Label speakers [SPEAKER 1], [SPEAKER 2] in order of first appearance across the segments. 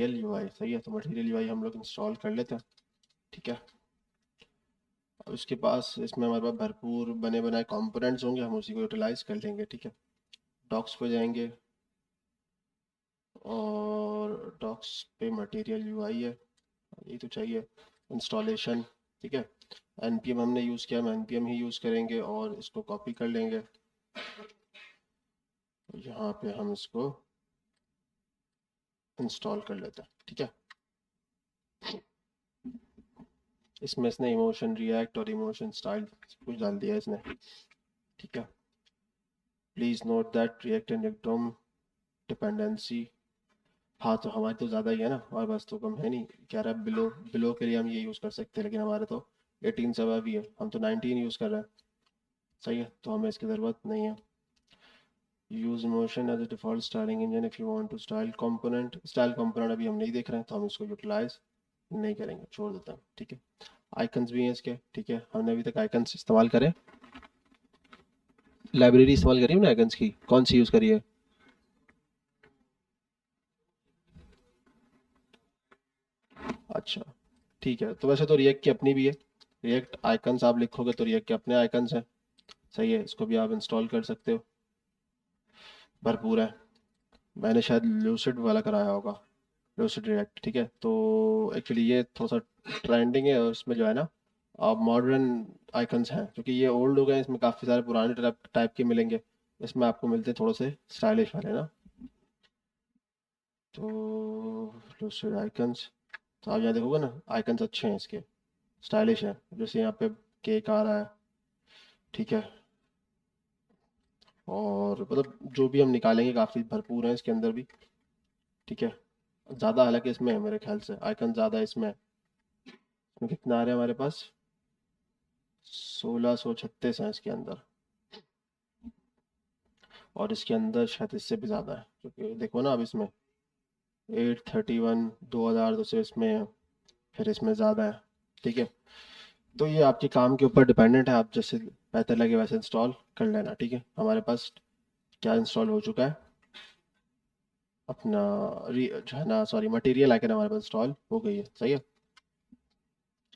[SPEAKER 1] Material UI सही है। तो मटेरियल यूआई हम लोग इंस्टॉल कर लेते हैं, ठीक है। अब उसके पास इसमें हमारे पास भरपूर बने बनाए कंपोनेंट्स होंगे, हम उसी को यूटिलाइज कर लेंगे, ठीक है। डॉक्स पे जाएंगे और डॉक्स पे मटेरियल यूआई है, ये तो चाहिए। इंस्टॉलेशन, ठीक है। npm हमने यूज़ किया, हम npm ही यूज़ करेंगे और इसको कॉपी कर लेंगे। यहाँ पे हम इसको इंस्टॉल कर लेते हैं, ठीक है। इसमें इसने इमोशन रिएक्ट और इमोशन स्टाइल कुछ डाल दिया इसने, ठीक है। Please note that react and एक्टोम डिपेंडेंसी, हाँ तो हमारी तो ज़्यादा ही है ना, हमारे पास तो कम है नहीं। कह रहा है बिलो, बिलो के लिए हम ये यूज़ कर सकते हैं, लेकिन हमारे तो 18 से अबव ही है, हम तो 19 यूज़ कर रहे हैं, सही है। तो हमें इसकी ज़रूरत नहीं है। Use Emotion as a default styling engine if you want to style component अभी हम नहीं देख रहे हैं, तो हम इसको यूटिलाइज नहीं करेंगे, छोड़ देते हैं, ठीक है। आइकन्स भी हैं इसके, ठीक है। हमने अभी तक आइकन्स इस्तेमाल करे, लाइब्रेरी इस्तेमाल करी हमने आइकन्स की, कौन सी यूज़ करी है? अच्छा, ठीक है। तो वैसे तो रिएक्ट की अपनी भी है, रिएक्ट आइकन्स आप लिखोगे तो रिएक्ट के अपने आइकन्स हैं, सही है। इसको भी आप इंस्टॉल कर सकते हो, भरपूर है। मैंने शायद लूसिड वाला कराया होगा, लूसिड रिएक्ट, ठीक है। तो एक्चुअली ये थोड़ा सा ट्रेंडिंग है और इसमें जो है ना, अब मॉडर्न आइकन्स हैं, क्योंकि ये ओल्ड हो गए हैं, इसमें काफ़ी सारे पुराने टाइप के मिलेंगे, इसमें आपको मिलते हैं थोड़े से स्टाइलिश वाले ना। तो लूसिड आइकन्स, तो आप यहाँ देखोगे ना, आइकन्स अच्छे हैं इसके, स्टाइलिश है। जैसे यहाँ पे केक आ रहा है, ठीक है। और मतलब जो भी हम निकालेंगे काफ़ी भरपूर है इसके अंदर भी, ठीक है। ज़्यादा हालांकि इसमें है मेरे ख्याल से, आइकन ज़्यादा इसमें है। इसमें कितना आ रहा है हमारे पास, 1636 है इसके अंदर, और इसके अंदर शायद इससे भी ज़्यादा है, क्योंकि देखो ना अब इसमें 831, 2000 तो सिर्फ इसमें है, फिर इसमें ज़्यादा है, ठीक है। तो ये आपके काम के ऊपर डिपेंडेंट है, आप जैसे बेहतर लगे वैसे इंस्टॉल कर लेना, ठीक है। हमारे पास क्या इंस्टॉल हो चुका है, अपना जो है ना, सॉरी, मटेरियल आइकन हमारे पास इंस्टॉल हो गई है, सही है।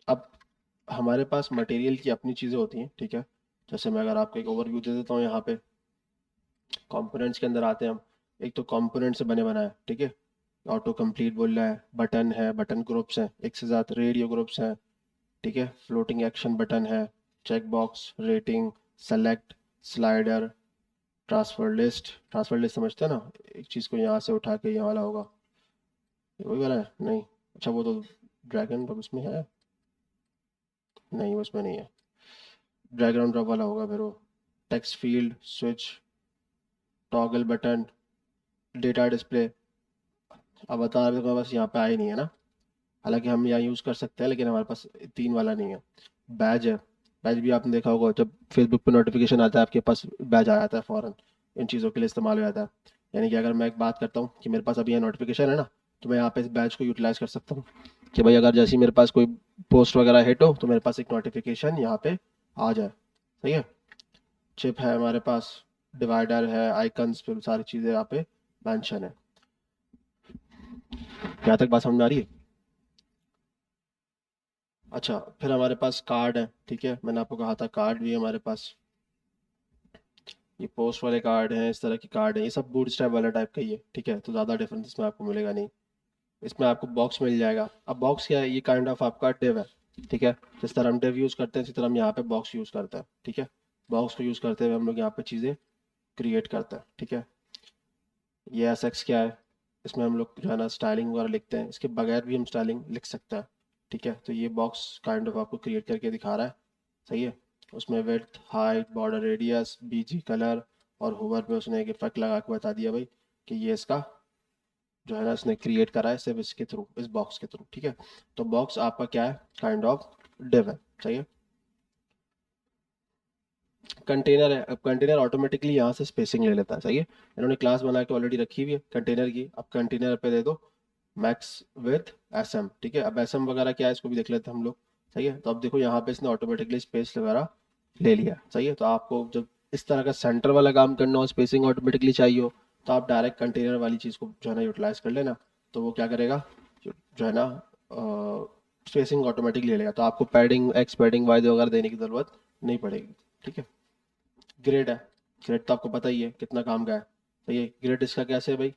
[SPEAKER 1] अब हमारे पास मटेरियल की अपनी चीज़ें होती हैं, ठीक है। जैसे मैं अगर आपको एक ओवरव्यू दे देता हूँ, यहाँ पे कंपोनेंट्स के अंदर आते हैं हम। एक तो कंपोनेंट से बने बनाए, ठीक है। ऑटो कंप्लीट बोल रहा है, बटन है, बटन ग्रुप्स हैं एक से ज़्यादा, रेडियो ग्रुप्स हैं, ठीक है। फ्लोटिंग एक्शन बटन है, check box, rating, select, slider, transfer list समझते हैं ना, एक चीज़ को यहाँ से उठा के यहाँ वाला होगा, ये वही वाला है नहीं? अच्छा वो तो ड्रैगन ड्रॉप उसमें है, नहीं उसमें नहीं है, ड्रैग एंड ड्रॉप वाला होगा फिर वो। Text field, switch, toggle button, data display. अब बता रहे तो बस यहाँ पे आए नहीं है ना, हालांकि हम यहाँ यूज़ कर सकते हैं, लेकिन हमारे पास 3 वाला नहीं है। बैज है, बैज भी आपने देखा होगा, जब फेसबुक पे नोटिफिकेशन आता है आपके पास बैज आ जाता है फ़ौरन, इन चीज़ों के लिए इस्तेमाल हो जाता है। यानी कि अगर मैं एक बात करता हूँ कि मेरे पास अभी यहाँ नोटिफिकेशन है ना, तो मैं यहाँ पे इस बैज को यूटिलाइज कर सकता हूँ, कि भाई अगर जैसे ही मेरे पास कोई पोस्ट वगैरह हिट हो तो मेरे पास एक नोटिफिकेशन यहाँ पे आ जाए, सही है। चिप है हमारे पास, डिवाइडर है, आइकन्स पे सारी चीज़ें यहाँ पे मेंशन है। यहाँ तक बात समझ में आ रही है? अच्छा, फिर हमारे पास कार्ड है, ठीक है। मैंने आपको कहा था कार्ड भी है हमारे पास, ये पोस्ट वाले कार्ड हैं, इस तरह के कार्ड हैं, ये सब बूटस्ट्रैप वाला टाइप का ही है, ठीक है। तो ज़्यादा डिफरेंस इसमें आपको मिलेगा नहीं। इसमें आपको बॉक्स मिल जाएगा। अब बॉक्स क्या है, ये काइंड ऑफ आपका डिव है, ठीक है। जिस तरह हम डिव यूज़ करते हैं इसी तरह हम यहाँ पे बॉक्स यूज़ करते हैं, ठीक है। बॉक्स को यूज़ करते हुए हम लोग यहाँ पे चीज़ें क्रिएट करते हैं, ठीक है। ये एस एक्स क्या है, इसमें हम लोग जो है ना स्टाइलिंग वगैरह लिखते हैं, इसके बगैर भी हम स्टाइलिंग लिख सकते हैं, ठीक है। तो ये बॉक्स काइंड ऑफ आपको क्रिएट करके दिखा रहा है, सही है। उसमें width, height, border radius, BG colour, और होवर पे उसने एक इफेक्ट लगा के बता दिया भाई कि ये इसका जो है ना इसने क्रिएट करा है सिर्फ इसके थ्रू, इस बॉक्स के थ्रू, ठीक है। तो बॉक्स आपका क्या है, काइंड ऑफ डिव है, सही है। कंटेनर है, अब कंटेनर ऑटोमेटिकली यहाँ से स्पेसिंग ले लेता है, सही है। इन्होंने क्लास बना के ऑलरेडी रखी हुई है कंटेनर की, अब कंटेनर पे दे दो मैक्स विथ एस एम, ठीक है। अब एस एम वगैरह क्या है इसको भी देख लेते हैं हम लोग, सही है। तो अब देखो यहाँ पे इसने ऑटोमेटिकली स्पेस वगैरह ले लिया, सही है। तो आपको जब इस तरह का सेंटर वाला काम करना हो, स्पेसिंग ऑटोमेटिकली चाहिए हो, तो आप डायरेक्ट कंटेनर वाली चीज़ को जो है ना यूटिलाइज कर लेना, तो वो क्या करेगा, जो है ना, स्पेसिंग ऑटोमेटिक ले लेगा, तो आपको पैडिंग एक्स पैडिंग वाई वगैरह देने की ज़रूरत नहीं पड़ेगी। ठीक है। ग्रेड है, ग्रेड तो आपको पता ही है कितना काम का है। तो ये ग्रेड इसका कैसे है भाई,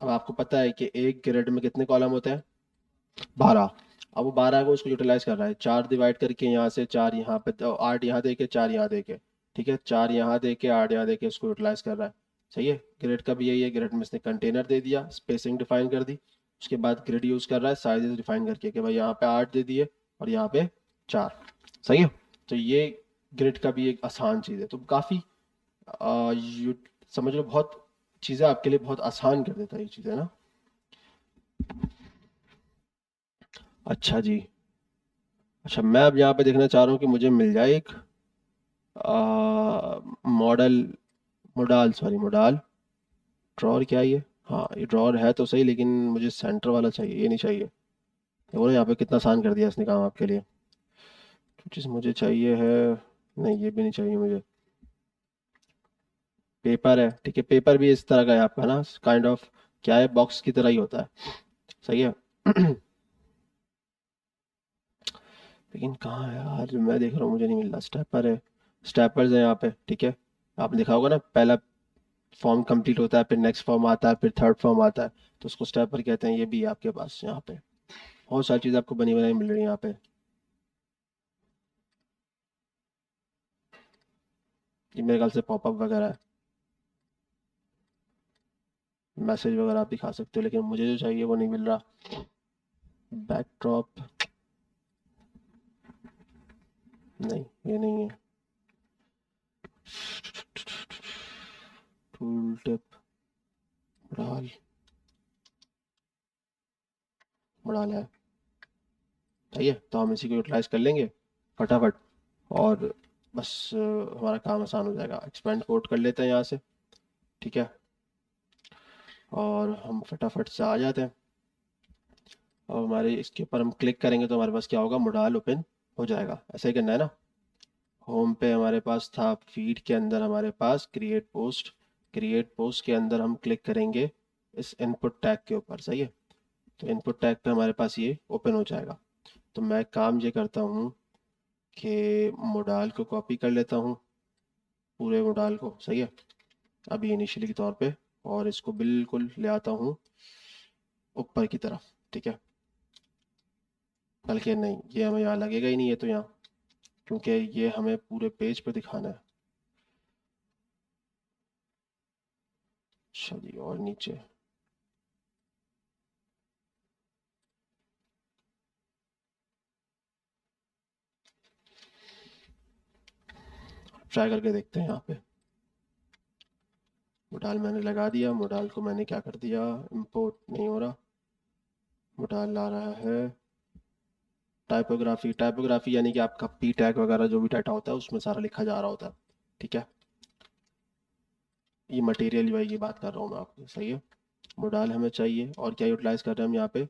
[SPEAKER 1] अब आपको पता है कि एक ग्रेड में कितने कॉलम होते हैं, 12। अब वो 12 को उसको यूटिलाइज कर रहा है, 4 डिवाइड करके यहाँ से 4 यहाँ पे, तो 8 यहाँ दे के 4 यहाँ दे के, ठीक है, 4 यहाँ दे के 8 यहाँ दे के उसको यूटिलाइज कर रहा है। सही है। ग्रिड का भी यही है, ग्रिड में इसने कंटेनर दे दिया, स्पेसिंग डिफाइन कर दी, उसके बाद ग्रिड यूज कर रहा है साइजेस डिफाइन करके कि भाई यहाँ पे 8 दे दिए और यहाँ पे 4। सही है। तो ये ग्रिड का भी एक आसान चीज़ है, तो काफ़ी यू समझ लो, बहुत चीज़ें आपके लिए बहुत आसान कर देता है ये चीज़ें ना। अच्छा जी। अच्छा, मैं अब यहाँ पे देखना चाह रहा हूँ कि मुझे मिल जाए एक model, modal, sorry modal drawer, क्या ये, हाँ ये ड्रॉर है तो सही, लेकिन मुझे सेंटर वाला चाहिए, ये नहीं चाहिए। देखो ना यहाँ पे कितना आसान कर दिया इसने काम आपके लिए। जो चीज़ मुझे चाहिए है, नहीं ये भी नहीं चाहिए मुझे। पेपर है, ठीक है, पेपर भी इस तरह का है आपका ना, काइंड ऑफ क्या है, बॉक्स की तरह ही होता है। सही है। लेकिन कहाँ है यार, मैं देख रहा हूँ मुझे नहीं मिल रहा। स्टेपर है, स्टेपर्स है यहाँ पे, ठीक है। आपने देखा होगा ना, पहला फॉर्म कंप्लीट होता है, फिर नेक्स्ट फॉर्म आता है, फिर थर्ड फॉर्म आता है, तो उसको स्टेपर कहते हैं। ये भी है आपके पास यहाँ पे, बहुत सारी चीज़ें आपको बनी बनाई मिल रही है यहाँ पे। ये मेरे ख्याल से पॉपअप वगैरह है, मैसेज वगैरह आप दिखा सकते हो, लेकिन मुझे जो चाहिए वो नहीं मिल रहा। बैकड्रॉप, नहीं ये नहीं है। टूल टिप, मॉडल, मॉडल है। सही है, तो हम इसी को यूटिलाइज कर लेंगे फटाफट, और बस हमारा काम आसान हो जाएगा। एक्सपेंड कोड कर लेते हैं यहाँ से, ठीक है, और हम फटाफट से आ जाते हैं। और हमारे इसके ऊपर हम क्लिक करेंगे तो हमारे पास क्या होगा, मोडाल ओपन हो जाएगा। ऐसा ही करना है ना। होम पे हमारे पास था, फीड के अंदर हमारे पास क्रिएट पोस्ट, क्रिएट पोस्ट के अंदर हम क्लिक करेंगे इस इनपुट टैग के ऊपर। सही है। तो इनपुट टैग पे हमारे पास ये ओपन हो जाएगा। तो मैं काम ये करता हूँ कि मोडाल को कॉपी कर लेता हूँ, पूरे मोडाल को। सही है। अभी इनिशियली के तौर पे, और इसको बिल्कुल ले आता हूँ ऊपर की तरफ, ठीक है। बल्कि नहीं, ये हमें यहाँ लगेगा ही नहीं, ये तो यहाँ, क्योंकि ये हमें पूरे पेज पे दिखाना है। चलिए, और नीचे, ट्राई करके देखते हैं यहाँ पे। मोडाल मैंने लगा दिया, मोडाल को मैंने क्या कर दिया, इंपोर्ट नहीं हो रहा। मोडाल ला रहा है टाइपोग्राफी, टाइपोग्राफी यानी कि आपका पी टैग वगैरह जो भी डाटा होता है उसमें सारा लिखा जा रहा होता है, ठीक है। ये मटेरियल यूआई की बात कर रहा हूँ मैं आपको। सही है। मोडाल हमें चाहिए, और क्या यूटिलाइज कर रहे हैं हम यहाँ पे,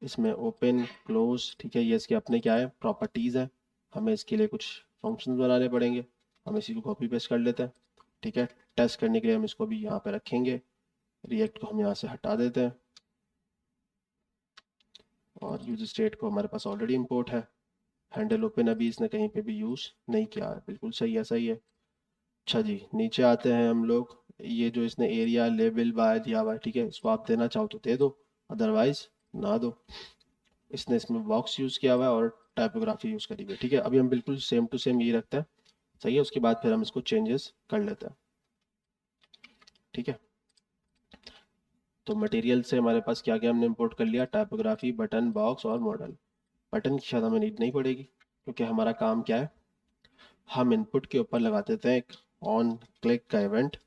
[SPEAKER 1] इसमें ओपन क्लोज, ठीक है, ये इसके अपने क्या है, प्रॉपर्टीज़ है। हमें इसके लिए कुछ फंक्शंस बनाने पड़ेंगे, हम इसी को कॉपी पेस्ट कर लेते हैं, ठीक है। टेस्ट करने के लिए हम इसको भी यहाँ पे रखेंगे, रिएक्ट को हम यहाँ से हटा देते हैं, और यूज स्टेट को हमारे पास ऑलरेडी इंपोर्ट है। हैंडल ओपन अभी इसने कहीं पे भी यूज़ नहीं किया है, बिल्कुल सही है, सही है। अच्छा जी, नीचे आते हैं हम लोग। ये जो इसने एरिया लेबल बाय दिया हुआ है, ठीक है, इसको आप देना चाहो तो दे दो, अदरवाइज ना दो। इसने इसमें बॉक्स यूज़ किया हुआ है और टाइपोग्राफी यूज़ करी हुई है, ठीक है। अभी हम बिल्कुल सेम टू सेम यही रखते हैं। सही है। उसके बाद फिर हम इसको चेंजेस कर लेते हैं, ठीक है। तो मटेरियल से हमारे पास क्या क्या हमने इंपोर्ट कर लिया, टाइपोग्राफी, बटन, बॉक्स और मॉडल। बटन की शायद हमें नीड नहीं पड़ेगी, क्योंकि हमारा काम क्या है, हम इनपुट के ऊपर लगा देते हैं एक ऑन क्लिक का इवेंट,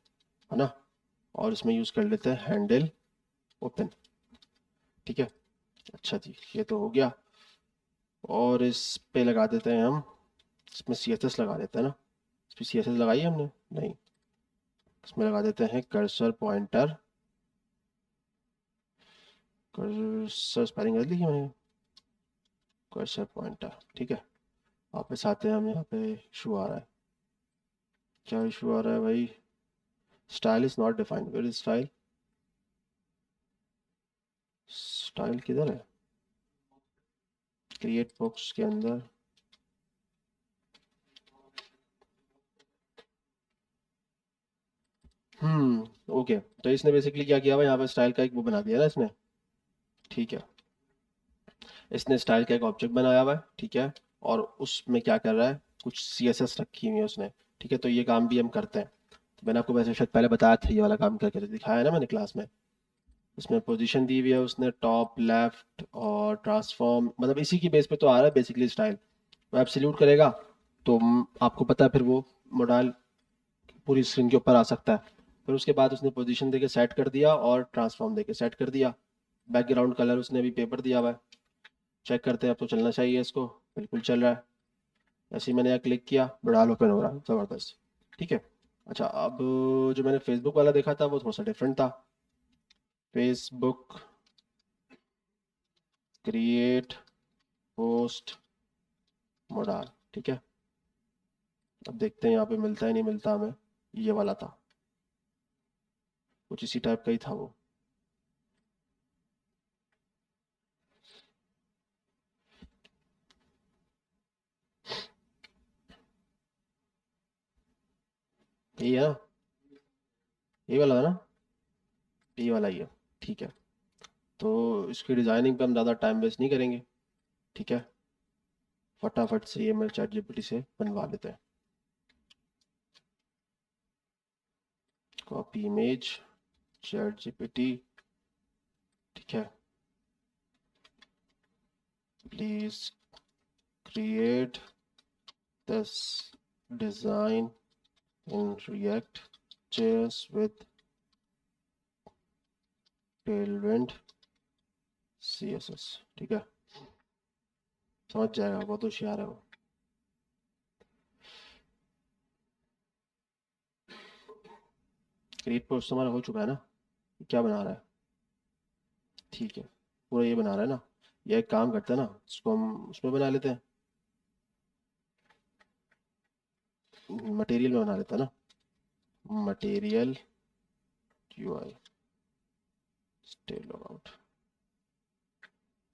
[SPEAKER 1] है ना, और इसमें यूज़ कर लेते हैं हैंडल ओपन, ठीक है। अच्छा जी, ये तो हो गया। और इस पे लगा देते हैं हम, इसमें सी एस एस लगा देते हैं ना। इसमें सी एस एस लगाई है हमने, नहीं, इसमें लगा देते हैं कर्सर पॉइंटर, कर्सर स्पेलिंग गलत लिखी है मैंने, कर्सर पॉइंटर, ठीक है। वापस आते हैं हम, यहाँ पे इशू आ रहा है, क्या इशू आ रहा है भाई, style is not defined, where is style, style किधर है? क्रिएट बॉक्स के अंदर ओके। तो इसने बेसिकली क्या किया हुआ है, यहाँ पे स्टाइल का एक वो बना दिया ना इसने। ठीक है, इसने स्टाइल का एक ऑब्जेक्ट बनाया हुआ है, ठीक है। और उसमें क्या कर रहा है, कुछ CSS रखी हुई है उसने। ठीक है, तो ये काम भी हम करते हैं। तो मैंने आपको वैसे शायद पहले बताया था, ये वाला काम करके तो दिखाया है ना मैंने क्लास में। इसमें पोजीशन दी हुई है उसने, टॉप लेफ्ट और ट्रांसफॉर्म, मतलब इसी की बेस पे तो आ रहा है बेसिकली स्टाइल। वो एब्सोल्यूट करेगा तो आपको पता है फिर वो मॉडल पूरी स्क्रीन के ऊपर आ सकता है। फिर उसके बाद उसने पोजीशन देके सेट कर दिया और ट्रांसफॉर्म देके सेट कर दिया। बैकग्राउंड कलर उसने अभी पेपर दिया हुआ है, चेक करते हैं, अब तो चलना चाहिए इसको। बिल्कुल चल रहा है। ऐसे ही मैंने यहाँ क्लिक किया, ब्राउज़र ओपन हो रहा है, ज़बरदस्त। ठीक है। अच्छा, अब जो मैंने फेसबुक वाला देखा था वो थोड़ा सा डिफरेंट था। फेसबुक क्रिएट पोस्ट मॉडल, ठीक है। अब देखते हैं यहाँ पे मिलता है नहीं मिलता हमें। ये वाला था, कुछ इसी टाइप का ही था वो। यही है ना, ये वाला है ना, ये वाला ही है। ठीक है, तो इसकी डिज़ाइनिंग पे हम ज़्यादा टाइम वेस्ट नहीं करेंगे। ठीक है, फटाफट से ये मैं चैट जीपीटी से बनवा लेते हैं। कॉपी इमेज, चैट जीपीटी, ठीक है। Please create this design in React JS with Tailwind CSS, ठीक है। समझ जाएगा, बहुत होशियार है वो। क्रिएट पोस्ट हमारा हो चुका है ना। क्या बना रहा है? ठीक है, पूरा ये बना रहा है ना। ये एक काम करते हैं ना, इसको हम उसमें बना लेते हैं, मटेरियल में बना लेते हैं ना। Material UI stay log out.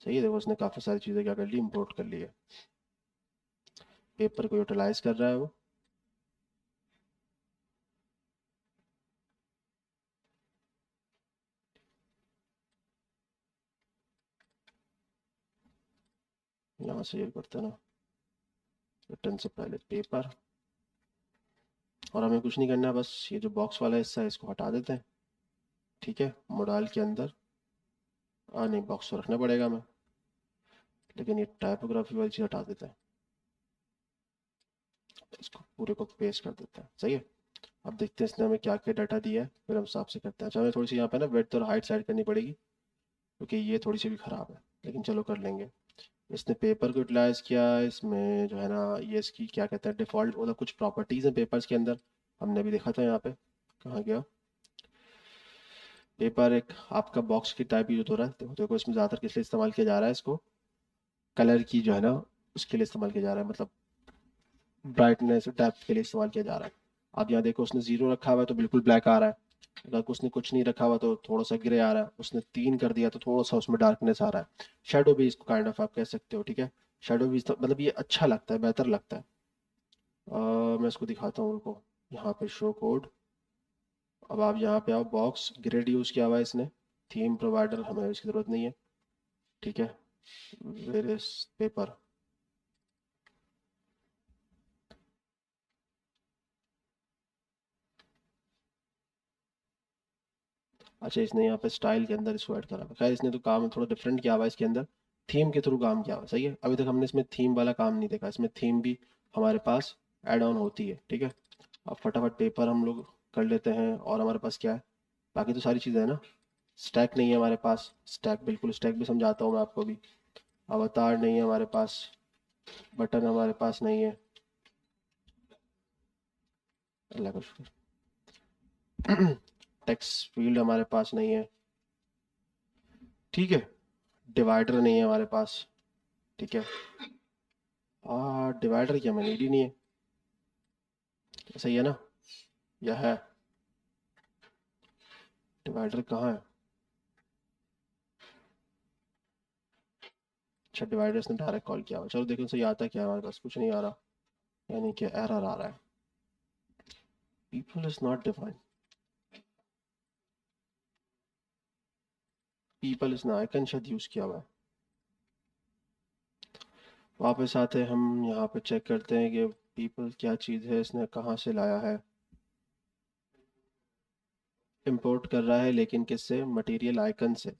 [SPEAKER 1] सही है, देखो उसने काफ़ी सारी चीज़ें क्या कर ली, इंपोर्ट कर ली है। पेपर को यूटिलाइज कर रहा है वो। यहाँ से ये करते हैं ना, रिटर्न से पहले पेपर। और हमें कुछ नहीं करना है, बस ये जो बॉक्स वाला हिस्सा है इसको हटा देते हैं। ठीक है, मोडाल के अंदर नहीं, बॉक्स तो रखना पड़ेगा हमें, लेकिन ये टाइपोग्राफी वाली चीज़ हटा देते हैं। इसको पूरे को पेस्ट कर देते हैं, सही है। अब देखते हैं इसने हमें क्या क्या डाटा दिया है, फिर हम हिसाब से करते हैं। अच्छा, हमें थोड़ी सी यहाँ पे ना विड्थ और हाइट सेट करनी पड़ेगी, क्योंकि ये थोड़ी सी भी ख़राब है, लेकिन चलो कर लेंगे। इसने पेपर को यूटिलाइज़ किया, इसमें जो है ना ये इसकी क्या कहते हैं डिफ़ॉल्ट, मतलब कुछ प्रॉपर्टीज़ हैं पेपर्स के अंदर, हमने अभी देखा था यहाँ पे। कहाँ गया पेपर? एक आपका बॉक्स की टाइप यूज हो रहा है, देखो देखो इसमें ज़्यादातर किस लिए इस्तेमाल किया जा रहा है इसको, कलर की जो है ना उसके लिए इस्तेमाल किया जा रहा है, मतलब ब्राइटनेस डेप्थ के लिए इस्तेमाल किया जा रहा है। अब यहाँ देखो उसने 0 रखा हुआ है तो बिल्कुल ब्लैक आ रहा है। अगर उसने कुछ नहीं रखा हुआ तो थोड़ा सा ग्रे आ रहा है। उसने 3 कर दिया तो थोड़ा सा उसमें डार्कनेस आ रहा है। शेडो भी इसको काइंड ऑफ आप कह सकते हो, ठीक है। शेडो भी मतलब ये अच्छा लगता है, बेहतर लगता है। मैं इसको दिखाता हूँ, रुको। यहाँ पे शो कोड। अब आप यहाँ पे आओ, बॉक्स ग्रिड यूज़ किया हुआ है इसने। थीम प्रोवाइडर हमें इसकी ज़रूरत नहीं है, ठीक है। Where is paper? अच्छा, इसने यहाँ पे स्टाइल के अंदर इसको ऐड करा हुआ है। खैर इसने तो काम थोड़ा डिफरेंट किया हुआ है इसके अंदर, थीम के थ्रू काम किया हुआ है, सही है। अभी तक हमने इसमें थीम वाला काम नहीं देखा, इसमें थीम भी हमारे पास ऐड ऑन होती है, ठीक है। अब फटाफट पेपर हम लोग कर लेते हैं। और हमारे पास क्या है, बाकी तो सारी चीज़ें हैं ना। स्टैक नहीं है हमारे पास, स्टैक बिल्कुल, स्टैक भी समझाता हूँ मैं आपको भी। अवतार नहीं है हमारे पास, बटन हमारे पास नहीं है, अल्लाह का शुक्र। टेक्स्ट फील्ड हमारे पास नहीं है, ठीक है। डिवाइडर नहीं है हमारे पास, ठीक है। डिवाइडर क्या मैं नीड ही नहीं है, सही है ना। यह है, डिवाइडर कहाँ है? अच्छा डिवाइडर्स ने डायरेक्ट कॉल किया हुआ, चलो देखो सही आता क्या है, हमारे पास कुछ नहीं आ रहा, यानी कि एरर आ रहा है, people is not defined, people is ना आइकन शायद यूज़ किया हुआ है। वापस आते हम यहाँ पे चेक करते हैं कि पीपल क्या चीज़ है, इसने कहाँ से लाया है, इंपोर्ट कर रहा है लेकिन किससे, मटेरियल आइकन से।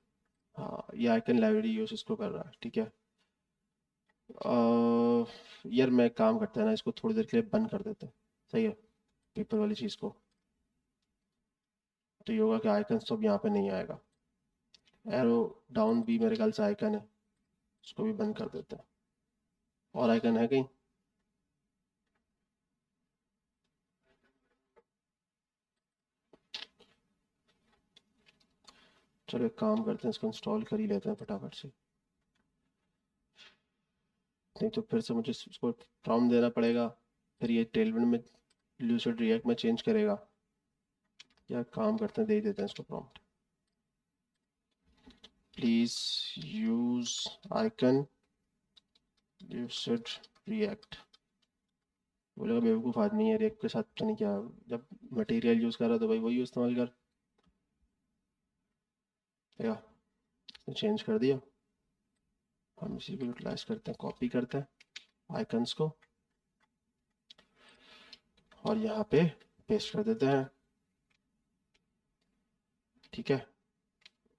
[SPEAKER 1] हाँ ये आइकन लाइब्रेरी यूज़ इसको कर रहा है, ठीक है। यार मैं एक काम करते हैं ना, इसको थोड़ी देर के लिए बंद कर देते हैं, सही है, पीपल वाली चीज़ को। तो ये होगा कि आइकन तो अब यहाँ पे नहीं आएगा, एरो डाउन भी मेरे ख्याल से आइकन है, उसको भी बंद कर देते हैं। और आइकन है कहीं, चलो एक काम करते हैं, इसको इंस्टॉल कर ही लेते हैं फटाफट से, नहीं तो फिर से मुझे इसको प्रॉम्प्ट देना पड़ेगा, फिर ये टेलविंड में लूसिड रिएक्ट में चेंज करेगा। या काम करते हैं, दे ही देते हैं इसको prompt, please use icon lucid react. बोलेगा बेवकूफ़ आदमी है, रिएक्ट के साथ पता नहीं क्या, जब मटेरियल यूज़ कर रहा है तो भाई वही इस्तेमाल कर, या चेंज कर दिया। हम इसी को यूटिलाइज करते हैं, कॉपी करते हैं आइकन्स को और यहाँ पे पेस्ट कर देते हैं, ठीक है।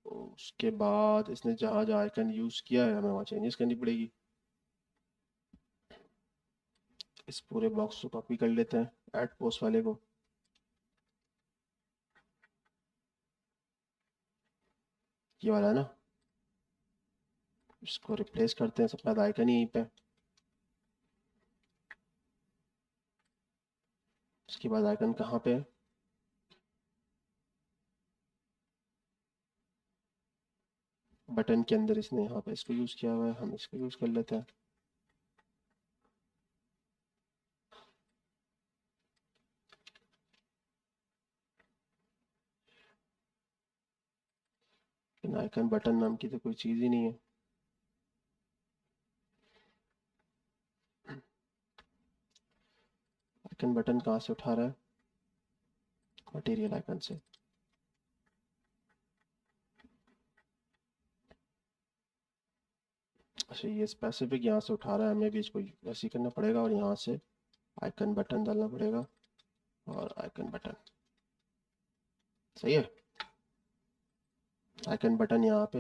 [SPEAKER 1] उसके बाद इसने जहाँ जहाँ आइकन यूज़ किया है हमें वहाँ चेंजेस करनी पड़ेगी। इस पूरे बॉक्स को कॉपी कर लेते हैं, ऐड पोस्ट वाले को, ये वाला है ना, इसको रिप्लेस करते हैं, सबसे ज़्यादा आइकन ही यहीं पे। उसके बाद आइकन कहाँ पे है, बटन के अंदर इसने यहाँ पे इसको यूज़ किया हुआ है, हम इसको यूज़ कर लेते हैं। लेकिन आइकन बटन नाम की तो कोई चीज़ ही नहीं है। आइकन बटन कहाँ से उठा रहा है, मटेरियल आइकन से। अच्छा ये स्पेसिफिक यहाँ से उठा रहा है, हमें भी इसको वैसे ही करना पड़ेगा और यहाँ से आइकन बटन डालना पड़ेगा और आइकन बटन, सही है। आइकन बटन यहाँ पे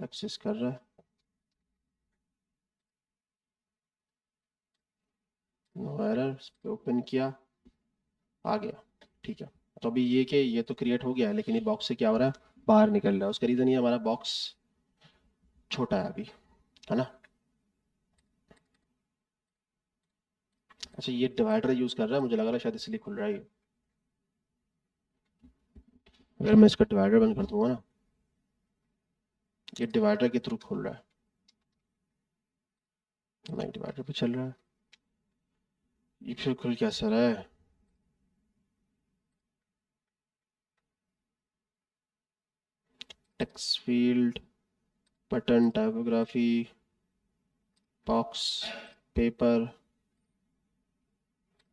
[SPEAKER 1] एक्सेस कर रहा है, नो एरर, ओपन किया, आ गया, ठीक है। तो अभी ये कि ये तो क्रिएट हो गया है, लेकिन ये बॉक्स से क्या हो रहा है, बाहर निकल रहा है, उसका रीज़न ये हमारा बॉक्स छोटा है अभी, है ना। अच्छा ये डिवाइडर यूज़ कर रहा है, मुझे लग रहा है शायद इसलिए खुल रहा है ये। अगर मैं इसका डिवाइडर बंद कर दूंगा ना, ये डिवाइडर के थ्रू खुल रहा है, नहीं डिवाइडर पे चल रहा है, ये फिर खुल कैसा रहा है। Text field, button, typography, box, paper,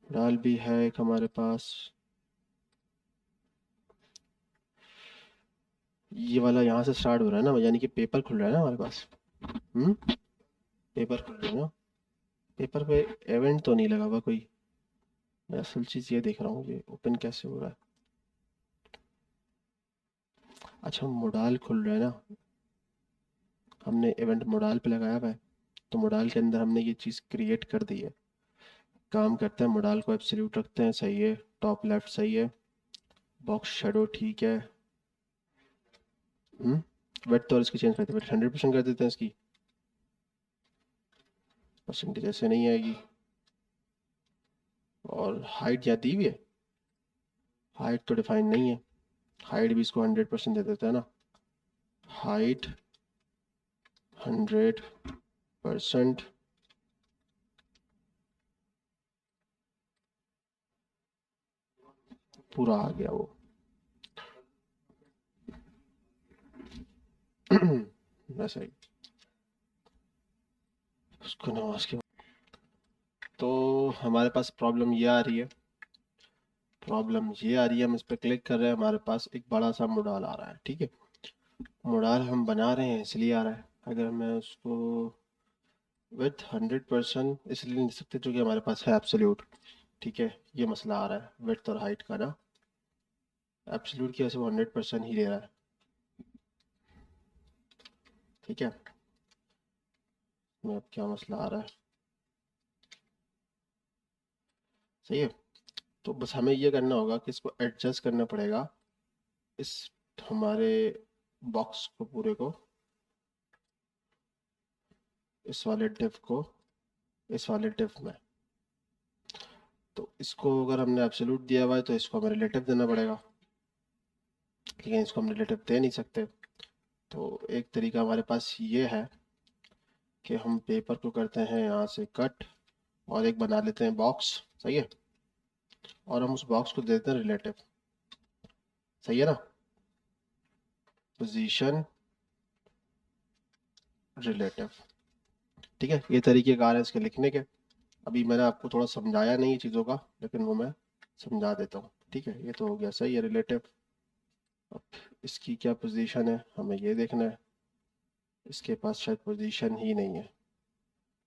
[SPEAKER 1] डाल भी है एक हमारे पास, ये वाला यहाँ से स्टार्ट हो रहा है ना, यानी कि पेपर खुल रहा है ना हमारे पास। पेपर खुल रहा है ना, पेपर पे इवेंट तो नहीं लगा हुआ कोई, मैं असल चीज़ ये देख रहा हूँ ये ओपन कैसे हो रहा है। अच्छा मोडाल खुल रहा है ना, हमने इवेंट मोडाल पे लगाया हुआ है, तो मोडाल के अंदर हमने ये चीज़ क्रिएट कर दी है। काम करते हैं, मोडाल को एब्सोल्यूट रखते हैं, सही है, टॉप लेफ्ट सही है, बॉक्स शेडो ठीक है, वेट तो और इसकी चेंज करते हैं, 100% कर देते हैं इसकी, परसेंटेज ऐसे नहीं आएगी। और हाइट या दी हुई है, हाइट तो डिफाइन नहीं है, हाइट भी इसको 100% दे देता है ना, हाइट 100%, पूरा आ गया वो। वैसे ही उसको नमाज के तो हमारे पास प्रॉब्लम ये आ रही है, हम इस पर क्लिक कर रहे हैं, हमारे पास एक बड़ा सा मोडाल आ रहा है, ठीक है। मोडाल हम बना रहे हैं इसलिए आ रहा है। अगर मैं उसको विथ 100% इसलिए नहीं दे सकते क्योंकि हमारे पास है एब्सोल्यूट, ठीक है। ये मसला आ रहा है विड्थ और हाइट का ना, एब्सोल्यूट की वजह से वो 100% ही ले रहा है, ठीक है। में अब क्या मसला आ रहा है, सही है। तो बस हमें ये करना होगा कि इसको एडजस्ट करना पड़ेगा, इस हमारे बॉक्स को पूरे को, इस वाले डिव को इस वाले डिव में। तो इसको अगर हमने एब्सोल्यूट दिया हुआ है तो इसको हमें रिलेटिव देना पड़ेगा, लेकिन इसको हम रिलेटिव दे नहीं सकते। तो एक तरीका हमारे पास ये है कि हम पेपर को करते हैं यहाँ से कट और एक बना लेते हैं बॉक्स, सही है। और हम उस बॉक्स को देते हैं रिलेटिव, सही है ना। पोजीशन रिलेटिव, ठीक है। ये तरीकेकार है इसके लिखने के। अभी मैंने आपको थोड़ा समझाया नहीं चीज़ों का, लेकिन वो मैं समझा देता हूँ, ठीक है। ये तो हो गया, सही है, रिलेटिव। अब इसकी क्या पोजीशन है हमें ये देखना है। इसके पास शायद पोजीशन ही नहीं है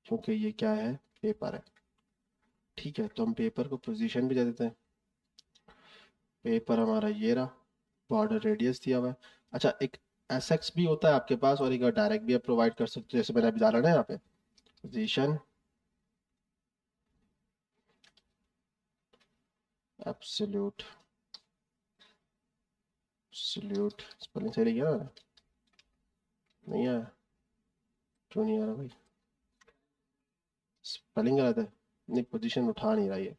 [SPEAKER 1] क्योंकि ये क्या है, पेपर है, ठीक है। तो हम पेपर को पोजीशन भी दे देते हैं। पेपर हमारा ये रहा, बॉर्डर रेडियस दिया हुआ है। अच्छा, एक एस एक्स भी होता है आपके पास और एक डायरेक्ट भी आप प्रोवाइड कर सकते हो, जैसे मैंने अभी डाला ना यहाँ पे पोजीशन एब्सोल्यूट। एब्सोल्यूट स्पेलिंग सही लिखा ना, नहीं आया, क्यों नहीं आ रहा भाई, स्पेलिंग गलत है, नहीं पोजीशन उठा नहीं रहा है।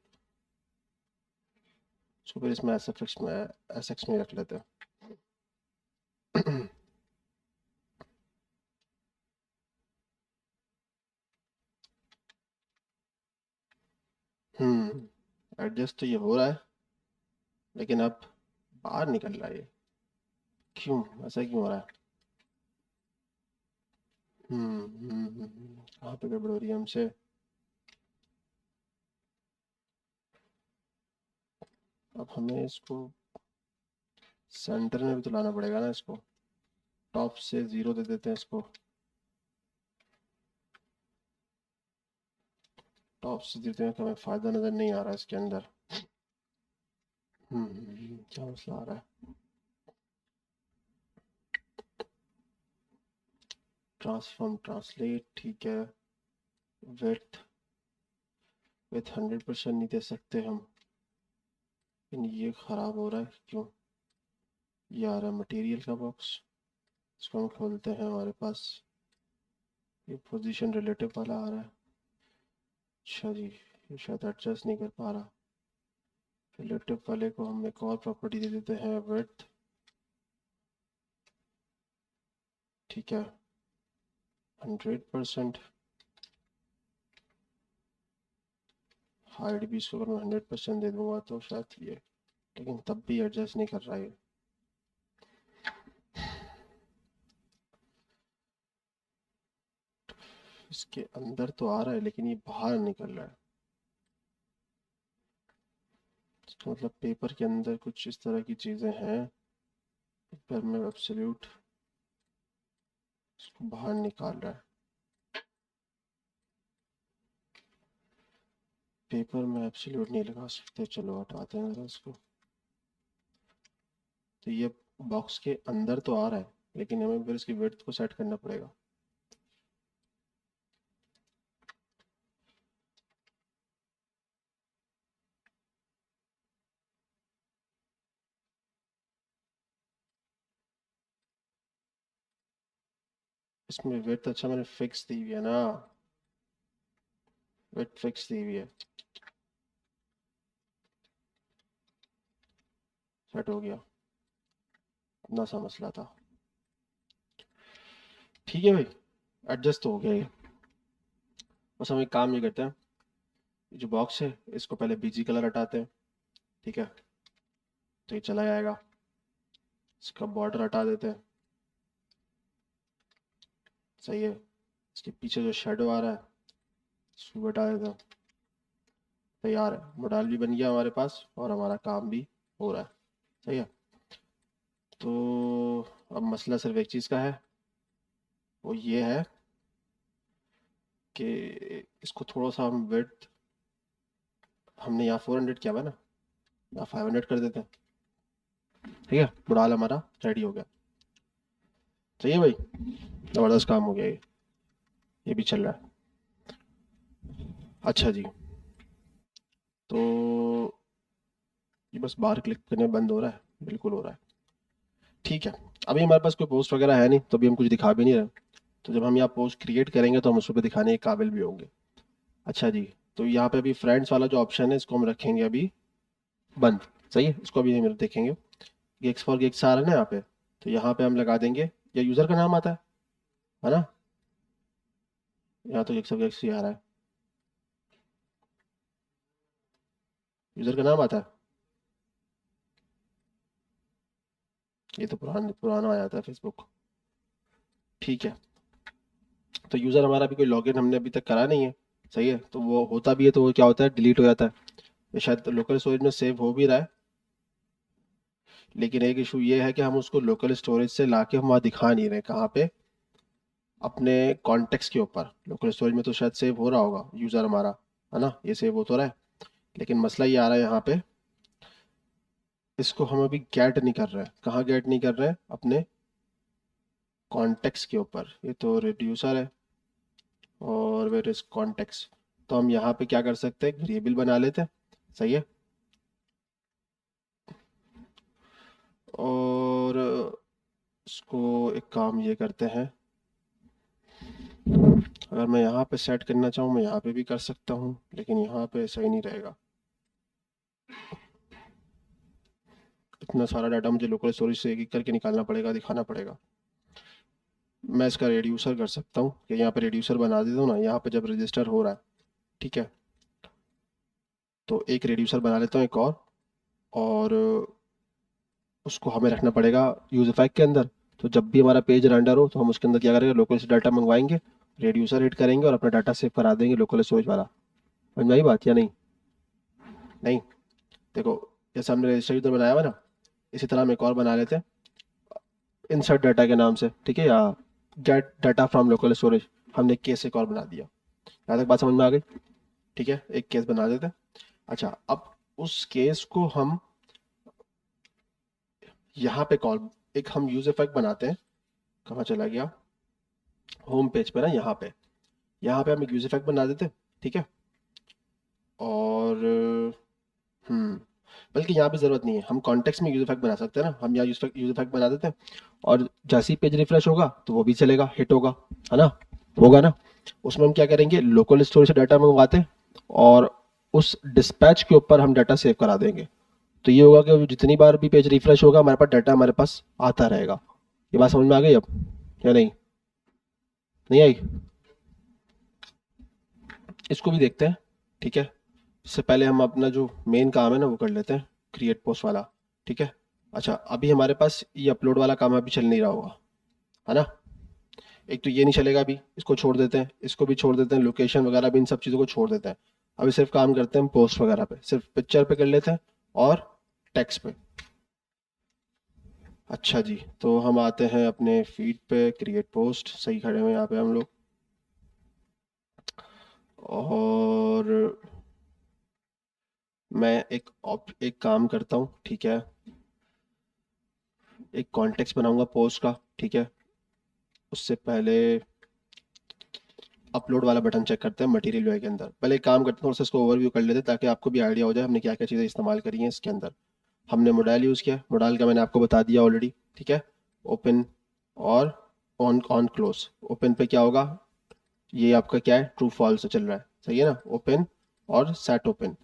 [SPEAKER 1] इसको फिर इसमें एस एक्स में रख लेते हैं। एडजस्ट तो ये हो रहा है, लेकिन अब बाहर निकल रहा है ये, क्यों, ऐसा क्यों हो रहा है। कहाँ पे गड़बड़ हो रही है हमसे। अब हमें इसको सेंटर में भी तो लाना पड़ेगा ना, इसको टॉप से 0 दे देते हैं इसको, टॉप से देते हैं, तो हमें फ़ायदा नज़र नहीं आ रहा है इसके अंदर। क्या मसला आ रहा है। ट्रांसफॉर्म ट्रांसलेट, ठीक है। विड्थ विथ 100% नहीं दे सकते हम, लेकिन ये ख़राब हो रहा है क्यों। ये आ रहा है मटेरियल का बॉक्स, इसको हम खोलते हैं, हमारे पास ये पोजीशन रिलेटिव वाला आ रहा है। अच्छा जी, ये शायद एडजस्ट नहीं कर पा रहा। रिलेटिव वाले को हम एक और प्रॉपर्टी दे देते हैं, विड्थ, ठीक है, 100%। हाइट भी इसको अगर मैं 100% दे दूंगा तो शायद ये, लेकिन तब भी एडजस्ट नहीं कर रहा है। इसके अंदर तो आ रहा है लेकिन ये बाहर निकल रहा है, इसका मतलब पेपर के अंदर कुछ इस तरह की चीज़ें हैं। पेपर में एब्सोल्यूट इसको बाहर निकाल रहा है, पेपर में एब्सोल्यूट नहीं लगा सकते, चलो हटाते हैं जरा इसको। तो ये बॉक्स के अंदर तो आ रहा है, लेकिन हमें फिर इसकी विड्थ को सेट करना पड़ेगा। इसमें विड्थ, अच्छा मैंने फिक्स दी हुई है ना, विड्थ फिक्स दी हुई है, सेट हो गया, इतना सा मसला था, ठीक है भाई, एडजस्ट तो हो गया ये। बस हम एक काम ये करते हैं, ये जो बॉक्स है इसको पहले बीजी कलर हटाते हैं, ठीक है। तो ये चला जाएगा, इसका बॉर्डर हटा देते हैं, सही है। इसके पीछे जो शेडो आ रहा है सुबह डाल देता हूँ। तैयार है, मॉडल भी बन गया हमारे पास और हमारा काम भी हो रहा है। सही है। तो अब मसला सिर्फ एक चीज़ का है, वो ये है कि इसको थोड़ा सा हम विड्थ, हमने यहाँ 400 किया हुआ है ना, यहाँ 500 कर देते हैं। ठीक है, मॉडल हमारा रेडी हो गया। सही है भाई, ज़बरदस्त काम हो गया ये भी चल रहा है। अच्छा जी, तो ये बस बाहर क्लिक करने बंद हो रहा है, बिल्कुल हो रहा है। ठीक है, अभी हमारे पास कोई पोस्ट वगैरह है नहीं, तो अभी हम कुछ दिखा भी नहीं रहे। तो जब हम यहाँ पोस्ट क्रिएट करेंगे तो हम उसको दिखाने के काबिल भी होंगे। अच्छा जी, तो यहाँ पे अभी फ्रेंड्स वाला जो ऑप्शन है इसको हम रखेंगे अभी बंद। सही है, इसको अभी हम देखेंगे। गिग्स फॉर गिग्स आ रहा है ना यहाँ पे, तो यहाँ पे हम लगा देंगे, या यूज़र का नाम आता है ना, यहाँ तो गिग्स फॉर गिग्स ही आ रहा है, यूज़र का नाम आता है। ये तो पुराना पुराना आ जाता है फेसबुक। ठीक है, तो यूज़र हमारा अभी कोई लॉगिन हमने अभी तक करा नहीं है। सही है, तो वो होता भी है तो वो क्या होता है, डिलीट हो जाता है। ये शायद लोकल स्टोरेज में सेव हो भी रहा है, लेकिन एक इशू ये है कि हम उसको लोकल स्टोरेज से लाके हम वहाँ दिखा नहीं रहे, कहाँ पे, अपने कॉन्टेक्स्ट के ऊपर। लोकल स्टोरेज में तो शायद सेव हो रहा होगा यूज़र हमारा, है ना, ये सेव हो तो रहा है, लेकिन मसला ये आ रहा है यहाँ पे, इसको हम अभी गेट नहीं कर रहे हैं। कहाँ गेट नहीं कर रहे हैं, अपने कॉन्टेक्स्ट के ऊपर। ये तो रिड्यूसर है और वेयर इज कॉन्टेक्स्ट, तो हम यहाँ पे क्या कर सकते हैं, एक वेरिएबल बना लेते हैं। सही है, और इसको एक काम ये करते हैं, अगर मैं यहाँ पे सेट करना चाहूँ मैं यहाँ पे भी कर सकता हूँ, लेकिन यहाँ पे सही नहीं रहेगा। इतना सारा डाटा मुझे लोकल स्टोरेज से एक एक करके निकालना पड़ेगा, दिखाना पड़ेगा। मैं इसका रिड्यूसर कर सकता हूँ कि यहाँ पे रिड्यूसर बना देता हूँ ना, यहाँ पे जब रजिस्टर हो रहा है, ठीक है, तो एक रिड्यूसर बना लेता हूँ एक और उसको हमें रखना पड़ेगा यूज इफेक्ट के अंदर। तो जब भी हमारा पेज रेंडर हो तो हम उसके अंदर क्या करेंगे, लोकल से डाटा मंगवाएंगे, रिड्यूसर हिट करेंगे और अपना डाटा सेव करा देंगे लोकल स्टोरेज वाला। समझ में आई बात या नहीं? नहीं, देखो, जैसे हमने रजिस्टर यूजर बनाया हुआ ना, इसी तरह हम एक और बना लेते हैं इंसर्ट डाटा के नाम से, ठीक है, या gate data from local storage. हमने केस एक और बना दिया। यहाँ तक बात समझ में आ गई? ठीक है, एक केस बना देते हैं। अच्छा, अब उस केस को हम यहाँ पे कॉल, एक हम यूज इफेक्ट बनाते हैं। कहाँ चला गया, होम पेज पे ना, यहाँ पे हम एक यूज इफेक्ट बना देते हैं। ठीक है, और बल्कि यहाँ पे ज़रूरत नहीं है, हम कॉन्टेक्स्ट में यूज इफेक्ट बना सकते हैं ना। हम यहाँ यूज इफेक्ट बना देते हैं, और जैसे ही पेज रिफ्रेश होगा तो वो भी चलेगा, हिट होगा, है ना, होगा ना। उसमें हम क्या करेंगे, लोकल स्टोरेज से डाटा मंगवाते हैं और उस डिस्पैच के ऊपर हम डाटा सेव करा देंगे। तो ये होगा कि जितनी बार भी पेज रिफ्रेश होगा हमारे पास डाटा हमारे पास आता रहेगा। ये बात समझ में आ गई अब या नहीं? नहीं आई? इसको भी देखते हैं। ठीक है, इससे पहले हम अपना जो मेन काम है ना वो कर लेते हैं, क्रिएट पोस्ट वाला। ठीक है, अच्छा, अभी हमारे पास ये अपलोड वाला काम अभी चल नहीं रहा होगा, है ना। एक तो ये नहीं चलेगा, अभी इसको छोड़ देते हैं, इसको भी छोड़ देते हैं, लोकेशन वगैरह भी, इन सब चीज़ों को छोड़ देते हैं। अभी सिर्फ काम करते हैं हम पोस्ट वगैरह पे, सिर्फ पिक्चर पे कर लेते हैं और टेक्स्ट पे। अच्छा जी, तो हम आते हैं अपने फीड पे, क्रिएट पोस्ट, सही खड़े हुए यहाँ पे हम लोग। और मैं एक काम करता हूँ, ठीक है, एक कॉन्टेक्स्ट बनाऊंगा पोस्ट का। ठीक है, उससे पहले अपलोड वाला बटन चेक करते हैं मटेरियल यूआई के अंदर। पहले एक काम करते हैं, थोड़ा सा इसको ओवरव्यू कर लेते हैं ताकि आपको भी आइडिया हो जाए हमने क्या क्या चीज़ें इस्तेमाल करी हैं इसके अंदर। हमने मोडाइल यूज़ किया, मोडाइल का मैंने आपको बता दिया ऑलरेडी। ठीक है, ओपन और ऑन ऑन क्लोज। ओपन पे क्या होगा, ये आपका क्या है, ट्रू फॉल्स चल रहा है, सही है ना, ओपन और सेट ओपन।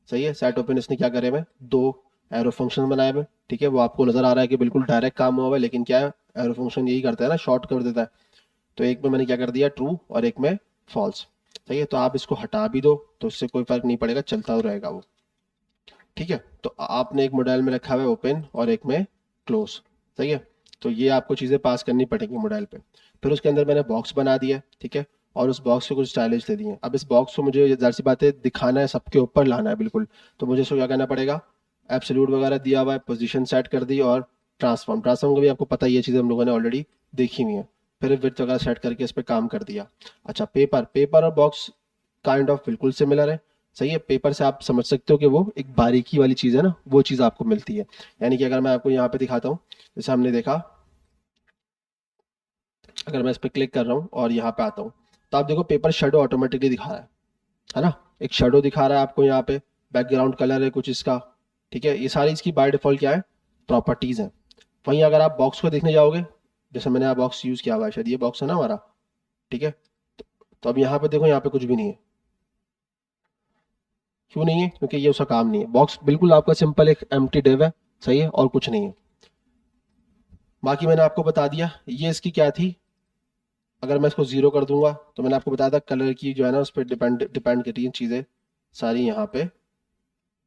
[SPEAKER 1] सही है, सेट ओपन इसने क्या करे हुए, दो एरो फंक्शन बनाए हुए। ठीक है, वो आपको नजर आ रहा है कि बिल्कुल डायरेक्ट काम हुआ हुआ है, लेकिन क्या है, एरो फंक्शन यही करता है ना, शॉर्ट कर देता है। तो एक में मैंने क्या कर दिया, ट्रू, और एक में फॉल्स। सही है, तो आप इसको हटा भी दो तो इससे कोई फर्क नहीं पड़ेगा, चलता तो रहेगा वो। ठीक है, तो आपने एक मॉडल में रखा हुआ है ओपन और एक में क्लोज। सही है, तो ये आपको चीज़ें पास करनी पड़ेंगी मॉडल पे। फिर उसके अंदर मैंने बॉक्स बना दिया। ठीक है, और उस बॉक्स को कुछ स्टाइलिश दे दिए। अब इस बॉक्स को मुझे जाहिर सी बात है दिखाना है, सबके ऊपर लाना है बिल्कुल, तो मुझे इसको क्या करना पड़ेगा, एब्सोल्यूट वगैरह दिया हुआ है, पोजीशन सेट कर दी, और ट्रांसफॉर्म ट्रांसफॉर्म का भी आपको पता ही है, चीज़ें हम लोगों ने ऑलरेडी देखी हुई हैं। फिर विड्थ वगैरह सेट करके इस पर काम कर दिया। अच्छा, पेपर पेपर और बॉक्स काइंड ऑफ बिल्कुल सिमिलर है, सही है। पेपर से आप समझ सकते हो कि वो एक बारीकी वाली चीज़ है ना, वो चीज़ आपको मिलती है। यानी कि अगर मैं आपको यहाँ पे दिखाता हूँ, जैसे हमने देखा, अगर मैं इस पर क्लिक कर रहा हूँ और यहाँ पे आता हूँ, तो आप देखो पेपर शेडो ऑटोमेटिकली दिखा रहा है ना, एक शेडो दिखा रहा है आपको यहाँ पे, बैकग्राउंड कलर है कुछ इसका, ठीक है। ये सारी इसकी बाय डिफॉल्ट क्या है, प्रॉपर्टीज है। वहीं अगर आप बॉक्स को देखने जाओगे, जैसे मैंने यहाँ बॉक्स यूज किया हुआ है, शायद ये बॉक्स है ना हमारा, ठीक है। तो अब यहाँ पे देखो, यहाँ पे कुछ भी नहीं है। क्यों नहीं है? क्योंकि ये उसका काम नहीं है। बॉक्स बिल्कुल आपका सिंपल एक एम्प्टी डिव है, सही है, और कुछ नहीं है। बाकी मैंने आपको बता दिया ये इसकी क्या थी। अगर मैं इसको जीरो कर दूंगा, तो मैंने आपको बताया था कलर की जो है ना, उस पर डिपेंड डिपेंड करती हैं चीज़ें सारी। यहाँ पे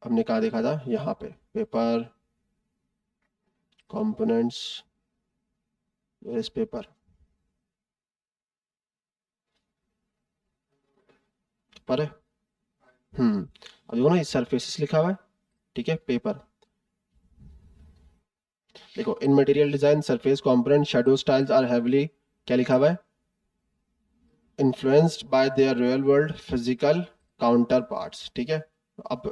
[SPEAKER 1] हमने कहा देखा था, यहाँ पे पेपर कंपोनेंट्स, इस पेपर पर है। अब देखो ना, ये सरफेसेस लिखा हुआ है, ठीक है, पेपर। देखो, in material design surface component shadow styles are heavily, क्या लिखा हुआ है, influenced by their real world physical counterparts, ठीक है। अब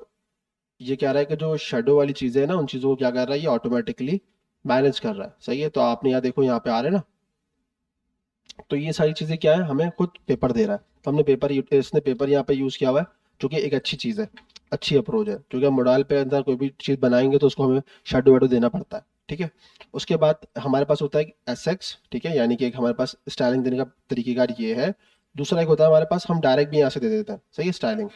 [SPEAKER 1] ये कह रहा है कि जो शेडो वाली चीजें हैं ना, उन चीजों को क्या कर रहा है, ये ऑटोमेटिकली मैनेज कर रहा है, सही है। तो आपने यहाँ देखो, यहाँ पे आ रहे हैं ना, तो ये सारी चीजें क्या है, हमें खुद पेपर दे रहा है। तो हमने पेपर, इसने पेपर यहाँ पे यूज किया हुआ है, जो कि एक अच्छी चीज है, अच्छी अप्रोच है। क्योंकि हम मॉडल पे अंदर कोई भी चीज बनाएंगे तो उसको हमें शेडो वेडो देना पड़ता है, ठीक है। उसके बाद हमारे पास होता है एसएक्स, ठीक है, यानी कि एक हमारे पास स्टाइलिंग देने का तरीकेकार ये है। दूसरा एक होता है हमारे पास, हम डायरेक्ट भी यहाँ से दे देते हैं, सही है, स्टाइलिंग।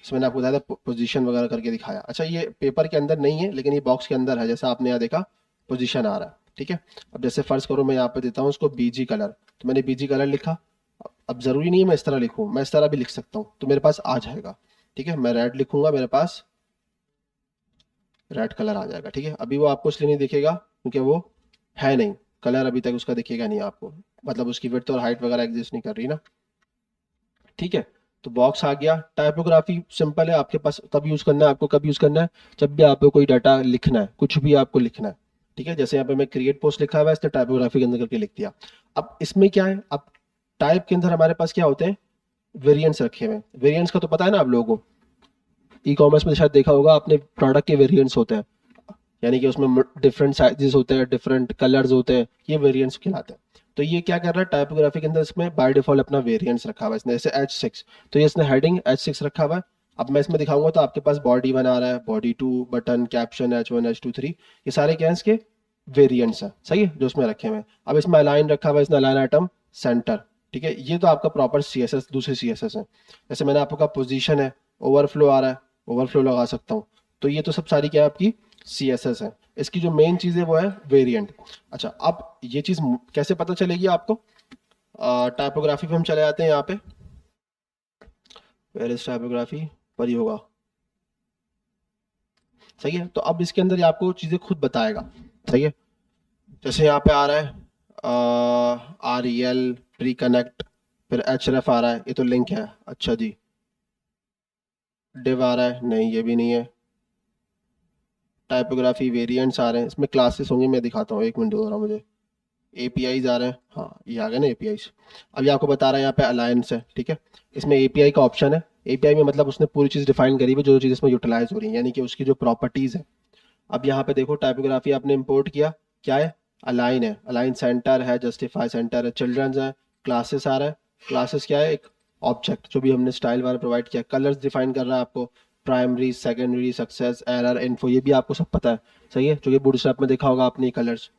[SPEAKER 1] इसमें मैंने आपको बताया था, पोजीशन वगैरह करके दिखाया। अच्छा, ये पेपर के अंदर नहीं है, लेकिन ये बॉक्स के अंदर है, जैसा आपने यहाँ देखा, पोजीशन आ रहा है, ठीक है। अब जैसे फर्ज करो मैं यहाँ पे देता हूँ उसको बीजी कलर, तो मैंने बीजी कलर लिखा। अब जरूरी नहीं है मैं इस तरह लिखूँ, मैं इस तरह भी लिख सकता हूँ, तो मेरे पास आ जाएगा, ठीक है। मैं रेड लिखूंगा, मेरे पास रेड कलर आ जाएगा, ठीक है। अभी वो आपको इसलिए नहीं दिखेगा क्योंकि वो है नहीं, कलर अभी तक उसका दिखेगा नहीं आपको, मतलब उसकी विड्थ और हाइट वगैरह एग्जिस्ट नहीं कर रही ना, ठीक है। तो बॉक्स आ गया। टाइपोग्राफी सिंपल है, आपके पास तब यूज करना है आपको, कब यूज करना है, जब भी आपको कोई डाटा लिखना है, कुछ भी आपको लिखना है, ठीक है। जैसे यहाँ पे मैं क्रिएट पोस्ट लिखा हुआ है, इसने टाइपोग्राफी के अंदर करके लिख दिया। अब इसमें क्या है, अब टाइप के अंदर हमारे पास क्या होते हैं, वेरिएंट्स रखे हुए हैं। वेरिएंट्स का तो पता है ना आप लोगों को, ई कॉमर्स में शायद देखा होगा आपने, प्रोडक्ट के वेरिएंट्स होते हैं, यानी कि उसमें डिफरेंट साइजेस होते हैं, डिफरेंट कलर्स होते हैं, ये वेरिएंट्स कहलाते हैं। तो ये क्या कर रहा है, टाइपोग्राफी के अंदर इसमें बाय डिफॉल्ट अपना वेरिएंट्स रखा हुआ है इसने, जैसे H6, तो ये इसने हेडिंग H6 रखा हुआ है। अब मैं इसमें दिखाऊंगा तो आपके पास बॉडी बना रहा है, body 2, button, caption H1, H2, 3, ये सारे क्या है इसके वेरिएंट्स हैं, सही है, जो उसमें रखे हुए हैं। अब इसमें अलाइन रखा हुआ है, इसने अलाइन आइटम सेंटर, ठीक है। ये तो आपका प्रॉपर CSS, दूसरे CSS है। जैसे मैंने आपको कहा पोजीशन है, ओवरफ्लो आ रहा है, ओवरफ्लो लगा सकता हूँ। तो ये तो सब सारी क्या है आपकी CSS है। इसकी जो मेन चीज है वो है वेरिएंट। अच्छा, अब ये चीज कैसे पता चलेगी आपको, टाइपोग्राफी पे हम चले जाते हैं यहाँ पे, वेयर इज टाइपोग्राफी, पर ही होगा, सही है। तो अब इसके अंदर ये आपको चीजें खुद बताएगा, सही है। जैसे यहाँ पे आ रहा है REL प्री कनेक्ट, फिर HREF आ रहा है, ये तो लिंक है, अच्छा जी। डिव आ रहा है, नहीं ये भी नहीं है। टाइपोग्राफी वेरिएंट्स आ रहे हैं, इसमें क्लासेस होंगे, मैं दिखाता हूँ, एक मिनट दो रहा मुझे। APIs आ रहे हैं, हाँ ये आ गए ना APIs। अब ये आपको बता रहा है यहाँ पे अलायंस है, ठीक है। इसमें API का ऑप्शन है। API में मतलब उसने पूरी चीज़ डिफाइन करी हुई, जो चीज़ इसमें यूटिलाइज हो रही है, यानी कि उसकी जो प्रॉपर्टीज है। अब यहाँ पे देखो, टाइपोग्राफी आपने इंपोर्ट किया, क्या है, अलाइन है, अलाइन सेंटर है, जस्टिफाई सेंटर है, चिल्ड्रंस है, क्लासेस आ रहा है। क्लासेस क्या है, एक ऑब्जेक्ट जो भी हमने स्टाइल वाला प्रोवाइड किया। कलर्स डिफाइन कर रहा है आपको, primary, secondary, success, error, info, ये भी आपको सब पता है, सही है, जो कि बूटस्ट्रैप में देखा होगा आपने कलर्स।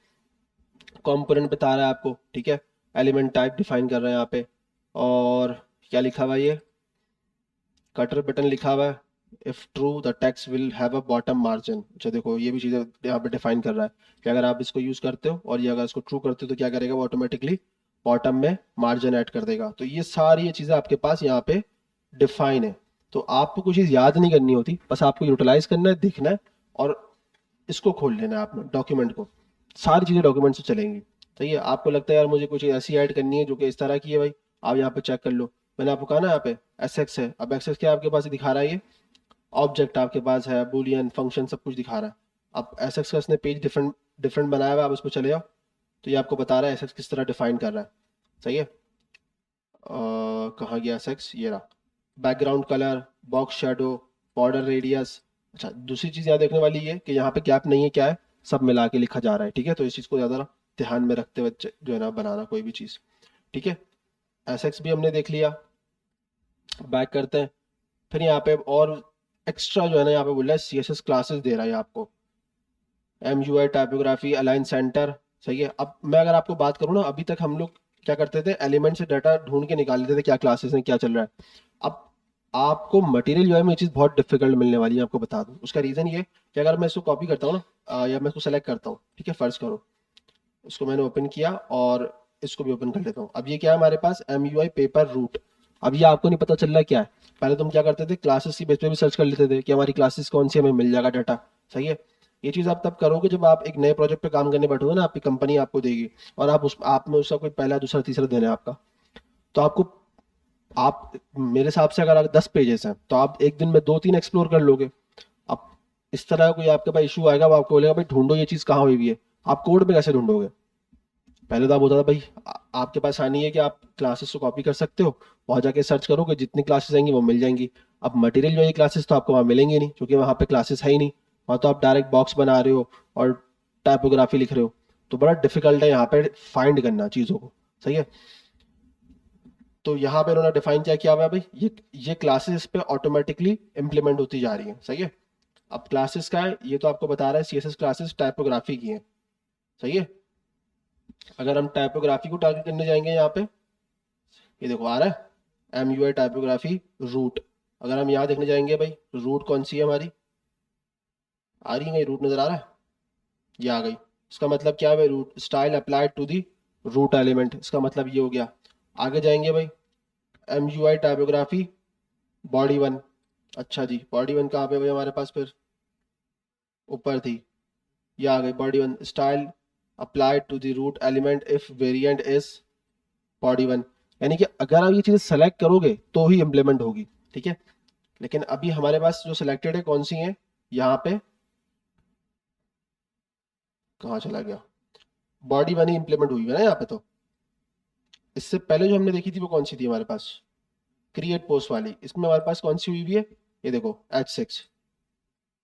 [SPEAKER 1] कंपोनेंट बता रहा है आपको, ठीक है। एलिमेंट टाइप डिफाइन कर रहे हैं यहाँ पे। और क्या लिखा हुआ है, ये कटर बटन लिखा हुआ है, if true the text will have a bottom margin. अच्छा देखो, ये भी चीज़ें यहाँ पे डिफाइन कर रहा है कि अगर आप इसको यूज करते हो और ये अगर इसको ट्रू करते हो तो क्या करेगा, वो ऑटोमेटिकली बॉटम में मार्जिन ऐड कर देगा। तो ये सारी ये चीज़ें आपके पास यहाँ पे डिफाइन है। तो आपको कुछ चीज़ याद नहीं करनी होती, बस आपको यूटिलाइज करना है, देखना है, और इसको खोल लेना है आपने डॉक्यूमेंट को। सारी चीज़ें डॉक्यूमेंट से चलेंगी, सही है। आपको लगता है यार मुझे कुछ ऐसी ऐड करनी है जो कि इस तरह की है, भाई आप यहाँ पे चेक कर लो, मैंने आपको कहा ना यहाँ पे एसएक्स है। अब एसएक्स क्या आपके पास दिखा रहा है, ये ऑब्जेक्ट आपके पास है, बूलियन फंक्शन सब कुछ दिखा रहा है। अब एसएक्स का इसने पेज डिफरेंट डिफरेंट बनाया हुआ है, आप उस पर चले जाओ तो ये आपको बता रहा है एसएक्स किस तरह डिफाइन कर रहा है। सही है। कहाँ गया एसएक्स, ये रहा। Background colour, box shadow, border radius. अच्छा, दूसरी चीज़ याद रखने वाली ये कि यहाँ पे गैप नहीं है, क्या है, सब मिला के लिखा जा रहा है। ठीक है, तो इस चीज़ को ज़्यादा ध्यान में रखते हुए जो है ना बनाना कोई भी चीज़। ठीक है, एसएक्स भी हमने देख लिया। बैक करते हैं, फिर यहाँ पे और एक्स्ट्रा जो है ना यहाँ पे बोल रहा है सीएसएस क्लासेस दे रहा है आपको। MUI typography, align centre. सही है। अब मैं अगर आपको बात करूँ ना, अभी तक हम लोग क्या करते थे, एलिमेंट से डाटा ढूंढ के निकाल लेते थे क्या क्लासेस हैं क्या चल रहा है। अब आपको मटेरियल यूआई में ये चीज़ बहुत डिफिकल्ट मिलने वाली है, आपको बता दूं। उसका रीज़न ये कि अगर मैं इसको कॉपी करता हूँ ना, या मैं इसको सेलेक्ट करता हूँ, ठीक है, फर्ज करो उसको मैंने ओपन किया और इसको भी ओपन कर लेता हूँ। अब ये क्या है हमारे पास, MUI पेपर रूट। अब ये आपको नहीं पता चल रहा क्या है। पहले तुम क्या करते थे, क्लासेस की बेस पे भी सर्च कर लेते थे कि हमारी क्लासेस कौन सी, हमें मिल जाएगा डाटा। सही है। ये चीज़ आप तब करोगे जब आप एक नए प्रोजेक्ट पे काम करने बैठोगे ना, आपकी कंपनी आपको देगी और आप में उसका कोई पहला दूसरा तीसरा देना है आपका। तो आपको, आप मेरे हिसाब से अगर 10 पेजेस हैं तो आप एक दिन में 2-3 एक्सप्लोर कर लोगे। अब इस तरह कोई आपके पास इशू आएगा, वो आपको बोलेगा भाई ढूंढो ये चीज़ कहाँ हुई भी है। आप कोड में कैसे ढूंढोगे। पहले तो आप होता था भाई आपके पास आनी है कि आप क्लासेस को कॉपी कर सकते हो, वहां जाके सर्च करोगे, जितनी क्लासेस आएंगी वो मिल जाएंगी। अब मटेरियल जो है क्लासेस तो आपको वहाँ मिलेंगे नहीं, क्योंकि वहाँ पे क्लासेस है ही नहीं। वहाँ तो आप डायरेक्ट बॉक्स बना रहे हो और टाइपोग्राफी लिख रहे हो, तो बड़ा डिफिकल्ट है यहाँ पे फाइंड करना चीज़ों को। सही है। तो यहाँ पे उन्होंने डिफाइन क्या किया हुआ है भाई, ये क्लासेस पे ऑटोमेटिकली इंप्लीमेंट होती जा रही है। सही है। अब क्लासेस का है, ये तो आपको बता रहा है CSS क्लासेस टाइपोग्राफी की है। सही है। अगर हम टाइपोग्राफी को टारगेट करने जाएंगे यहाँ पे, ये देखो आ रहा है MUI टाइपोग्राफी रूट। अगर हम यहाँ देखने जाएंगे भाई, रूट कौन सी है हमारी, आ रही है रूट, नजर आ रहा है, ये आ गई। इसका मतलब क्या है भाई, root style applied to the root element, इसका मतलब ये हो गया। आगे जाएंगे भाई, MUI टाइपोग्राफी बॉडी वन। अच्छा जी, बॉडी वन कहाँ पे भाई हमारे पास, फिर ऊपर थी, ये आ गई body one. Style applied to the root element if variant is body one. यानी कि अगर आप ये चीज़ सेलेक्ट करोगे तो ही इम्प्लीमेंट होगी। ठीक है। लेकिन अभी हमारे पास जो सिलेक्टेड है कौन सी है, यहाँ पे कहाँ चला गया, बॉडी वन ही इंप्लीमेंट हुई है ना यहाँ पे। तो इससे पहले जो हमने देखी थी वो कौन सी थी हमारे पास, क्रिएट पोस्ट वाली। इसमें हमारे पास कौन सी हुई हुई है, ये देखो H6,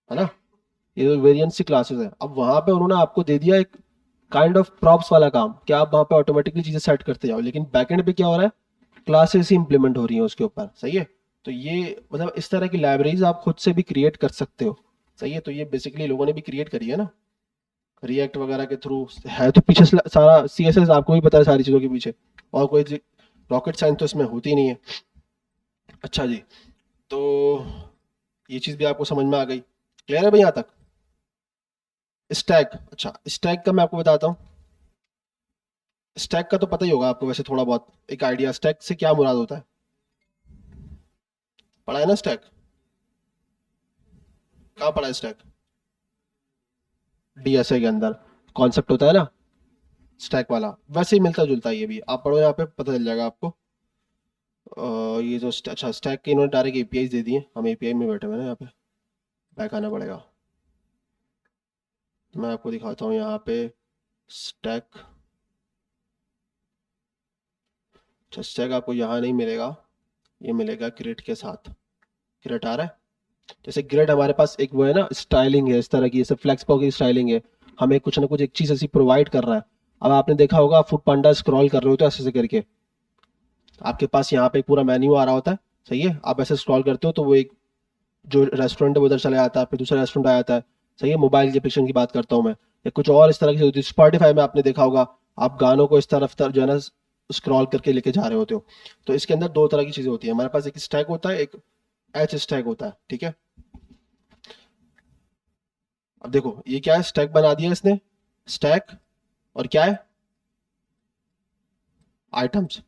[SPEAKER 1] है ना। ये जो वेरिएंट सी क्लासेस है, अब वहां पे उन्होंने आपको दे दिया एक काइंड ऑफ प्रॉप्स वाला काम कि आप वहां पे ऑटोमेटिकली चीजें सेट करते जाओ, लेकिन बैकएंड पे क्या हो रहा है, क्लासेस ही इंप्लीमेंट हो रही हैं उसके ऊपर। सही है। तो ये मतलब इस तरह की लाइब्रेरीज आप खुद से भी क्रिएट कर सकते हो। सही है। तो ये बेसिकली लोगों ने भी क्रिएट करी है ना, रिएक्ट वगैरह के थ्रू है। तो पीछे सारा CSS आपको भी पता है सारी चीज़ों के पीछे, और कोई रॉकेट साइंस तो इसमें होती नहीं है। अच्छा जी, तो ये चीज़ भी आपको समझ में आ गई, क्लियर है भाई यहाँ तक। स्टैक, अच्छा स्टैक का मैं आपको बताता हूँ। स्टैक का तो पता ही होगा आपको वैसे थोड़ा बहुत एक आइडिया, स्टैक से क्या मुराद होता है, पढ़ा है ना स्टैक, कहाँ पढ़ा है स्टैक, DSA के अंदर कॉन्सेप्ट होता है ना स्टैक वाला, वैसे ही मिलता जुलता है ये भी, आप पढ़ो यहाँ पे पता चल जाएगा आपको। ये जो अच्छा स्टैक के इन्होंने डायरेक्ट APIs दे दिए, हम API में बैठे हुए हैं ना यहाँ पे, बैक आना पड़ेगा। मैं आपको दिखाता हूँ यहाँ पे स्टैक। अच्छा स्टैक आपको यहाँ नहीं मिलेगा, ये मिलेगा ग्रिड के साथ। ग्रिड आ रहा है, जैसे ग्रिड हमारे पास एक वो है ना स्टाइलिंग है इस तरह की, जैसे फ्लेक्सपॉ की स्टाइलिंग है, हमें कुछ ना कुछ एक चीज़ ऐसी प्रोवाइड कर रहा है। अब आपने देखा होगा फूड पांडा स्क्रॉल कर रहे हो तो ऐसे ऐसे करके आपके पास यहाँ पे एक पूरा मेन्यू आ रहा होता है। सही है। आप ऐसे स्क्रॉल करते हो तो वो एक जो रेस्टोरेंट है वो उधर चला जाता है, फिर दूसरा रेस्टोरेंट आ जाता है। सही है। मोबाइल की एप्लीकेशन की बात करता हूँ मैं, या कुछ और इस तरह की होती है। स्पॉटिफाई में आपने देखा होगा, आप गानों को इस तरफ जो है ना स्क्रॉल करके लेके जा रहे होते हो। तो इसके अंदर दो तरह की चीजें होती है हमारे पास, एक स्टैक होता है, एक एच स्टैक होता है। ठीक है। अब देखो ये क्या है, स्टैक बना दिया इसने, स्टैक और क्या है, आइटम्स।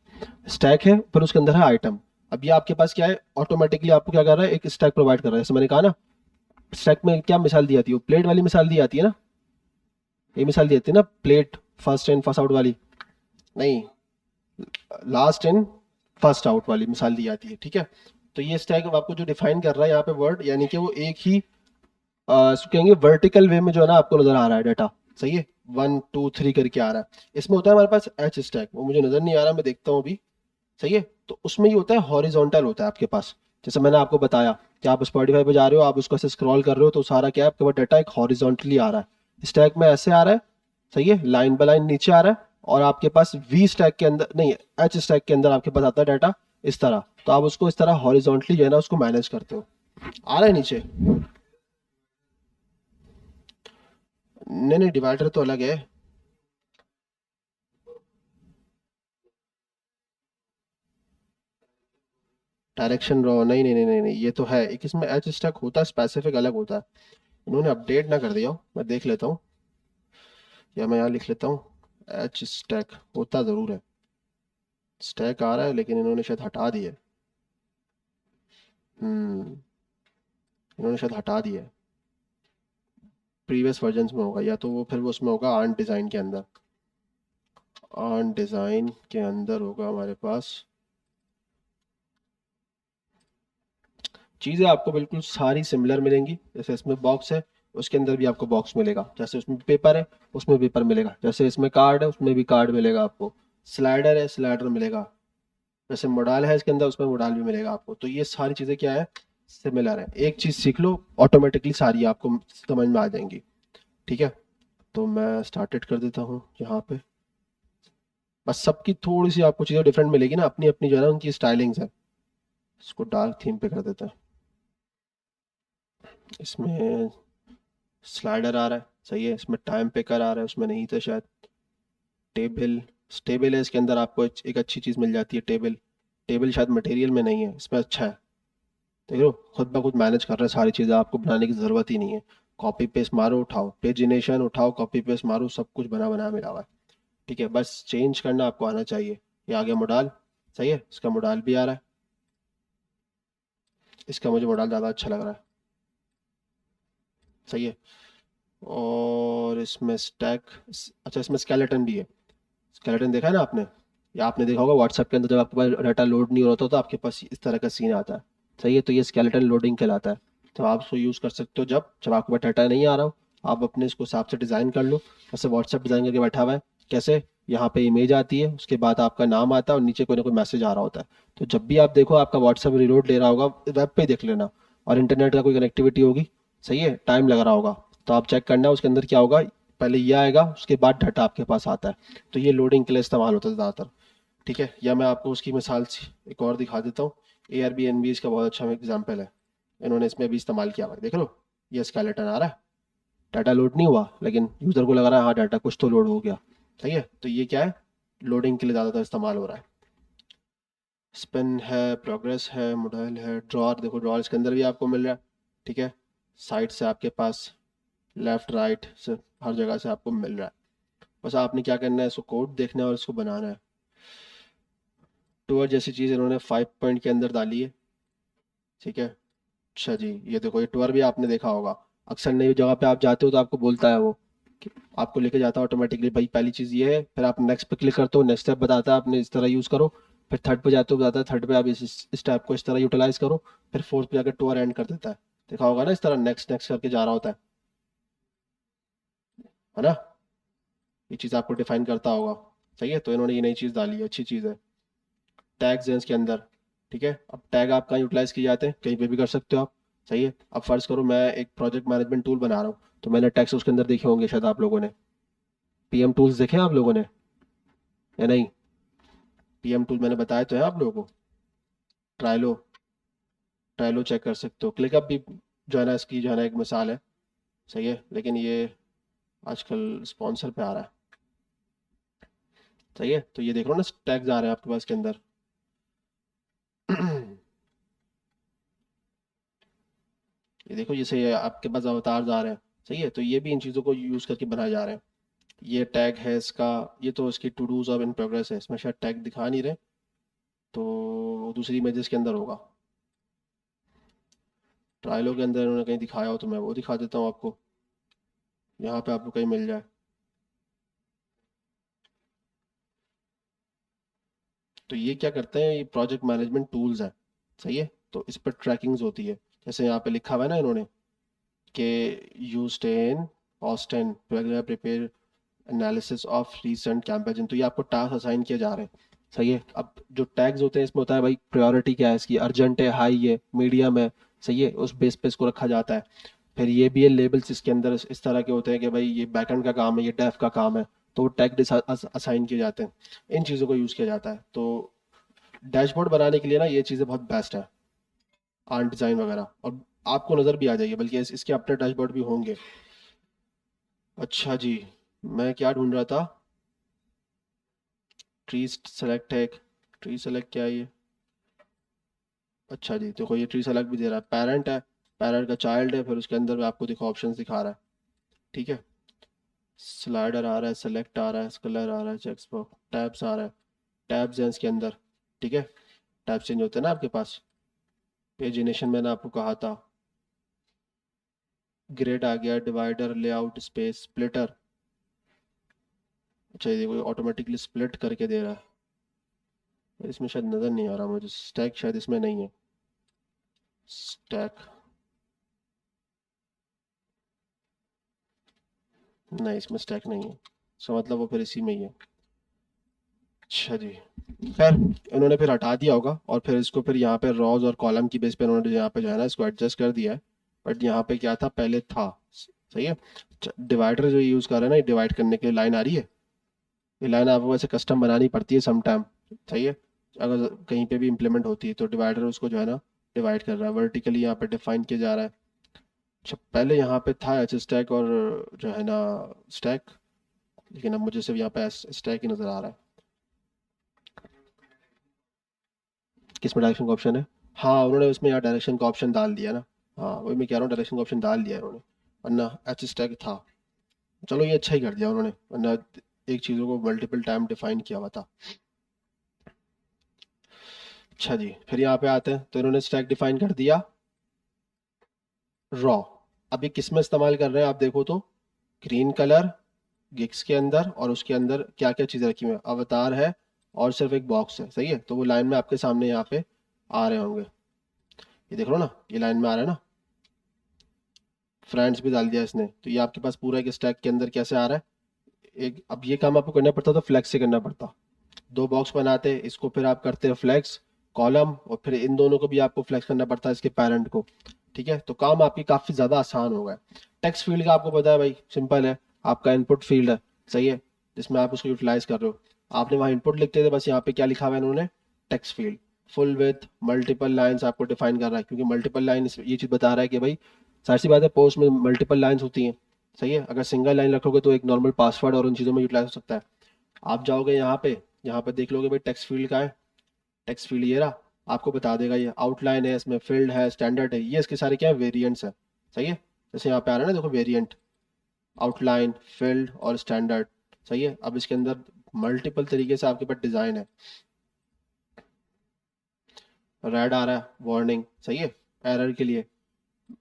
[SPEAKER 1] स्टैक है फिर उसके अंदर है आइटम। अब ये आपके पास क्या है, ऑटोमेटिकली आपको क्या कर रहा है, एक स्टैक प्रोवाइड कर रहा है। जैसे मैंने कहा ना, स्टैक में क्या मिसाल दी जाती है, प्लेट वाली मिसाल दी जाती है ना, ये मिसाल दी जाती है ना, plate first in first out वाली, नहीं, लास्ट इन फर्स्ट आउट वाली मिसाल दी जाती है, ठीक है। तो ये स्टैक आपको जो डिफाइन कर रहा है यहाँ पे वर्ड, यानी कि वो एक ही इसको कहेंगे वर्टिकल वे में जो है ना आपको नजर आ रहा है डाटा, सही है, 1 2 3 करके आ रहा है। इसमें होता है हमारे पास एच स्टैक, वो मुझे नजर नहीं आ रहा, मैं देखता हूँ अभी, सही है। तो उसमें ये होता है हॉरिजॉन्टल होता है आपके पास, जैसे मैंने आपको बताया कि आप स्पॉटिफाई पे जा रहे हो, आप उसको ऐसे स्क्रॉल कर रहे हो तो सारा क्या है आपके पास डाटा एक हॉरिजॉन्टली आ रहा है, स्टैक में ऐसे आ रहा है, सही है, लाइन बाय लाइन नीचे आ रहा है। और आपके पास वी स्टैक के अंदर नहीं, एच स्टैक के अंदर आपके पास आता है डाटा इस तरह। तो आप उसको इस तरह हॉरिजॉन्टली जो है ना उसको मैनेज करते हो। आ रहा है नीचे? नहीं नहीं, डिवाइडर तो अलग है। डायरेक्शन रो नहीं नहीं नहीं नहीं नहीं, ये तो है एक, इसमें एच स्टैक होता है स्पेसिफिक अलग होता है। इन्होंने अपडेट ना कर दिया हो, मैं देख लेता हूँ, या मैं यहाँ लिख लेता हूँ, एच स्टैक होता ज़रूर है, स्टैक आ रहा है लेकिन इन्होंने शायद हटा दिया है। हम्म, इन्होंने शायद हटा दिया है, प्रीवियस वर्जन्स में होगा, या तो वो फिर वो उसमें होगा आर्ट डिज़ाइन के अंदर, आर्ट डिज़ाइन के अंदर होगा हमारे पास। चीज़ें आपको बिल्कुल सारी सिमिलर मिलेंगी, जैसे इसमें बॉक्स है उसके अंदर भी आपको बॉक्स मिलेगा, जैसे उसमें पेपर है उसमें पेपर मिलेगा, जैसे इसमें कार्ड है उसमें भी कार्ड मिलेगा आपको, स्लाइडर है स्लाइडर मिलेगा, जैसे मोडाल है इसके अंदर उसमें मोडाल भी मिलेगा आपको। तो ये सारी चीज़ें क्या है, सिमिलर है, एक चीज़ सीख लो ऑटोमेटिकली सारी आपको समझ में आ जाएंगी, ठीक है। तो मैं स्टार्टेड कर देता हूँ यहाँ पे, बस सबकी थोड़ी सी आपको चीज़ें डिफरेंट मिलेगी ना, अपनी अपनी जो है ना उनकी स्टाइलिंग्स है। इसको डार्क थीम पे कर देता है, इसमें स्लाइडर आ रहा है, सही है, इसमें टाइम पेकर आ रहा है, उसमें नहीं था शायद, टेबल, टेबल है इसके अंदर आपको एक अच्छी चीज़ मिल जाती है, टेबल, टेबल शायद मटेरियल में नहीं है, इसमें अच्छा है। देख लो खुद ब खुद मैनेज कर रहे हैं सारी चीज़ें, आपको बनाने की ज़रूरत ही नहीं है, कॉपी पेस्ट मारो उठाओ, पेजिनेशन उठाओ कॉपी पेस्ट मारो, सब कुछ बना बना मिला हुआ है, ठीक है, बस चेंज करना आपको आना चाहिए। ये आ गया मोडाल, सही है, इसका मोडाल भी आ रहा है, इसका मुझे मोडाल ज़्यादा अच्छा लग रहा है, सही है। और इसमें स्टैक, अच्छा इसमें स्केलेटन भी है, स्केलेटन देखा है ना आपने, या आपने देखा होगा व्हाट्सएप के अंदर जब आपके पास डाटा लोड नहीं हो रहा था तो आपके पास इस तरह का सीन आता है, सही है, तो ये स्केलेटन लोडिंग कहलाता है। तो आप उसको यूज़ कर सकते हो जब जब आपके पास डाटा नहीं आ रहा हो, आप अपने इसको हिसाब से डिज़ाइन कर लो, जैसे व्हाट्सएप डिज़ाइन करके बैठा हुआ है, कैसे, यहाँ पे इमेज आती है उसके बाद आपका नाम आता है और नीचे कोई ना कोई मैसेज आ रहा होता है। तो जब भी आप देखो आपका व्हाट्सएप रिलोड ले रहा होगा, वेब पे ही देख लेना, और इंटरनेट का कोई कनेक्टिविटी होगी, सही है, टाइम लग रहा होगा, तो आप चेक करना उसके अंदर क्या होगा, पहले ये आएगा उसके बाद डाटा आपके पास आता है। तो ये लोडिंग के लिए इस्तेमाल होता है ज़्यादातर, ठीक है। या मैं आपको उसकी मिसाल एक और दिखा देता हूँ, एयरबीएनबी इसका बहुत अच्छा एग्जांपल है, इन्होंने इसमें भी इस्तेमाल किया हुआ है, देख लो, ये स्केलेटन आ रहा है, डाटा लोड नहीं हुआ लेकिन यूज़र को लग रहा है हाँ डाटा कुछ तो लोड हो गया, सही है, तो ये क्या है, लोडिंग के लिए ज़्यादातर इस्तेमाल हो रहा है। स्पिन है, प्रोग्रेस है, मॉडल है, ड्रॉर, देखो ड्रॉर इसके अंदर भी आपको मिल रहा है, ठीक है, साइड से आपके पास, लेफ्ट राइट से हर जगह से आपको मिल रहा है। बस आपने क्या करना है, इसको कोड देखना है और इसको बनाना है। टूर जैसी चीज़ इन्होंने 5 पॉइंट के अंदर डाली है, ठीक है। अच्छा जी, ये देखो ये टूर भी आपने देखा होगा, अक्सर नई जगह पे आप जाते हो तो आपको बोलता है वो कि आपको लेके जाता है ऑटोमेटिकली, भाई पहली चीज़ ये है, फिर आप नेक्स्ट पे क्लिक करते हो, नेक्स्ट स्टेप बताता है आपने इस तरह यूज़ करो, फिर थर्ड पे जाते हो बताता है थर्ड पे आप इस स्टेप को इस तरह यूटिलाइज करो, फिर फोर्थ पे जाकर टूर एंड कर देता है। देखा होगा ना इस तरह नेक्स्ट नेक्स्ट करके जा रहा होता है ना, ये चीज़ आपको डिफाइन करता होगा, सही है। तो इन्होंने ये नई चीज़ डाली है, अच्छी चीज़ है। टैग्स हैं इसके अंदर, ठीक है, अब टैग आप कहाँ यूटिलाइज किए जाते हैं, कहीं पे भी कर सकते हो आप, सही है। अब फर्ज करो मैं एक प्रोजेक्ट मैनेजमेंट टूल बना रहा हूँ, तो मैंने टैग्स उसके अंदर देखे होंगे शायद आप लोगों ने, पीएम टूल्स देखे हैं आप लोगों ने या नहीं, पीएम टूल मैंने बताया तो है आप लोगों को, ट्रायलो, ट्रायलो चेक कर सकते हो, क्लिकअप भी जो है ना इसकी जो है ना एक मिसाल है, सही है, लेकिन ये आजकल स्पॉन्सर पे आ रहा है, सही है। तो ये देख रहे हो ना टैग्स आ रहे हैं आपके पास के अंदर ये देखो जैसे ये आपके पास अवतार आ रहे हैं, सही है, तो ये भी इन चीज़ों को यूज़ करके बनाए जा रहे हैं। ये टैग है इसका, ये तो इसकी टू डूज अब इन प्रोग्रेस है, इसमें शायद टैग दिखा नहीं रहे, तो वो दूसरी इमेजेस के अंदर होगा, ट्रायलों के अंदर इन्होंने कहीं दिखाया हो तो मैं वो दिखा देता हूँ आपको, यहाँ पे आपको कहीं मिल जाए। तो ये क्या करते हैं, ये प्रोजेक्ट मैनेजमेंट टूल्स हैं, सही है। तो इस पर ट्रैकिंग्स होती है, जैसे यहाँ पे लिखा हुआ है ना इन्होंने कि you stay in Austin to prepare analysis of recent campaign, तो ये आपको टास्क असाइन किए जा रहे हैं, सही है। अब जो टैग्स होते हैं इसमें होता है भाई प्रायोरिटी क्या है इसकी, अर्जेंट है, हाई है, मीडियम है, सही है, उस बेस पे इसको रखा जाता है। फिर ये भी है लेबल्स इसके अंदर इस तरह के होते हैं कि भाई ये बैकएंड का काम है, ये डेव का काम है, तो वो टैग असाइन किए जाते हैं। इन चीज़ों को यूज़ किया जाता है। तो डैशबोर्ड बनाने के लिए ना ये चीज़ें बहुत बेस्ट है, आर्ट डिज़ाइन वगैरह, और आपको नज़र भी आ जाएगी, बल्कि इसके अपने डैशबोर्ड भी होंगे। अच्छा जी, मैं क्या ढूंढ रहा था, ट्री सेलेक्ट है एक, ट्री सेलेक्ट क्या है ये, अच्छा जी देखो ये ट्री सेलेक्ट भी दे रहा है, पेरेंट है, पेरेंट का चाइल्ड है, फिर उसके अंदर भी आपको देखो ऑप्शन दिखा रहा है, ठीक है। स्लाइडर आ रहा है, सेलेक्ट आ रहा है, कलर आ रहा है, चेक्स बॉक्स, टैब्स आ रहा है, टैब्स हैं इसके अंदर, ठीक है। टैब चेंज होते हैं ना आपके पास, पेजिनेशन मैंने आपको कहा था, ग्रिड आ गया, डिवाइडर, लेआउट, स्पेस, स्प्लिटर, अच्छा ये देखो ऑटोमेटिकली स्प्लिट करके दे रहा है, इसमें शायद नज़र नहीं आ रहा मुझे, स्टैक शायद इसमें नहीं है, स्टैक नहीं, इसमें स्टैक नहीं है, इसका मतलब वो फिर इसी में ही है। अच्छा जी, खैर इन्होंने फिर हटा दिया होगा, और फिर इसको फिर यहाँ पे रॉज और कॉलम की बेस पे इन्होंने यहाँ पे जो है ना इसको एडजस्ट कर दिया है। बट यहाँ पे क्या था पहले था, सही है। डिवाइडर जो यूज़ कर रहे हैं ना, डिवाइड करने के लिए लाइन आ रही है, ये लाइन आपको वैसे कस्टम बनानी पड़ती है सम टाइम, सही है। अगर कहीं पे भी इम्प्लीमेंट होती है तो डिवाइडर उसको जो है ना डिवाइड कर रहा है, वर्टिकली यहाँ पे डिफाइन किया जा रहा है। अच्छा पहले यहाँ पे था एच स्टैक और जो है ना स्टैक, लेकिन अब मुझे सिर्फ यहाँ पे स्टैक ही नज़र आ रहा है। किस में डायरेक्शन का ऑप्शन है, हाँ उन्होंने उसमें यहाँ डायरेक्शन का ऑप्शन डाल दिया ना, हाँ वही मैं कह रहा हूँ, डायरेक्शन का ऑप्शन डाल दिया है उन्होंने, वरना एच स्टैक था। चलो ये अच्छा ही कर दिया उन्होंने, वरना एक चीज़ों को मल्टीपल टाइम डिफाइन किया हुआ था। अच्छा जी, फिर यहाँ पे आते हैं, तो इन्होंने स्टैक डिफाइन कर दिया रॉ। अभी किस में इस्तेमाल कर रहे हैं आप देखो तो, ग्रीन कलर गिग्स के अंदर, और उसके अंदर क्या क्या चीज़ें रखी हुई है, अवतार है और सिर्फ एक बॉक्स है, सही है। तो वो लाइन में आपके सामने यहाँ पे आ रहे होंगे, ये देख लो ना, ये लाइन में आ रहा है ना, फ्रेंड्स भी डाल दिया इसने, तो ये आपके पास पूरा एक स्टैक के अंदर कैसे आ रहा है। एक अब ये काम आपको करना पड़ता तो फ्लैक्स से करना पड़ता, दो बॉक्स बनाते, इसको फिर आप करते हो फ्लैक्स कॉलम, और फिर इन दोनों को भी आपको फ्लैक्स करना पड़ता है इसके पेरेंट को, ठीक है। तो काम आपकी काफ़ी ज़्यादा आसान हो गया। टेक्स्ट फील्ड का आपको पता है भाई, सिंपल है, आपका इनपुट फील्ड है, सही है, जिसमें आप उसको यूटिलाइज कर रहे हो। आपने वहाँ इनपुट लिखते थे, बस यहाँ पे क्या लिखा हुआ है इन्होंने, text field, full with multiple lines आपको डिफाइन कर रहा है, क्योंकि मल्टीपल लाइन ये चीज़ बता रहा है कि भाई सारी सी बात है, पोस्ट में मल्टीपल लाइंस होती हैं, सही है। अगर सिंगल लाइन रखोगे तो एक नॉर्मल पासवर्ड और उन चीज़ों में यूटिलाइज हो सकता है। आप जाओगे यहाँ पे देख लोगे भाई टेक्स्ट फील्ड का है, टेक्स्ट फील्ड ये रहा, आपको बता देगा ये आउटलाइन है, इसमें फील्ड है, स्टैंडर्ड है, ये इसके सारे क्या है, वेरिएंट्स है, सही है। जैसे यहाँ पे आ रहा है ना देखो, वेरिएंट, आउटलाइन, फील्ड और स्टैंडर्ड, सही है। अब इसके अंदर मल्टीपल तरीके से आपके पास डिज़ाइन है, रेड आ रहा है वार्निंग, सही है, एरर के लिए।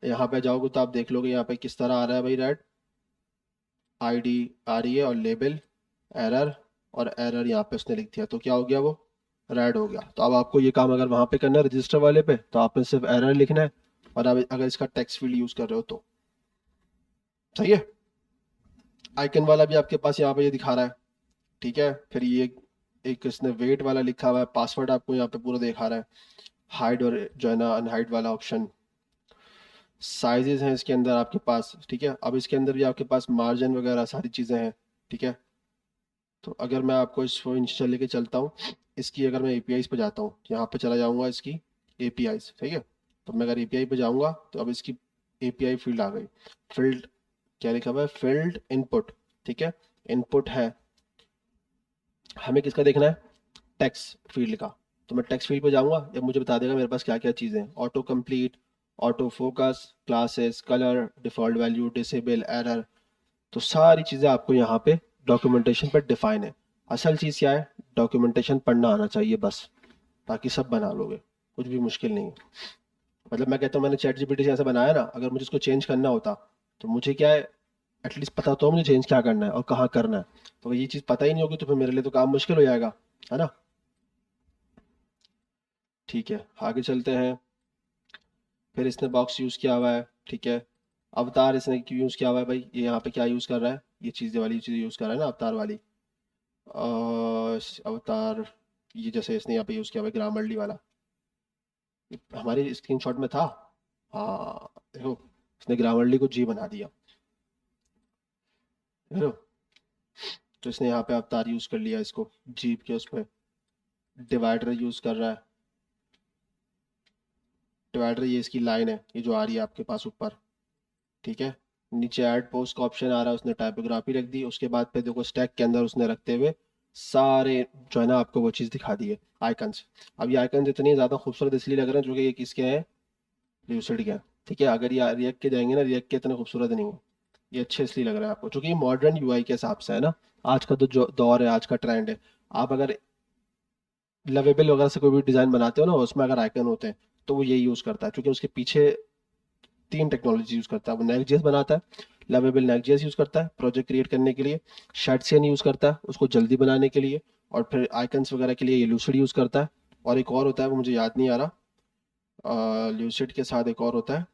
[SPEAKER 1] यहाँ पे जाओगे तो आप देख लोगे यहाँ पे किस तरह आ रहा है भाई, रेड आईडी आ रही है, और लेबल एरर, और एरर यहाँ पे उसने लिख दिया, तो क्या हो गया वो रेड हो गया। तो अब आपको ये काम अगर वहाँ पे करना है रजिस्टर वाले पे, तो आपने सिर्फ एरर लिखना है, और अब अगर इसका टेक्स्ट फील्ड यूज़ कर रहे हो तो, सही है। आइकन वाला भी आपके पास यहाँ पे ये दिखा रहा है, ठीक है। फिर ये एक इसने वेट वाला लिखा हुआ है, पासवर्ड आपको यहाँ पे पूरा दिखा रहा है, हाइड और जो है ना अनहाइड वाला ऑप्शन, साइजेस हैं इसके अंदर आपके पास, ठीक है। अब इसके अंदर भी आपके पास मार्जिन वगैरह सारी चीज़ें हैं, ठीक है। तो अगर मैं आपको इसको इंस्टॉल लेके चलता हूँ, इसकी अगर मैं एपीआईज पे जाता हूँ, यहाँ पे चला जाऊँगा इसकी एपीआईज, ठीक है। तो मैं अगर एपीआई पे जाऊँगा तो अब इसकी एपीआई फील्ड आ गई, फील्ड क्या लिखा हुआ है, फील्ड इनपुट, ठीक है। इनपुट है, हमें किसका देखना है, टेक्स्ट फील्ड का। तो मैं टेक्स्ट फील्ड पे जाऊँगा, या मुझे बता देगा मेरे पास क्या क्या चीज़ें हैं, auto complete, auto focus, classes, colour, default value, disable, error, तो सारी चीज़ें आपको यहाँ पे डॉक्यूमेंटेशन पर डिफाइन है। असल चीज़ क्या है, डॉक्यूमेंटेशन पढ़ना आना चाहिए बस, बाकी सब बना लोगे, कुछ भी मुश्किल नहीं है। मतलब मैं कहता हूँ मैंने चैट जीपीटी से ऐसा बनाया ना, अगर मुझे इसको चेंज करना होता तो मुझे क्या है, एटलीस्ट पता तो हो मुझे चेंज क्या करना है और कहाँ करना है। तो ये चीज़ पता ही नहीं होगी तो फिर मेरे लिए तो काम मुश्किल हो जाएगा, है ना। ठीक है, आगे चलते हैं। फिर इसने बॉक्स यूज़ किया हुआ है, ठीक है। अवतार इसने क्यों यूज़ किया हुआ है भाई, ये यहाँ पे क्या यूज़ कर रहा है, ये चीज़ें वाली चीज़ यूज़ कर रहा है ना अवतार वाली। अवतार, ये जैसे इसने यहाँ पे यूज़ किया हुआ है ग्रामरली वाला, ये हमारी स्क्रीनशॉट में था। हाँ देखो, इसने ग्रामरली को जी बना दिया, देखो। तो इसने यहाँ पे अवतार यूज़ कर लिया, इसको जीप के उस पर डिवाइडर यूज़ कर रहा है। डिवाइडर, ये इसकी लाइन है, ये जो आ रही है आपके पास ऊपर, ठीक है। नीचे ऐड पोस्ट का ऑप्शन आ रहा है, उसने टाइपोग्राफी रख दी। उसके बाद फिर देखो स्टैक के अंदर उसने रखते हुए सारे जो है ना आपको वो चीज़ दिखा दी है, आइकन्स। अब ये आइकन्स इतनी ज़्यादा खूबसूरत इसलिए लग रहे हैं जो कि ये किसके हैं, ल्यूसिड के हैं, ठीक है। अगर ये रिएक्ट के जाएंगे ना, रिएक्ट के इतने खूबसूरत नहीं है, ये अच्छे इसलिए लग रहा है आपको क्योंकि ये मॉडर्न यूआई के हिसाब से है ना। आज का तो जो दौर है, आज का ट्रेंड है। आप अगर लवेबल वगैरह से कोई भी डिज़ाइन बनाते हो ना, उसमें अगर आइकन होते हैं तो वो यही यूज़ करता है, क्योंकि उसके पीछे 3 टेक्नोलॉजी यूज़ करता है। वो नेक्स्ट.जेएस बनाता है, लवेबल नेक्स्ट.जेएस यूज़ करता है प्रोजेक्ट क्रिएट करने के लिए। शाइटसियन यूज़ करता है उसको जल्दी बनाने के लिए, और फिर आइकन्स वगैरह के लिए ये लूसिड यूज़ करता है। और एक और होता है, वो मुझे याद नहीं आ रहा, लूसिड के साथ एक और होता है।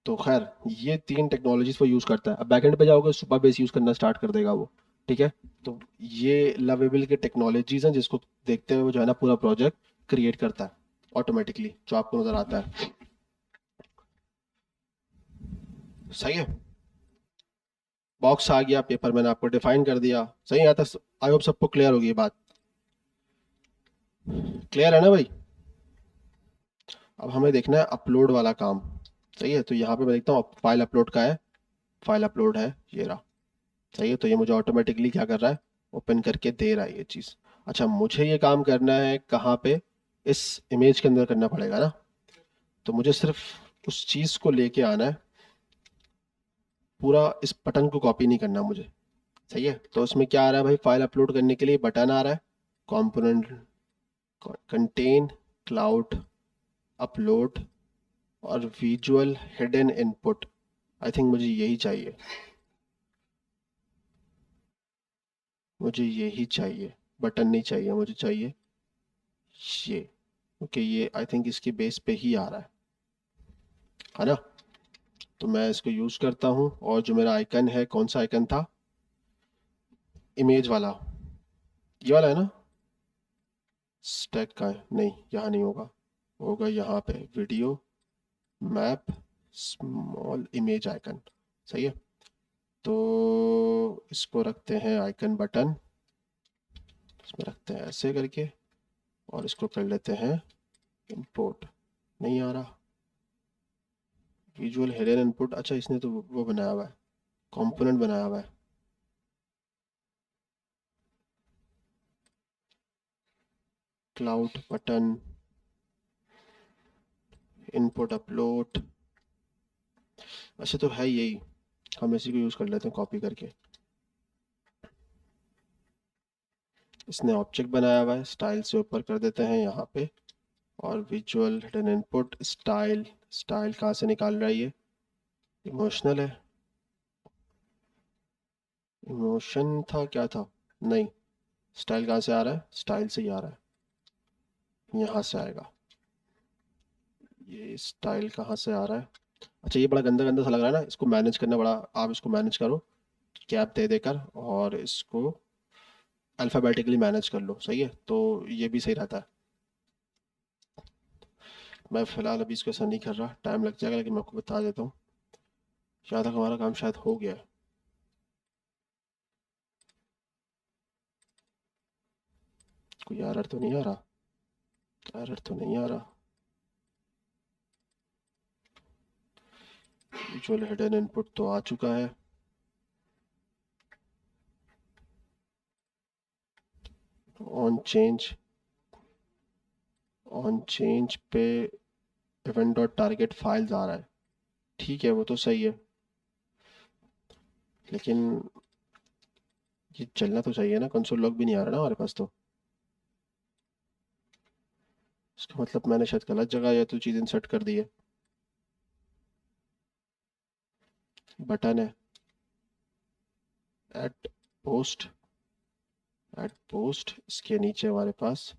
[SPEAKER 1] तो खैर, ये 3 टेक्नोलॉजीज वो यूज़ करता है। अब बैकएंड पे जाओगे, सुपर बेस यूज़ करना स्टार्ट कर देगा वो, ठीक है। तो ये लवेबल के टेक्नोलॉजीज हैं जिसको देखते हुए वो जो है ना पूरा प्रोजेक्ट क्रिएट करता है ऑटोमेटिकली, जो आपको नज़र आता है। सही है, बॉक्स आ गया, पेपर मैंने आपको डिफाइन कर दिया। सही है, आता। आई होप सबको क्लियर होगी ये बात। क्लियर है ना भाई। अब हमें देखना है अपलोड वाला काम। सही है, तो यहाँ पे मैं देखता हूँ फाइल अपलोड का है। फाइल अपलोड है, ये रहा। सही है, तो ये मुझे ऑटोमेटिकली क्या कर रहा है, ओपन करके दे रहा है ये चीज़। अच्छा, मुझे ये काम करना है कहाँ पे, इस इमेज के अंदर करना पड़ेगा ना। तो मुझे सिर्फ उस चीज़ को लेके आना है, पूरा इस बटन को कॉपी नहीं करना मुझे। सही है, तो उसमें क्या आ रहा है भाई, फाइल अपलोड करने के लिए बटन आ रहा है, कंपोनेंट कंटेन क्लाउड अपलोड और visual hidden input. I think मुझे यही चाहिए, मुझे यही चाहिए। बटन नहीं चाहिए, मुझे चाहिए ये। ओके, ये आई थिंक इसके बेस पे ही आ रहा है ना। तो मैं इसको यूज़ करता हूँ, और जो मेरा आइकन है, कौन सा आइकन था, इमेज वाला, ये वाला है ना। स्टैक का है, नहीं यहाँ नहीं होगा, होगा यहाँ पे video map small image icon. सही है, तो इसको रखते हैं आइकन बटन, इसमें रखते हैं ऐसे करके, और इसको कर लेते हैं इंपोर्ट। नहीं आ रहा, विजुअल हिडन इनपुट। अच्छा, इसने तो वो बनाया हुआ है, कंपोनेंट बनाया हुआ है। क्लाउड बटन इनपुट अपलोड, अच्छा तो है यही। हम इसी को यूज़ कर लेते हैं कॉपी करके। इसने ऑब्जेक्ट बनाया हुआ है, स्टाइल से ऊपर कर देते हैं यहाँ पे। और visual hidden input style, style कहाँ से निकाल रहा है ये, इमोशनल है, इमोशन था क्या था, नहीं। स्टाइल कहाँ से आ रहा है, स्टाइल से ही आ रहा है, यहाँ से आएगा। ये स्टाइल कहाँ से आ रहा है। अच्छा, ये बड़ा गंदा गंदा सा लग रहा है ना, इसको मैनेज करना बड़ा, आप इसको मैनेज करो कैप दे देकर, और इसको अल्फ़ाबेटिकली मैनेज कर लो। सही है, तो ये भी सही रहता है। मैं फ़िलहाल अभी इसको ऐसा नहीं कर रहा, टाइम लग जाएगा, लेकिन मैं आपको बता देता हूँ। यहाँ तक हमारा काम शायद हो गया है। कोई एरर तो नहीं आ रहा, एरर तो नहीं आ रहा। विजुअल हिडन इनपुट तो आ चुका है। ऑन चेंज, ऑन चेंज पे इवेंट डॉट टारगेट फाइल्स आ रहा है, ठीक है, वो तो सही है, लेकिन ये चलना तो चाहिए ना। कंसोल लॉग भी नहीं आ रहा ना हमारे पास, तो इसका मतलब मैंने शायद गलत जगह या तो चीज़ इंसर्ट कर दी है। बटन है, एट पोस्ट, एट पोस्ट, इसके नीचे हमारे पास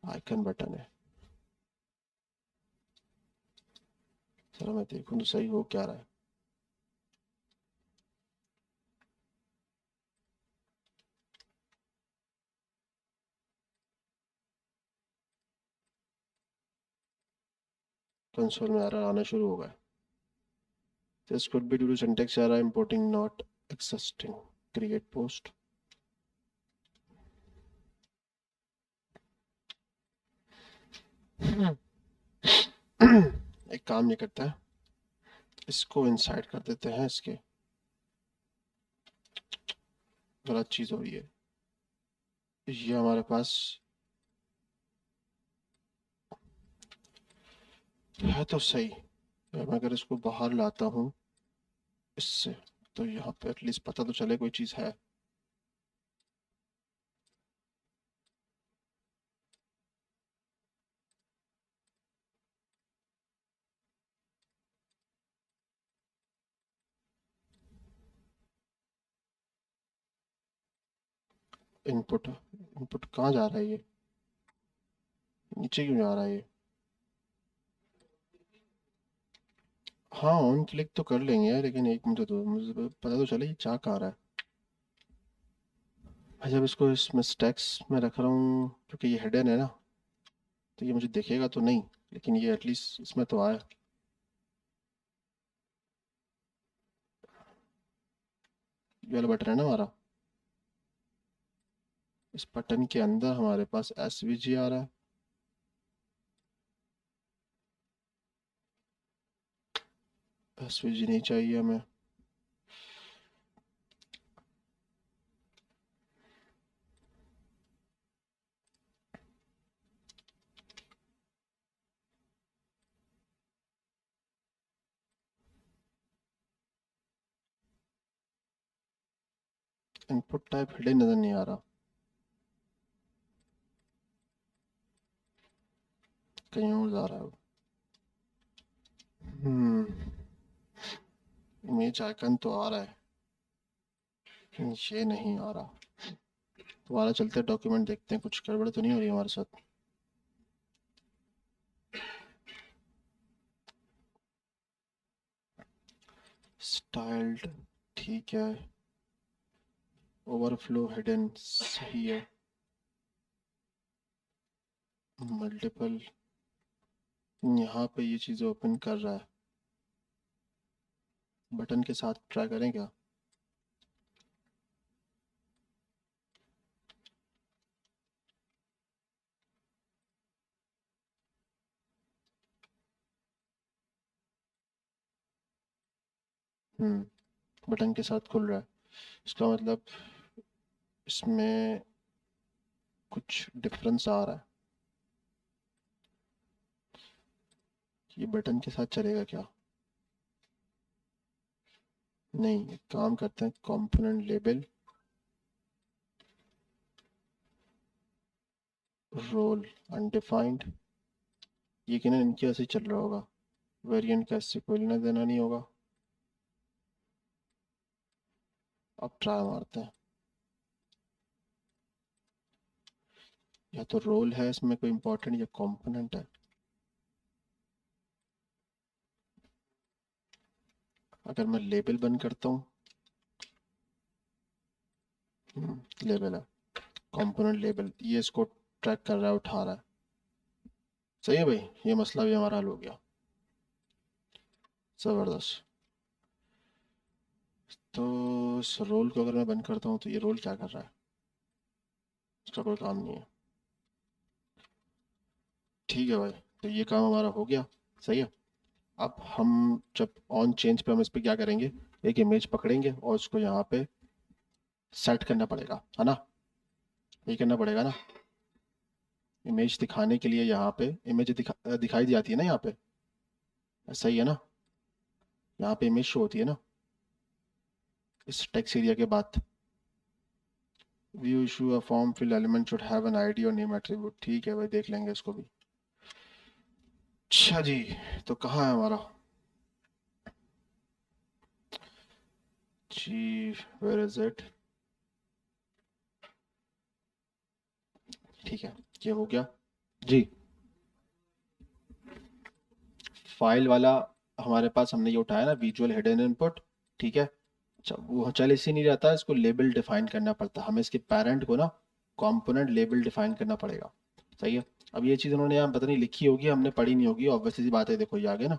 [SPEAKER 1] आइकन बटन है। चलो मैं देखूं तो सही हो क्या रहा है। कंसोल में एरर आना शुरू हो गया। This could be due to syntax error, importing not existing, create post. एक काम ये करता है, इसको इनसाइड कर देते हैं इसके। गलत चीज़ हो रही है। ये हमारे पास है तो सही। मैं अगर इसको बाहर लाता हूँ इससे, तो यहाँ पे एटलीस्ट पता तो चले कोई चीज़ है। इनपुट इनपुट कहाँ जा रहा है ये? नीचे क्यों जा रहा है ये? हाँ, ऑन क्लिक तो कर लेंगे, लेकिन एक मिनट दो, मुझे पता तो चले ये जा कहाँ रहा है। मैं जब इसको इसमें स्टैक्स में रख रहा हूँ, क्योंकि ये हिडन है ना, तो ये मुझे दिखेगा तो नहीं, लेकिन ये एटलीस्ट इसमें तो आया। ये वाला बटन है ना हमारा, इस बटन के अंदर हमारे पास एसवीजी आ रहा है। एसवीजी नहीं चाहिए हमें। इनपुट टाइप हिडन नज़र नहीं आ रहा, कहीं और जा रहा है वो। इमेज आइकन तो आ रहा है, लेकिन ये नहीं आ रहा। दोबारा चलते हैं, डॉक्यूमेंट देखते हैं कुछ गड़बड़ तो नहीं हो रही हमारे साथ। स्टाइल्ड ठीक है, ओवरफ्लो हिडन सही है, मल्टीपल यहाँ पे ये चीज़ ओपन कर रहा है। बटन के साथ ट्राई करें क्या? बटन के साथ खुल रहा है, इसका मतलब इसमें कुछ डिफरेंस आ रहा है। ये बटन के साथ चलेगा क्या? नहीं, एक काम करते हैं, कंपोनेंट लेबल रोल अनडिफाइंड, ये कि ना इनके ऐसे ही चल रहा होगा, वेरिएंट का इससे कोई लेना देना नहीं होगा। अब ट्राई मारते हैं। या तो रोल है इसमें कोई इंपॉर्टेंट, या कंपोनेंट है। अगर मैं लेबल बंद करता हूँ, लेबल है, कंपोनेंट लेबल, ये इसको ट्रैक कर रहा है, उठा रहा है। सही है भाई, ये मसला भी हमारा हल हो गया। ज़बरदस्त। तो इस रोल को अगर मैं बंद करता हूँ तो ये रोल क्या कर रहा है? इसका कोई काम नहीं है। ठीक है भाई, तो ये काम हमारा हो गया। सही है। अब हम जब ऑन चेंज पे हम इस पे क्या करेंगे, एक इमेज पकड़ेंगे और उसको यहाँ पे सेट करना पड़ेगा, है ना? ये करना पड़ेगा ना, इमेज दिखाने के लिए यहाँ पे इमेज दिखाई दी जाती है ना यहाँ पे, सही है ना? यहाँ पे इमेज शो होती है ना, इस टेक्स्ट एरिया के बाद। View issue a form field element should have an ID और नेम एट्रीब्यूट। ठीक है भाई, देख लेंगे इसको भी। अच्छा जी, तो कहाँ है हमारा? जी, वेयर इज इट? ठीक है, ये हो गया। जी, फाइल वाला हमारे पास हमने ये उठाया ना, विजुअल हिडन इनपुट, ठीक है। अच्छा, वो चल इसी नहीं रहता, इसको लेबल डिफाइन करना पड़ता है हमें, इसके पेरेंट को ना कंपोनेंट लेबल डिफाइन करना पड़ेगा। सही है। अब ये चीज़ उन्होंने यहाँ पता नहीं लिखी होगी, हमने पढ़ी नहीं होगी, ऑब्वियसली सी बात है, देखो ये आगे ना,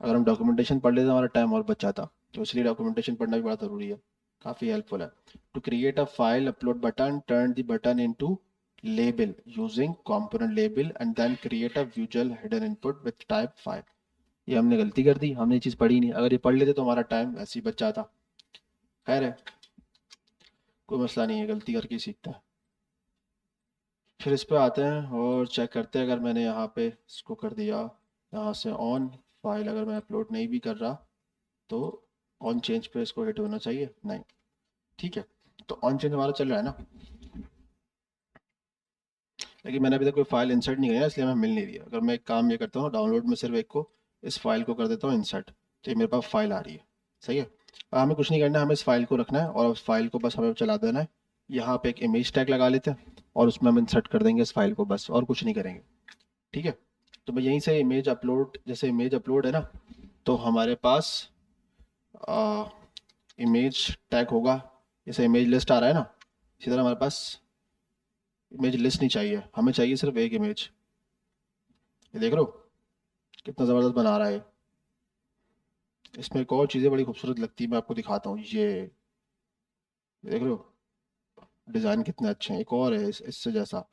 [SPEAKER 1] अगर हम डॉक्यूमेंटेशन पढ़ लेते हमारा टाइम और बच जाता, तो इसलिए डॉक्यूमेंटेशन पढ़ना भी बड़ा ज़रूरी है, काफ़ी हेल्पफुल है। To create a file upload button, turn the button into label using component label and then create a visual hidden input with type file. ये हमने गलती कर दी, हमने ये चीज़ पढ़ी नहीं, अगर ये पढ़ लेते तो हमारा टाइम ऐसे ही बच जाता। खैर है, कोई मसला नहीं है, गलती करके ही सीखते हैं। फिर इस पे आते हैं और चेक करते हैं, अगर मैंने यहाँ पे इसको कर दिया यहाँ से ऑन, फाइल अगर मैं अपलोड नहीं भी कर रहा तो ऑन चेंज पे इसको हिट होना चाहिए, नहीं, ठीक है। तो ऑन चेंज हमारा चल रहा है ना, लेकिन मैंने अभी तक कोई फाइल इंसर्ट नहीं करी ना, इसलिए मैं मिल नहीं रही है। अगर मैं एक काम ये करता हूँ, डाउनलोड में सिर्फ एक को, इस फाइल को कर देता हूँ इंसर्ट, तो ये मेरे पास फाइल आ रही है। सही है। अब हमें कुछ नहीं करना है, हमें इस फाइल को रखना है और उस फाइल को बस हमें चला देना है। यहाँ पे एक इमेज टैग लगा लेते हैं और उसमें हम इंसर्ट कर देंगे इस फाइल को, बस और कुछ नहीं करेंगे, ठीक है। तो मैं यहीं से इमेज अपलोड, जैसे इमेज अपलोड है ना, तो हमारे पास इमेज टैग होगा, जैसे इमेज लिस्ट आ रहा है ना, इसी तरह हमारे पास इमेज लिस्ट नहीं चाहिए, हमें चाहिए सिर्फ एक इमेज। ये देख लो कितना ज़बरदस्त बना रहा है। इसमें एक और चीज़ें बड़ी खूबसूरत लगती है, मैं आपको दिखाता हूँ, ये देख लो डिज़ाइन कितने अच्छे हैं। एक और है इससे जैसा,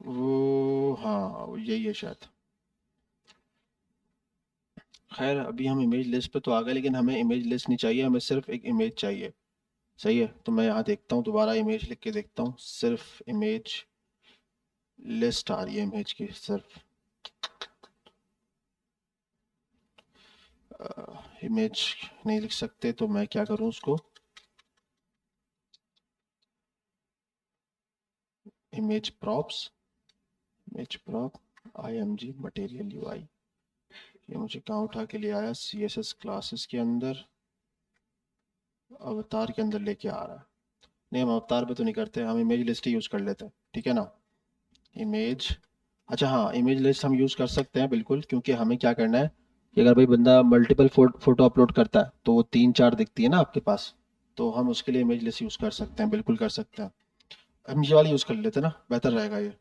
[SPEAKER 1] वो हाँ वो यही है शायद। खैर अभी हम इमेज लिस्ट पे तो आ गए, लेकिन हमें इमेज लिस्ट नहीं चाहिए, हमें सिर्फ एक इमेज चाहिए। सही है। तो मैं यहाँ देखता हूँ, दोबारा इमेज लिख के देखता हूँ, सिर्फ इमेज लिस्ट आ रही है इमेज की सिर्फ। इमेज नहीं लिख सकते तो मैं क्या करूँ उसको, image props, image prop IMG material UI, ये मुझे कहाँ उठा के ले आया, CSS क्लासेस के अंदर, अवतार के अंदर लेके आ रहा है। नहीं, हम अवतार पे तो नहीं करते, हम इमेज लिस्ट ही यूज़ कर लेते हैं, ठीक है ना। इमेज, अच्छा हाँ, इमेज लिस्ट हम यूज़ कर सकते हैं बिल्कुल, क्योंकि हमें क्या करना है कि अगर भाई बंदा मल्टीपल फोटो अपलोड करता है तो वो 3 4 दिखती है ना आपके पास, तो हम उसके लिए इमेज लिस्ट यूज़ कर सकते हैं, बिल्कुल कर सकते हैं। हम ये वाली यूज़ कर लेते हैं ना, बेहतर रहेगा ये।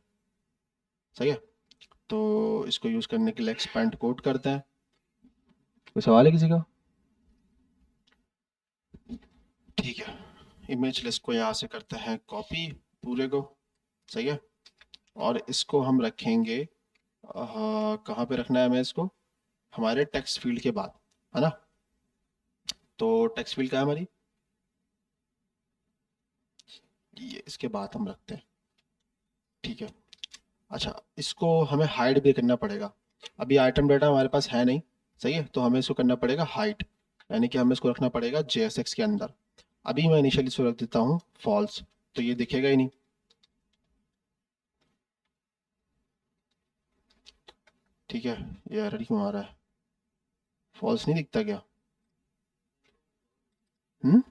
[SPEAKER 1] सही है। तो इसको यूज़ करने के लिए एक्सपेंड कोड करते हैं। कोई सवाल है किसी का? ठीक है। इमेज लिस्ट को यहाँ से करते हैं कॉपी पूरे को। सही है। और इसको हम रखेंगे, कहाँ पे रखना है हमें इसको, हमारे टेक्स्ट फील्ड के बाद, है ना। तो टेक्स्ट फील्ड का है हमारी, ये इसके बाद हम रखते हैं, ठीक है। अच्छा, इसको हमें हाइड भी करना पड़ेगा। अभी आइटम डाटा हमारे पास है नहीं, सही है, तो हमें इसको करना पड़ेगा हाइड, यानी कि हमें इसको रखना पड़ेगा JSX के अंदर। अभी मैं इनिशियली इसको रख देता हूँ फॉल्स, तो ये दिखेगा ही नहीं, ठीक है। ये एरर क्यों आ रहा है, फॉल्स नहीं दिखता क्या? हम्म।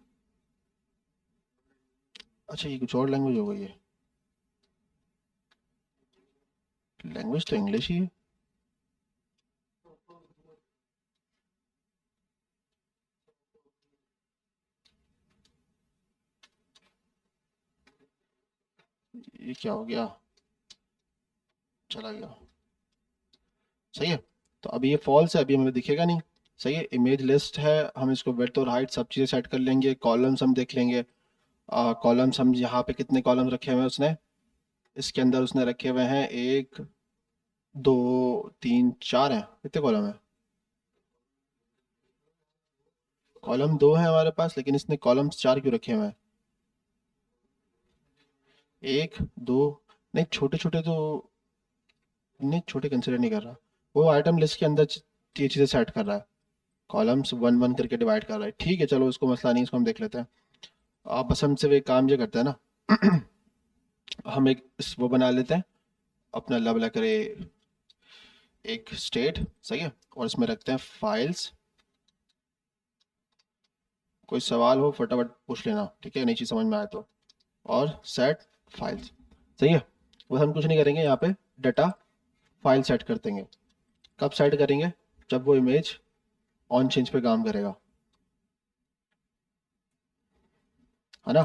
[SPEAKER 1] अच्छा, ये कुछ और लैंग्वेज हो गई है, लैंग्वेज तो इंग्लिश ही है। ये क्या हो गया, चला गया। सही है। तो अभी ये फॉल्स है, अभी हमें दिखेगा नहीं। सही है। इमेज लिस्ट है, हम इसको विड्थ और हाइट सब चीज़ें सेट कर लेंगे, कॉलम्स हम देख लेंगे। कॉलम्स हम यहाँ पे कितने कॉलम्स रखे हुए हैं उसने, इसके अंदर उसने रखे हुए हैं 1 2 3 4 हैं, कितने कॉलम है, कॉलम 2 है हमारे पास, लेकिन इसने कॉलम्स 4 क्यों रखे हुए हैं, 1 2, नहीं छोटे छोटे तो, नहीं छोटे कंसिडर नहीं कर रहा, वो आइटम लिस्ट के अंदर ये चीज़ें सेट कर रहा है, कॉलम्स 1 1 करके डिवाइड कर रहा है, ठीक है चलो इसको मसला नहीं, इसको हम देख लेते हैं। आप बस हम सिर्फ एक काम ये करते हैं ना, हम एक वो बना लेते हैं, अपना लब करे एक स्टेट, सही है, और इसमें रखते हैं फाइल्स, कोई सवाल हो फटाफट पूछ लेना, ठीक है, नई चीज़ समझ में आए तो। और सेट फाइल्स, सही है। बस हम कुछ नहीं करेंगे यहाँ पे, डाटा फाइल सेट कर देंगे। कब सेट करेंगे? जब वो इमेज ऑन चेंज पे काम करेगा, है ना।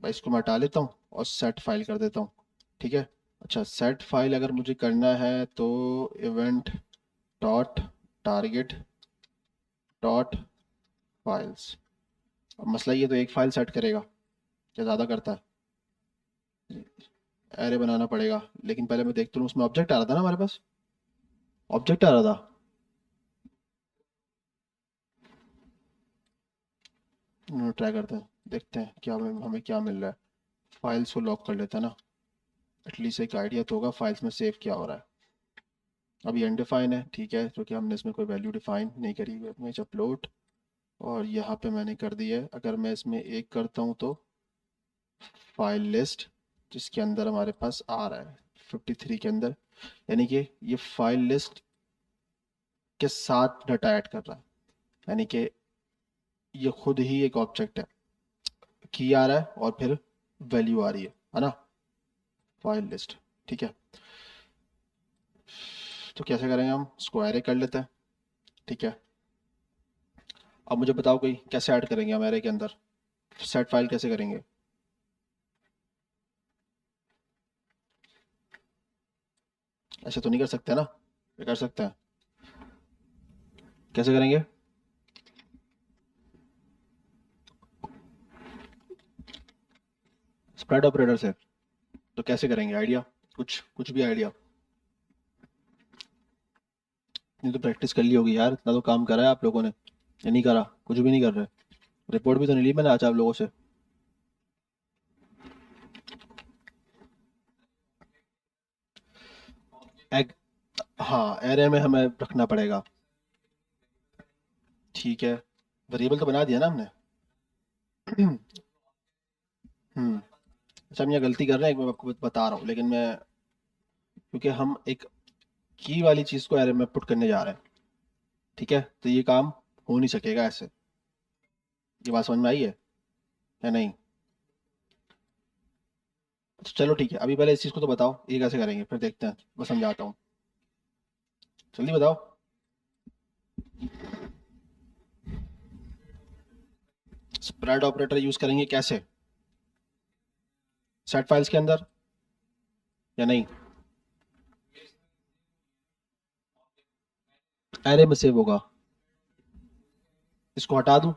[SPEAKER 1] मैं इसको मैं हटा लेता हूँ और सेट फाइल कर देता हूँ, ठीक है। अच्छा, सेट फाइल अगर मुझे करना है तो event dot target dot files. अब मसला ये तो एक फाइल सेट करेगा, क्या ज़्यादा करता है? एरे बनाना पड़ेगा, लेकिन पहले मैं देखता हूँ उसमें ऑब्जेक्ट आ रहा था ना हमारे पास, ऑब्जेक्ट आ रहा था। ट्राई करते हैं, देखते हैं क्या हमें क्या मिल रहा है। फाइल्स को लॉक कर लेते हैं ना, एटलीस्ट एक आइडिया तो होगा फाइल्स में सेव क्या हो रहा है। अभी अनडिफाइन है, ठीक है, क्योंकि हमने इसमें कोई वैल्यू डिफाइन नहीं करी हुई है। इमेज अपलोड, और यहाँ पे मैंने कर दी है। अगर मैं इसमें एक करता हूँ तो फाइल लिस्ट, जिसके अंदर हमारे पास आ रहा है 53 के अंदर, यानी कि ये फाइल लिस्ट के साथ डाटा ऐड कर रहा है, यानी कि ये खुद ही एक ऑब्जेक्ट है। की आ रहा है और फिर वैल्यू आ रही है ना, फाइल लिस्ट, ठीक है। तो कैसे करेंगे हम इसको, एरे कर लेते हैं, ठीक है। अब मुझे बताओ कोई कैसे ऐड करेंगे हम एरे के अंदर, सेट फाइल कैसे करेंगे? ऐसे तो नहीं कर सकते ना, ये कर सकते हैं, कैसे करेंगे? स्प्रेड ऑपरेटर से? तो कैसे करेंगे, आइडिया, कुछ कुछ भी आइडिया। इतनी तो प्रैक्टिस कर ली होगी यार, इतना तो काम करा है आप लोगों ने, ये नहीं करा, कुछ भी नहीं कर रहे। रिपोर्ट भी तो नहीं ली मैंने आज आप लोगों से। एग, हाँ, एरे में हमें रखना पड़ेगा, ठीक है। वेरिएबल तो बना दिया ना हमने। हम्म। अच्छा, हम यहाँ गलती कर रहे हैं, मैं आपको बता रहा हूँ, लेकिन मैं, क्योंकि हम एक की वाली चीज़ को एरे में पुट करने जा रहे हैं, ठीक है, तो ये काम हो नहीं सकेगा ऐसे। ये बात समझ में आई है या नहीं? तो चलो ठीक है, अभी पहले इस चीज़ को तो बताओ ये कैसे करेंगे, फिर देखते हैं, मैं समझाता हूँ, जल्दी बताओ। स्प्रेड ऑपरेटर यूज़ करेंगे कैसे, सेट फाइल्स के अंदर या नहीं? एरे में सेव होगा, इसको हटा दूँ,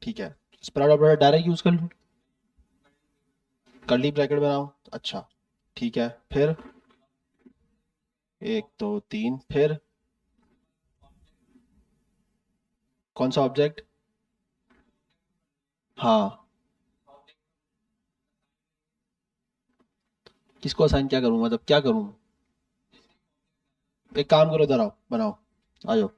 [SPEAKER 1] ठीक है। स्प्रेड ऑपरेटर डायरेक्ट यूज़ कर लूँ, कर्ली ब्रैकेट बनाऊँ, अच्छा, ठीक है, फिर एक दो तीन, फिर कौन सा ऑब्जेक्ट? हाँ, किसको असाइन क्या करूँ, मतलब क्या करूँ? एक काम करो, इधर आओ, बनाओ, आ जाओ।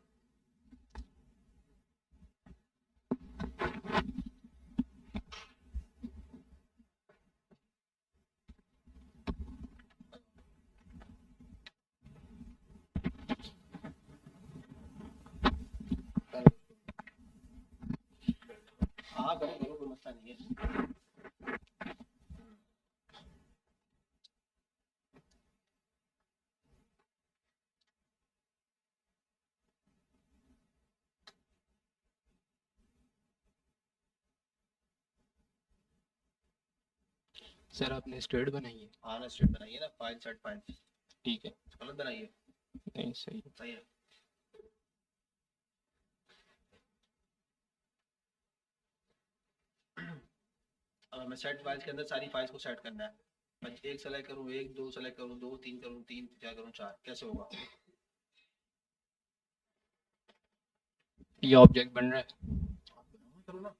[SPEAKER 1] हाँ करो करो, कोई मसला नहीं है।
[SPEAKER 2] सर आपने स्टेट बनाई है?
[SPEAKER 1] हाँ ना, स्टेट बनाइए ना, फाइल सेट फाइल,
[SPEAKER 2] ठीक है।
[SPEAKER 1] गलत बनाइए,
[SPEAKER 2] नहीं सही है।
[SPEAKER 1] सही है। अब हमें सेट फाइल्स के अंदर सारी फाइल्स को सेट करना है। मैं एक सेलेक्ट करूँ, एक, दो सेलेक्ट करूँ, दो, तीन करूँ, तीन, चार करूँ, चार, कैसे होगा?
[SPEAKER 2] ये ऑब्जेक्ट बन रहा है।
[SPEAKER 1] आप बनाओ, करो ना,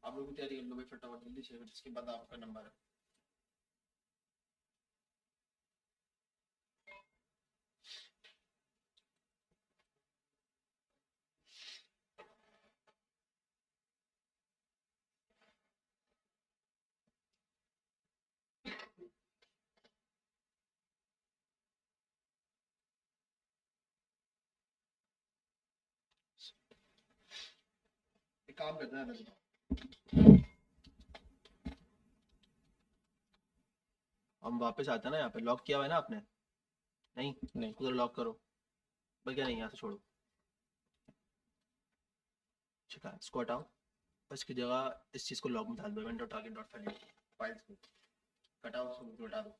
[SPEAKER 1] आप लोग भी तैयारी कर लो भाई फटाफट जल्दी से, इसके बाद आपका नंबर है। काम करते हैं बताओ। हम वापस आते हैं ना, यहाँ पे लॉक किया हुआ है ना आपने? नहीं,
[SPEAKER 2] नहीं
[SPEAKER 1] उधर लॉक करो। क्या नहीं, यहाँ से छोड़ो। ठीक है, इसको हटाओ। बस की जगह इस चीज़ को लॉक में डाल दो, event dot target dot file files को हटाओ, उसको हटा दो,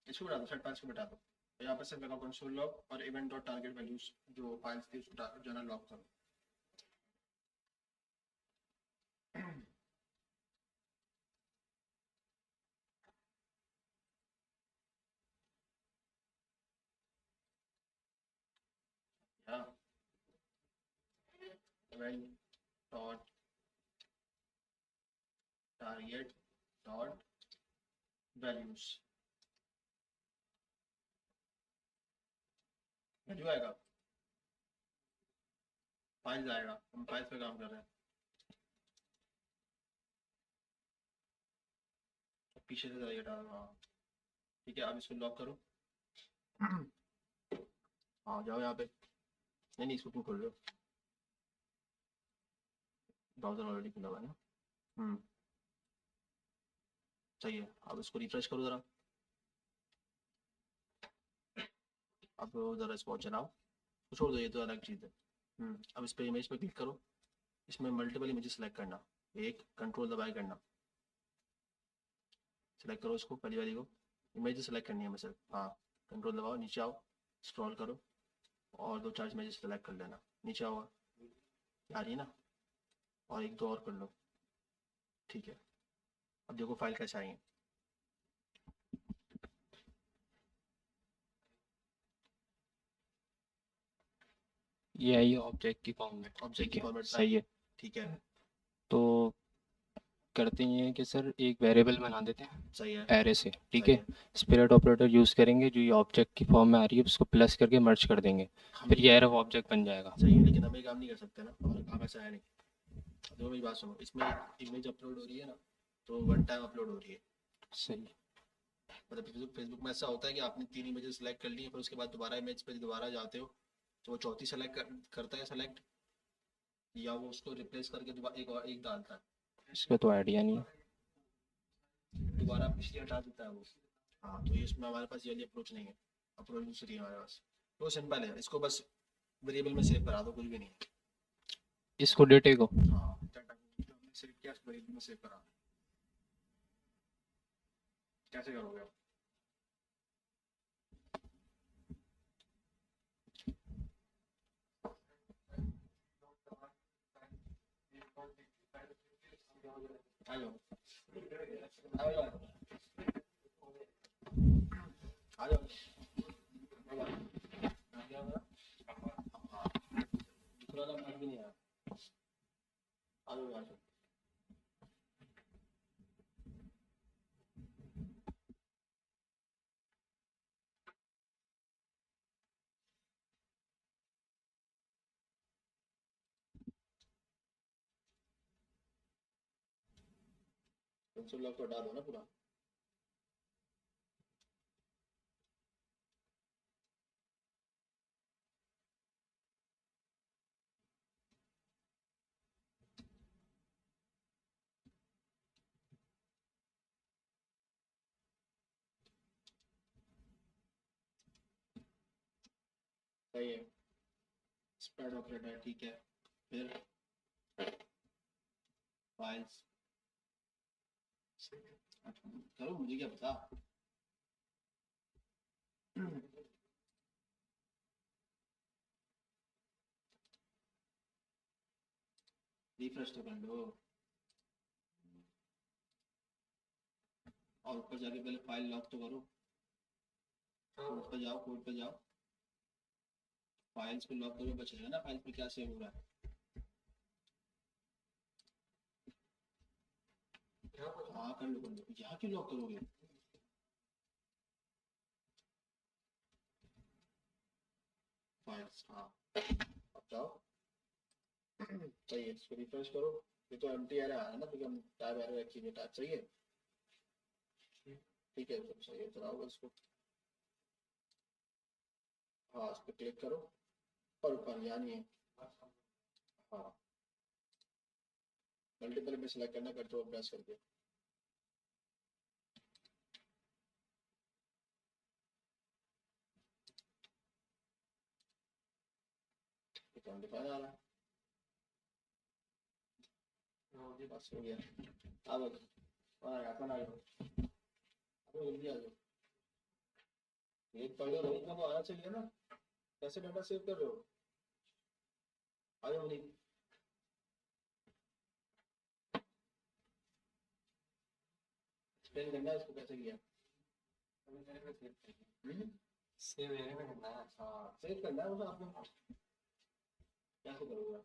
[SPEAKER 1] इसको हटा दो, सेट फाइल्स को हटा दो। तो यहाँ पर सिर्फ लगाओ कंसोल लॉग और इवेंट डॉट टारगेट वैल्यूज जो फाइल्स थी उसको जो है ना लॉक करो। हाँ, event dot target dot values value आएगा, फाइल्स आएगा, हम फाइल्स पे काम कर रहे हैं। पीछे से जरा हटा दो, हाँ ठीक है। अब इसको लॉक करो। हाँ जाओ यहाँ पे, नहीं इसको क्यों खोल रहे हो? ब्राउजर ऑलरेडी खुला हुआ है ना। सही है। अब इसको रिफ्रेश करो ज़रा, अब ज़रा इसको चलाओ, तो छोड़ दो, ये तो अलग चीज़ है। अब इस पे इमेज पे क्लिक करो, इसमें मल्टीपल इमेजेस सेलेक्ट करना, एक कंट्रोल दबाए करना, सेलेक्ट करो इसको, पहली वाली को इमेज सेलेक्ट करनी है मैं सिर्फ। हाँ, कंट्रोल दबाओ, नीचे आओ, स्क्रॉल करो और दो चार इमेजेस सेलेक्ट कर लेना, नीचे आओ, आ रही है ना, और एक दो और कर लो। ठीक है, अब देखो फाइल कैसे आई है।
[SPEAKER 2] ये आई ऑब्जेक्ट की फॉर्म में।
[SPEAKER 1] ऑब्जेक्ट
[SPEAKER 2] ठीक
[SPEAKER 1] की
[SPEAKER 2] है,
[SPEAKER 1] फॉर्मेट में आई
[SPEAKER 2] सही
[SPEAKER 1] है,
[SPEAKER 2] है।
[SPEAKER 1] ठीक है,
[SPEAKER 2] तो करते ही हैं कि सर एक वेरिएबल बना देते हैं
[SPEAKER 1] सही है,
[SPEAKER 2] एरे से। ठीक
[SPEAKER 1] सही
[SPEAKER 2] है,
[SPEAKER 1] है।
[SPEAKER 2] स्पिरिट ऑपरेटर यूज़ करेंगे, जो ये ऑब्जेक्ट की फॉर्म में आ रही है उसको प्लस करके मर्ज कर देंगे,
[SPEAKER 1] हम
[SPEAKER 2] फिर
[SPEAKER 1] ये
[SPEAKER 2] ये एरे ऑब्जेक्ट बन जाएगा।
[SPEAKER 1] सही है, लेकिन हम ये काम नहीं कर सकते ना, हमारा काम ऐसा है नहीं। देखो मेरी बात सुनो, इसमें इमेज अपलोड हो रही है ना, तो वन टाइम अपलोड हो रही है।
[SPEAKER 2] सही।
[SPEAKER 1] मतलब फेसबुक में ऐसा होता है कि आपने तीन इमेजेस सेलेक्ट कर ली है, फिर उसके बाद दोबारा इमेज पे दोबारा जाते हो तो वो चौथी करता है सेलेक्ट, या वो उसको रिप्लेस करके दोबारा एक और एक डालता है,
[SPEAKER 2] इसका तो आइडिया नहीं है।
[SPEAKER 1] दोबारा पिछली हटा देता है वो। हाँ, तो ये इसमें हमारे पास ये वाली अप्रोच नहीं है, अप्रोच दूसरी है हमारे पास। तो सिंपल है, इसको बस वेरिएबल में सेव करा दो, कुछ भी नहीं है।
[SPEAKER 2] इसको डेटे को
[SPEAKER 1] हाँ, सेव किया, वेरिएबल में सेव करा। कैसे करोगे आप? आ जाओ, आ जाओ, आ जाओ, आ जाओ। हाँ, दूसरा वाला भाग भी नहीं आया, आ जाओ, आ जाओ। कंसोल लॉग को हटा दो ना पूरा। सही है, स्प्रेड ऑपरेटर, ठीक है। फिर फाइल्स, करो, मुझे क्या पता। रिफ्रेश तो कर लो, और ऊपर जाके पहले फाइल लॉक तो करो। कोड पे जाओ, कोड पे जाओ, फाइल्स को लॉक करो, बचेगा ना फाइल्स पे क्या सेव हो रहा है। हाँ कर लो, कर लो, यहाँ क्यों लॉक करोगे? फाइल्स, हाँ, अब जाओ। सही है, इसको रिफ्रेश करो। ये तो एम्प्टी एरर आ रहा है ना, क्योंकि हम टाइप एरर रखी है, टाइप सही है, ठीक है, सब सही है, चलाओ इसको। हाँ, इस पर क्लिक करो, ऊपर यानी है। हाँ, मल्टीपल पे सिलेक्ट करना, कंट्रोल प्रेस करके। डिफाइन आ रहा है। बस हो गया। अब अपन आ जाओ, जल्दी आ जाओ। एक पढ़ लो, इतना तो आना चाहिए ना। कैसे डाटा सेव कर रहे हो? आ जाओ नहीं। एक्सप्लेन करना है इसको कैसे किया। हम्म?
[SPEAKER 2] सेव एरिया में करना है।
[SPEAKER 1] हाँ, सेव करना है मतलब आपको। कैसे करूँगा?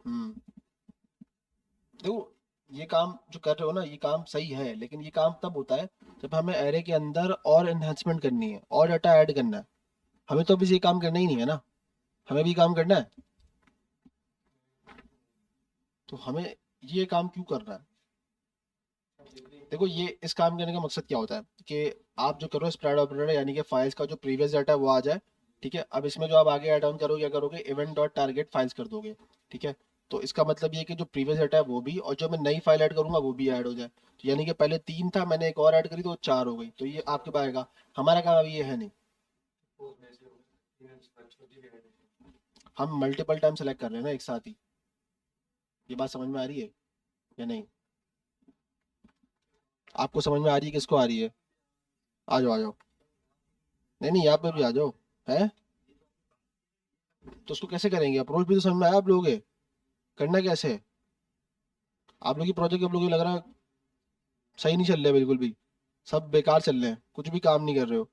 [SPEAKER 1] हम्म, देखो, ये काम जो कर रहे हो ना, ये काम सही है, लेकिन ये काम तब होता है जब हमें एरे के अंदर और एनहेंसमेंट करनी है और डाटा ऐड करना है। हमें तो अभी ये काम करना ही नहीं है ना, हमें भी काम करना है। तो हमें ये काम क्यों करना है? देखो, ये इस काम करने का मकसद क्या होता है कि आप जो करो स्प्रेड ऑपरेटर, यानी कि फाइल्स का जो प्रीवियस डाटा है वो आ जाए। ठीक है, अब इसमें जो आप आगे ऐड ऑन करोगे, क्या करोगे, इवेंट डॉट टारगेट फाइल्स कर दोगे। ठीक है, तो इसका मतलब ये है कि जो प्रीवियस डाटा है वो भी, और जो मैं नई फाइल ऐड करूंगा वो भी ऐड हो जाए। तो यानी कि पहले 3 था, मैंने एक और ऐड करी तो 4 हो गई, तो ये आपके पास आएगा। हमारा काम अभी ये है नहीं। हम मल्टीपल टाइम सेलेक्ट कर रहे हैं ना एक साथ ही। ये बात समझ में आ रही है या नहीं? आपको समझ में आ रही है, किसको आ रही है? आ जाओ, आ जाओ। नहीं नहीं, यहाँ पे भी आ जाओ। है, तो उसको कैसे करेंगे? अप्रोच भी तो समझ में आया आप लोगों के। करना कैसे है? आप लोग की प्रोजेक्ट, आप लोग को लग रहा है सही नहीं चल रहे बिल्कुल भी। सब बेकार चल रहे हैं, कुछ भी काम नहीं कर रहे हो।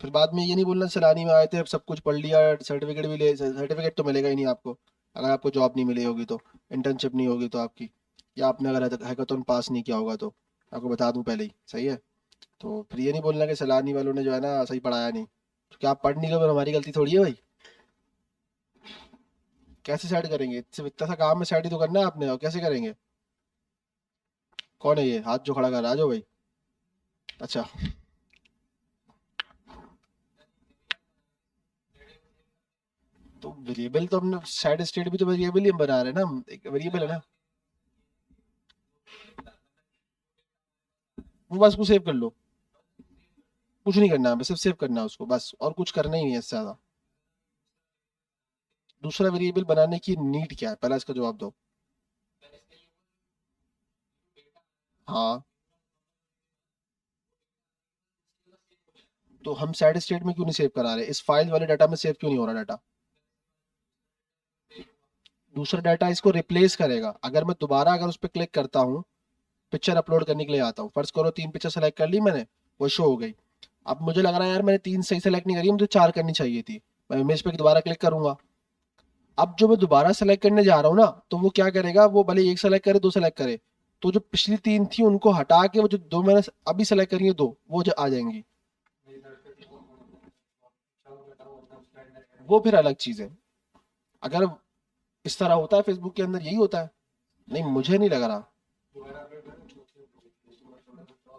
[SPEAKER 1] फिर बाद में ये नहीं बोलना सैलानी में आए थे, अब सब कुछ पढ़ लिया, सर्टिफिकेट भी ले, सर्टिफिकेट तो मिलेगा ही नहीं आपको। अगर आपको जॉब नहीं मिली होगी तो, इंटर्नशिप नहीं होगी तो आपकी, या आपने अगर हैकाथॉन पास नहीं किया होगा तो, आपको बता दूं पहले ही, सही है। तो फिर ये नहीं बोलना कि सैलानी वालों ने जो है ना सही पढ़ाया नहीं। तो क्या आप पढ़ नहीं लो, हमारी गलती थोड़ी है भाई। कैसे सेट करेंगे? सिर्फ इतना सा काम है, सेट ही तो करना है आपने, और कैसे करेंगे? कौन है ये हाथ जो खड़ा कर रहा है? आ जाओ भाई। अच्छा, तो वेरिएबल तो हमने साइड स्टेट भी तो वेरिएबल ही हम बना रहे हैं ना, एक वेरिएबल है ना। वो बस को सेव कर लो। कुछ नहीं करना है, बस सिर्फ सेव करना है उसको, बस, और कुछ करना ही नहीं है इससे ज्यादा। दूसरा वेरिएबल बनाने की नीड क्या है, पहला इसका जवाब दो। हाँ, तो हम साइड स्टेट में क्यों नहीं सेव करा रहे? इस फाइल वाले डाटा में सेव क्यों नहीं हो रहा डाटा? दूसरा डाटा इसको रिप्लेस करेगा। अगर मैं दोबारा अगर उस पर क्लिक करता हूँ, पिक्चर अपलोड करने के लिए आता हूँ, फर्ज करो 3 पिक्चर सेलेक्ट कर ली मैंने, वो शो हो गई। अब मुझे लग रहा है यार मैंने 3 सही सेलेक्ट नहीं करी, मुझे 4 करनी चाहिए थी। मैं इमेज पे दोबारा क्लिक करूंगा। अब जो मैं दोबारा सेलेक्ट करने जा रहा हूँ ना, तो वो क्या करेगा, वो भले एक सेलेक्ट करे, 2 सेलेक्ट करे, तो जो पिछली 3 थी उनको हटा के वो जो 2 मैंने अभी सेलेक्ट करी है, 2 वो जो आ जाएंगी। वो फिर अलग चीज है। अगर इस तरह होता है फेसबुक के अंदर, यही होता है। नहीं, मुझे नहीं लग रहा।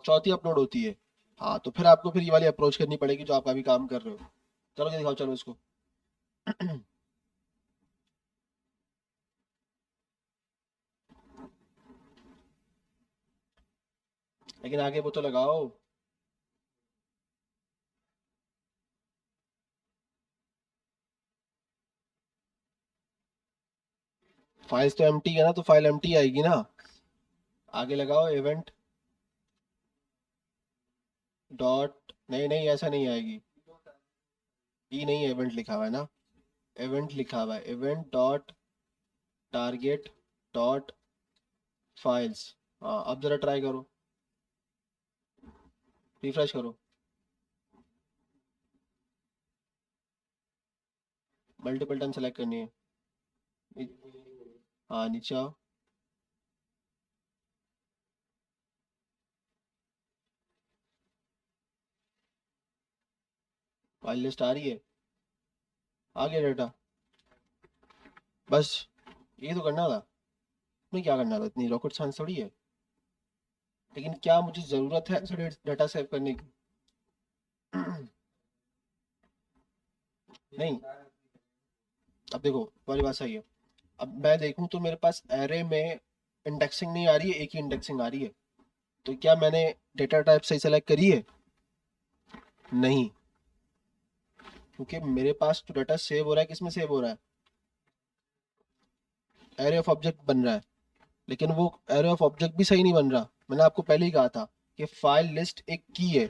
[SPEAKER 1] चौथी अपलोड होती है। हाँ, तो फिर आपको फिर ये वाली अप्रोच करनी पड़ेगी जो आप अभी काम कर रहे हो। चलो ये दिखाओ, चलो इसको। लेकिन आगे वो तो लगाओ। फाइल्स तो एम्प्टी है ना, तो फाइल एम्प्टी आएगी ना। आगे लगाओ इवेंट डॉट, नहीं नहीं ऐसा नहीं आएगी। ई नहीं है, इवेंट लिखा हुआ है ना। इवेंट लिखा हुआ है, event dot target dot files. हाँ, अब जरा ट्राई करो, रिफ्रेश करो। मल्टीपल टाइम सेलेक्ट करनी है। नी- हाँ, नीचे आओ। फाइल लिस्ट आ रही है। आ गया डाटा, बस ये तो करना था। इसमें क्या करना था, इतनी रॉकेट साइंस थोड़ी है। लेकिन क्या मुझे ज़रूरत है ऐसे डाटा सेव करने की? नहीं। अब देखो तुम्हारी बात सही है। अब मैं देखूं तो मेरे पास एरे में इंडेक्सिंग नहीं आ रही है, एक ही इंडेक्सिंग आ रही है। तो क्या मैंने डेटा टाइप सही सेलेक्ट करी है? नहीं, क्योंकि मेरे पास तो डाटा सेव हो रहा है, किसमें सेव हो रहा है? एरे ऑफ ऑब्जेक्ट बन रहा है। लेकिन वो एरे ऑफ ऑब्जेक्ट भी सही नहीं बन रहा। मैंने आपको पहले ही कहा था कि फाइल लिस्ट एक की है।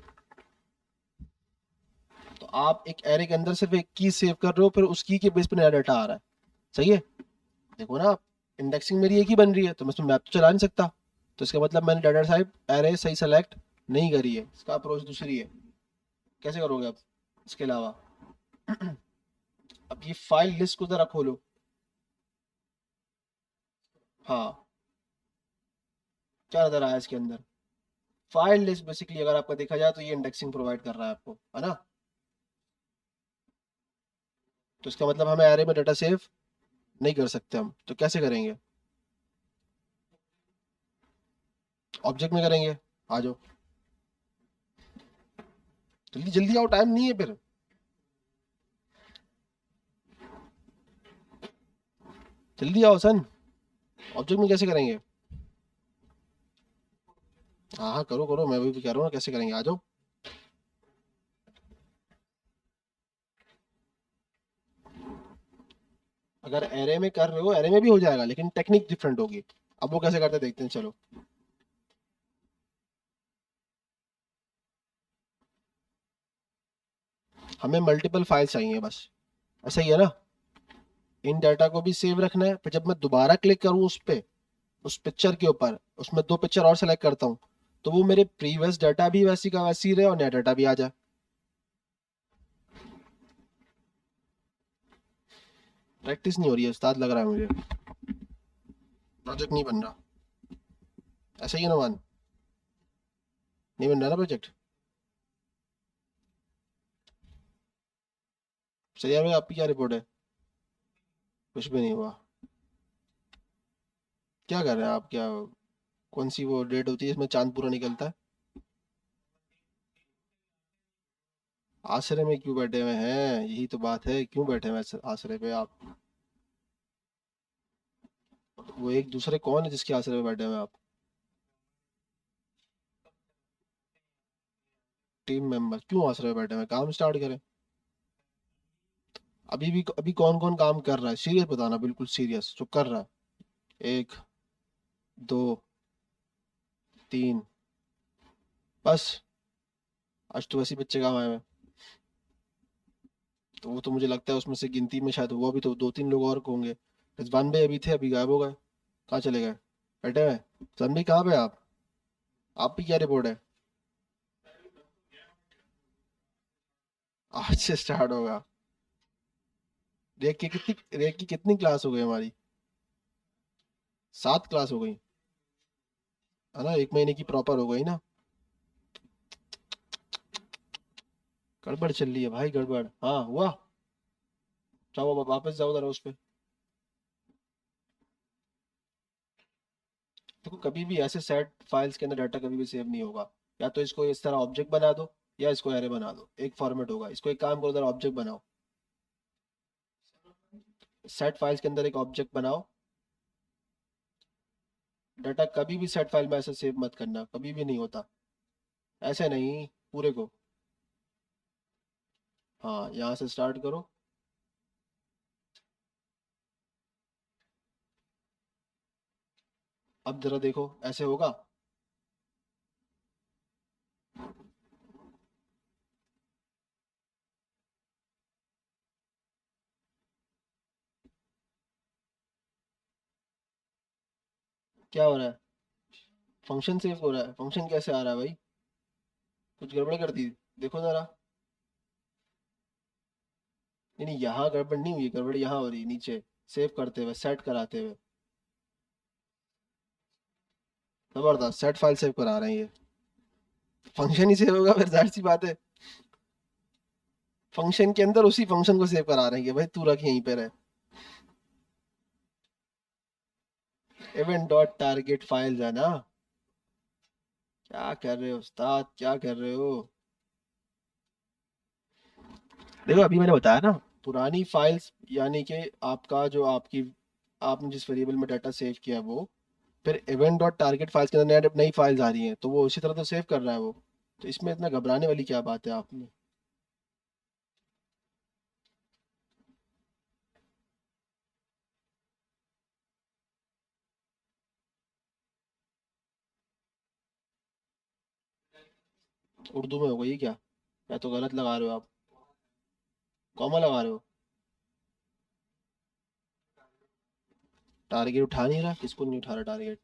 [SPEAKER 1] तो आप एक एरे के अंदर सिर्फ एक की सेव कर रहे हो, फिर उस की के बेस पर नया डाटा आ रहा है। सही है? देखो ना आप, इंडेक्सिंग मेरी एक ही बन रही है, तो मैं इसमें मैप तो चला नहीं सकता। तो इसका मतलब मैंने डाटा टाइप एरे सही सेलेक्ट नहीं करी है। इसका अप्रोच दूसरी है। कैसे करोगे आप इसके अलावा? अब ये फाइल लिस्ट को जरा खोलो। हाँ, क्या नजर आया इसके अंदर? फाइल लिस्ट बेसिकली अगर आपका देखा जाए तो ये इंडेक्सिंग प्रोवाइड कर रहा है आपको, है ना? तो इसका मतलब हमें एरे में डाटा सेव नहीं कर सकते हम, तो कैसे करेंगे? ऑब्जेक्ट में करेंगे। आ जाओ, जल्दी जल्दी आओ, टाइम नहीं है फिर। जल्दी आओ सन। ऑब्जेक्ट में कैसे करेंगे? हाँ हाँ, करो करो, मैं भी कह रहा हूँ ना कैसे करेंगे, आ जाओ। अगर एरे में कर रहे हो, एरे में भी हो जाएगा, लेकिन टेक्निक डिफरेंट होगी। अब वो कैसे करते हैं देखते हैं, चलो। हमें मल्टीपल फाइल चाहिए बस, ऐसा ही है ना? इन डाटा को भी सेव रखना है, फिर जब मैं दोबारा क्लिक करूँ उस पे, उस पिक्चर के ऊपर, उसमें दो पिक्चर और सेलेक्ट करता हूँ, तो वो मेरे प्रीवियस डाटा भी वैसी का वैसी रहे और नया डाटा भी आ जाए। प्रैक्टिस नहीं हो रही है उस्ताद, लग रहा है मुझे। प्रोजेक्ट नहीं बन रहा। ऐसा ही है ना मान? नहीं बन रहा ना प्रोजेक्ट? सही है भाई, आपकी क्या रिपोर्ट है? कुछ भी नहीं हुआ? क्या कर रहे हैं आप, क्या? कौन सी वो डेट होती है इसमें चांद पूरा निकलता है? आसरे में क्यों बैठे हुए हैं, यही तो बात है, क्यों बैठे हुए हैं आसरे पे आप? वो एक दूसरे कौन है जिसके आसरे में बैठे हुए हैं आप? टीम मेंबर क्यों आसरे में बैठे हुए हैं, काम स्टार्ट करें। अभी कौन कौन काम कर रहा है, सीरियस बताना, बिल्कुल सीरियस जो कर रहा है। एक, दो, तीन, बस। आज तो वैसे ही बच्चे काम आए हुए हैं। तो वो तो मुझे लगता है उसमें से गिनती में शायद वो भी तो दो तीन लोग और होंगे। रिजवान भाई अभी थे, अभी गायब हो गए। कहाँ चले गए? बैठे हुए हैं। रिजवान भाई कहाँ पे हैं आप? आप भी क्या रिपोर्ट है? आज से स्टार्ट होगा। रेक की कितनी क्लास हो गई हमारी? 7 क्लास हो गई, है ना? 1 महीने की प्रॉपर हो गई ना? गड़बड़ चल रही है भाई, गड़बड़। हाँ हुआ। जाओ वापस जाओ जरा उस पे। देखो कभी भी ऐसे सेट फाइल्स के अंदर डाटा कभी भी सेव नहीं होगा। या तो इसको इस तरह ऑब्जेक्ट बना दो, या इसको एरे बना दो, एक फॉर्मेट होगा। इसको एक काम करो, जरा ऑब्जेक्ट बनाओ। सेट फाइल्स के अंदर एक ऑब्जेक्ट बनाओ। डाटा कभी भी सेट फाइल में ऐसे सेव मत करना, कभी भी नहीं होता। ऐसे नहीं, पूरे को। हाँ, यहाँ से स्टार्ट करो। अब जरा देखो ऐसे होगा? क्या हो रहा है? फंक्शन सेव हो रहा है, फंक्शन कैसे आ रहा है भाई? कुछ गड़बड़ कर दी? देखो जरा। नहीं नहीं, यहाँ गड़बड़ नहीं हुई, गड़बड़ यहाँ हो रही है नीचे। सेव करते हुए, सेट कराते हुए। जबरदस्त, सेट फाइल सेव करा रहे हैं ये। फंक्शन ही सेव होगा फिर, जाहिर सी बात है। फंक्शन के अंदर उसी फंक्शन को सेव करा रहे हैं कि भाई तू रख यहीं पे रहे। इवेंट डॉट टारगेट फाइल्स है ना। क्या कर रहे हो उस्ताद, क्या कर रहे हो? देखो अभी मैंने बताया ना, पुरानी फाइल्स यानी कि आपका जो आपकी आपने जिस वेरिएबल में डाटा सेव किया वो, फिर इवेंट डॉट टारगेट फाइल्स के अंदर नई फाइल्स आ रही हैं तो वो उसी तरह तो सेव कर रहा है वो। तो इसमें इतना घबराने वाली क्या बात है आपने? उर्दू में होगा ये क्या? या तो गलत लगा रहे हो आप, कॉमा लगा रहे हो। टारगेट उठा नहीं रहा, किसको नहीं उठा रहा टारगेट?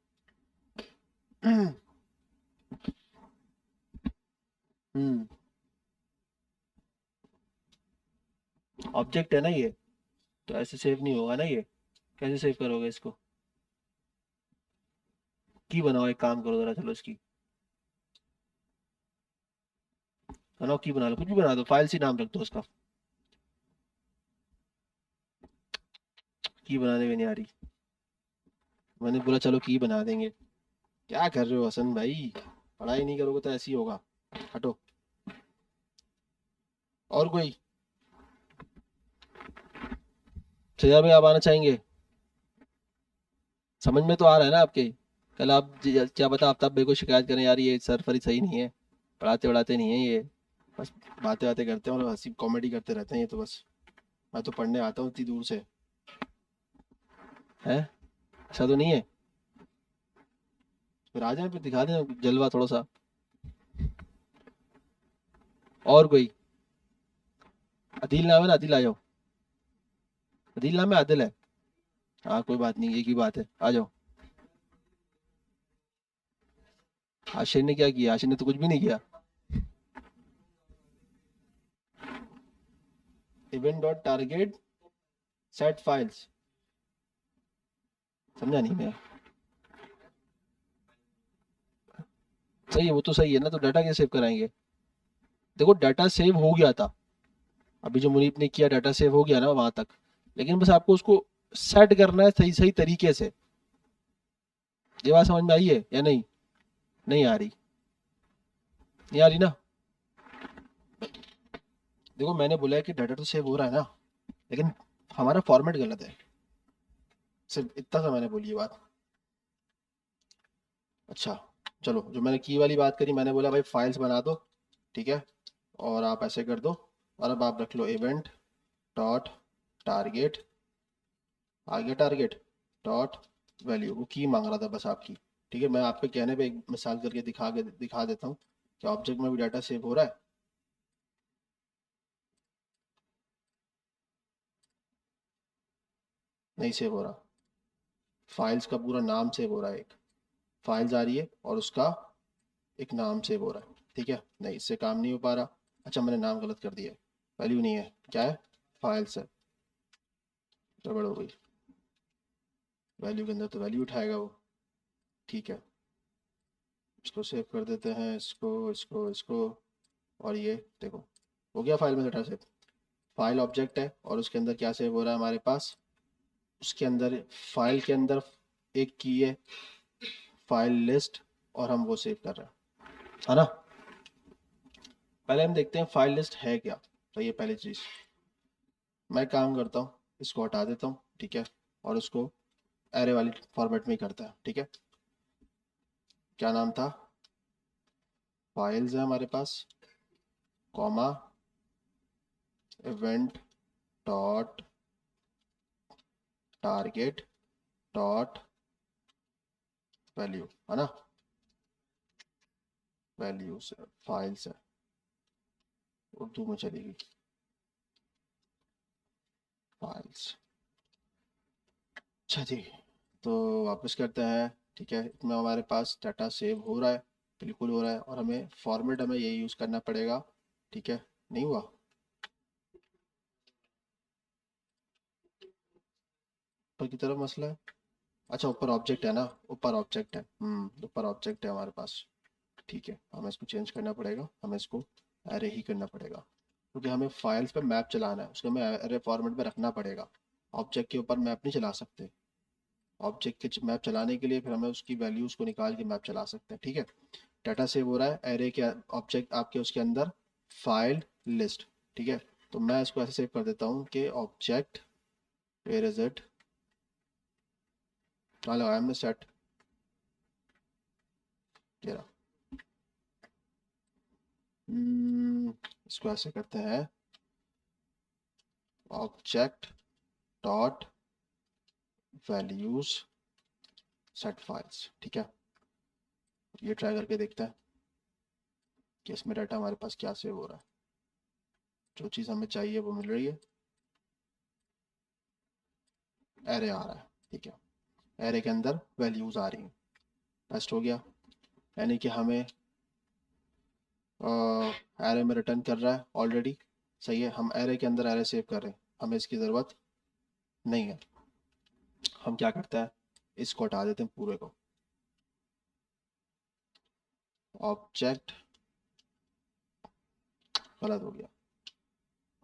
[SPEAKER 1] हम्म। ऑब्जेक्ट है ना ये, तो ऐसे सेव नहीं होगा ना ये। कैसे सेव करोगे इसको? की बनाओ, एक काम करो जरा, चलो इसकी बनाओ, की बना लो, कुछ भी बना दो, फाइल सी नाम रख दो उसका। की बनाने में नहीं आ रही। मैंने बोला चलो की बना देंगे। क्या कर रहे हो हसन भाई? पढ़ाई नहीं करोगे तो ऐसे ही होगा। हटो। और कोई? सजा में आप आना चाहेंगे? समझ में तो आ रहा है ना आपके? कल आप क्या बता आफ्ताब भाई को शिकायत करें यार ये सर फरी सही नहीं है, पढ़ाते वढ़ाते नहीं है ये, बस बातें बातें करते हैं और हंसी कॉमेडी करते रहते हैं ये तो बस। मैं तो पढ़ने आता हूँ इतनी दूर से। है? ऐसा तो नहीं है? फिर आ जाए, फिर दिखा दें जलवा थोड़ा सा। और कोई? अदील नाम है ना, अदील आ जाओ। अदील नाम है, आदिल है? हाँ कोई बात नहीं, एक ही बात है, आ जाओ। आशिर ने क्या किया? आशिर ने तो कुछ भी नहीं किया। Event dot target set files, समझा नहीं मैं। सही है, वो तो सही है ना, तो डाटा कैसे सेव कराएंगे? देखो डाटा सेव हो गया था, अभी जो मुनीब ने किया डाटा सेव हो गया ना वहां तक, लेकिन बस आपको उसको सेट करना है सही सही तरीके से। ये बात समझ में आई है या नहीं? नहीं आ रही? नहीं आ रही ना? देखो मैंने बोला है कि डाटा तो सेव हो रहा है ना, लेकिन हमारा फॉर्मेट गलत है, सिर्फ इतना सा मैंने बोली ये बात। अच्छा, चलो जो मैंने की वाली बात करी, मैंने बोला भाई फाइल्स बना दो, ठीक है, और आप ऐसे कर दो, और अब आप रख लो इवेंट डॉट टारगेट, आ गया टारगेट, डॉट वैल्यू, वो की मांग रहा था बस आपकी। ठीक है, मैं आपके कहने पे एक मिसाल करके दिखा देता हूँ कि ऑब्जेक्ट में भी डाटा सेव हो रहा है। नहीं सेव हो रहा, फाइल्स का पूरा नाम सेव हो रहा है, एक फाइल्स आ रही है और उसका एक नाम सेव हो रहा है, ठीक है, नहीं इससे काम नहीं हो पा रहा। अच्छा मैंने नाम गलत कर दिया है, वैल्यू नहीं है, क्या है? फाइल्स है, गड़बड़ हो गई। वैल्यू के अंदर तो वैल्यू उठाएगा वो, ठीक है, इसको सेव कर देते हैं, इसको इसको इसको, और ये देखो हो गया फाइल में डाटा सेव। फाइल ऑब्जेक्ट है और उसके अंदर क्या सेव हो रहा है हमारे पास, उसके अंदर फाइल के अंदर एक की है फाइल लिस्ट, और हम वो सेव कर रहे हैं, है ना? पहले हम देखते हैं फाइल लिस्ट है क्या, तो ये पहली चीज़। मैं काम करता हूँ, इसको हटा देता हूँ, ठीक है, और उसको एरे वाली फॉर्मेट में ही करता है, ठीक है। क्या नाम था? फाइल्स है हमारे पास, comma event dot target dot value, है ना? वैल्यूज फाइल्स है, उर्दू में चलेगी, फाइल्स। अच्छा जी, तो वापस करते हैं, ठीक है, इसमें हमारे पास डाटा सेव हो रहा है, बिल्कुल हो रहा है, और हमें फॉर्मेट हमें ये यूज़ करना पड़ेगा, ठीक है। नहीं हुआ? ऊपर की तरफ मसला है। अच्छा ऊपर ऑब्जेक्ट है ना, ऊपर ऑब्जेक्ट है, ऊपर ऑब्जेक्ट है हमारे पास, ठीक है, हमें इसको चेंज करना पड़ेगा, हमें इसको एरे ही करना पड़ेगा। क्योंकि हमें फाइल्स पे मैप चलाना है, उसको हमें एरे फॉर्मेट में रखना पड़ेगा। ऑब्जेक्ट के ऊपर मैप नहीं चला सकते। ऑब्जेक्ट के मैप चलाने के लिए फिर हमें उसकी वैल्यूज़ को निकाल के मैप चला सकते हैं, ठीक है। डाटा सेव हो रहा है एरे के ऑब्जेक्ट आपके उसके अंदर फाइल लिस्ट, ठीक है। तो मैं इसको ऐसे सेव कर देता हूँ कि ऑब्जेक्ट वेयर इज इट, कहाँ लगाया हमने सेट, ये रहा। इसको ऐसे करते हैं object dot values set files, ठीक है। ये ट्राई करके देखते हैं कि इसमें डाटा हमारे पास क्या सेव हो रहा है। जो चीज़ हमें चाहिए वो मिल रही है, एरे आ रहा है, ठीक है। एरे के अंदर वैल्यूज़ आ रही हैं, टेस्ट हो गया। यानी कि हमें एरे में रिटर्न कर रहा है ऑलरेडी, सही है। हम एरे के अंदर एरे सेव कर रहे हैं, हमें इसकी ज़रूरत नहीं है। हम क्या करते हैं, इसको हटा देते हैं पूरे को। ऑब्जेक्ट गलत हो गया।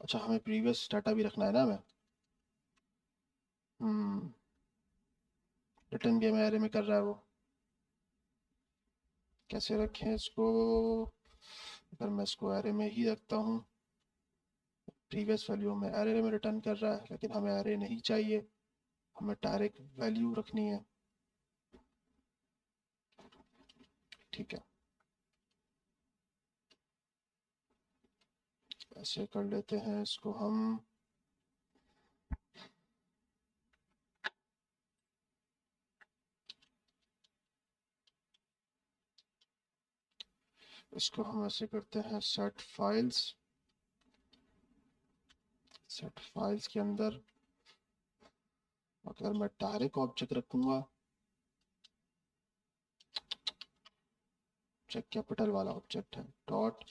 [SPEAKER 1] अच्छा, हमें प्रीवियस डाटा भी रखना है ना हमें। रिटर्न भी हमें एरे में कर रहा है वो। कैसे रखें इसको, अगर मैं इसको एरे में ही रखता हूँ, प्रीवियस वैल्यू में एरे में रिटर्न कर रहा है, लेकिन हमें एरे नहीं चाहिए, हमें डायरेक्ट वैल्यू रखनी है, ठीक है। ऐसे कर लेते हैं इसको हम। इसको हम ऐसे करते हैं सेट फाइल्स। सेट फाइल्स के अंदर अगर मैं डायरेक्ट ऑब्जेक्ट रखूंगा, ऑब्जेक्ट कैपिटल वाला ऑब्जेक्ट है, dot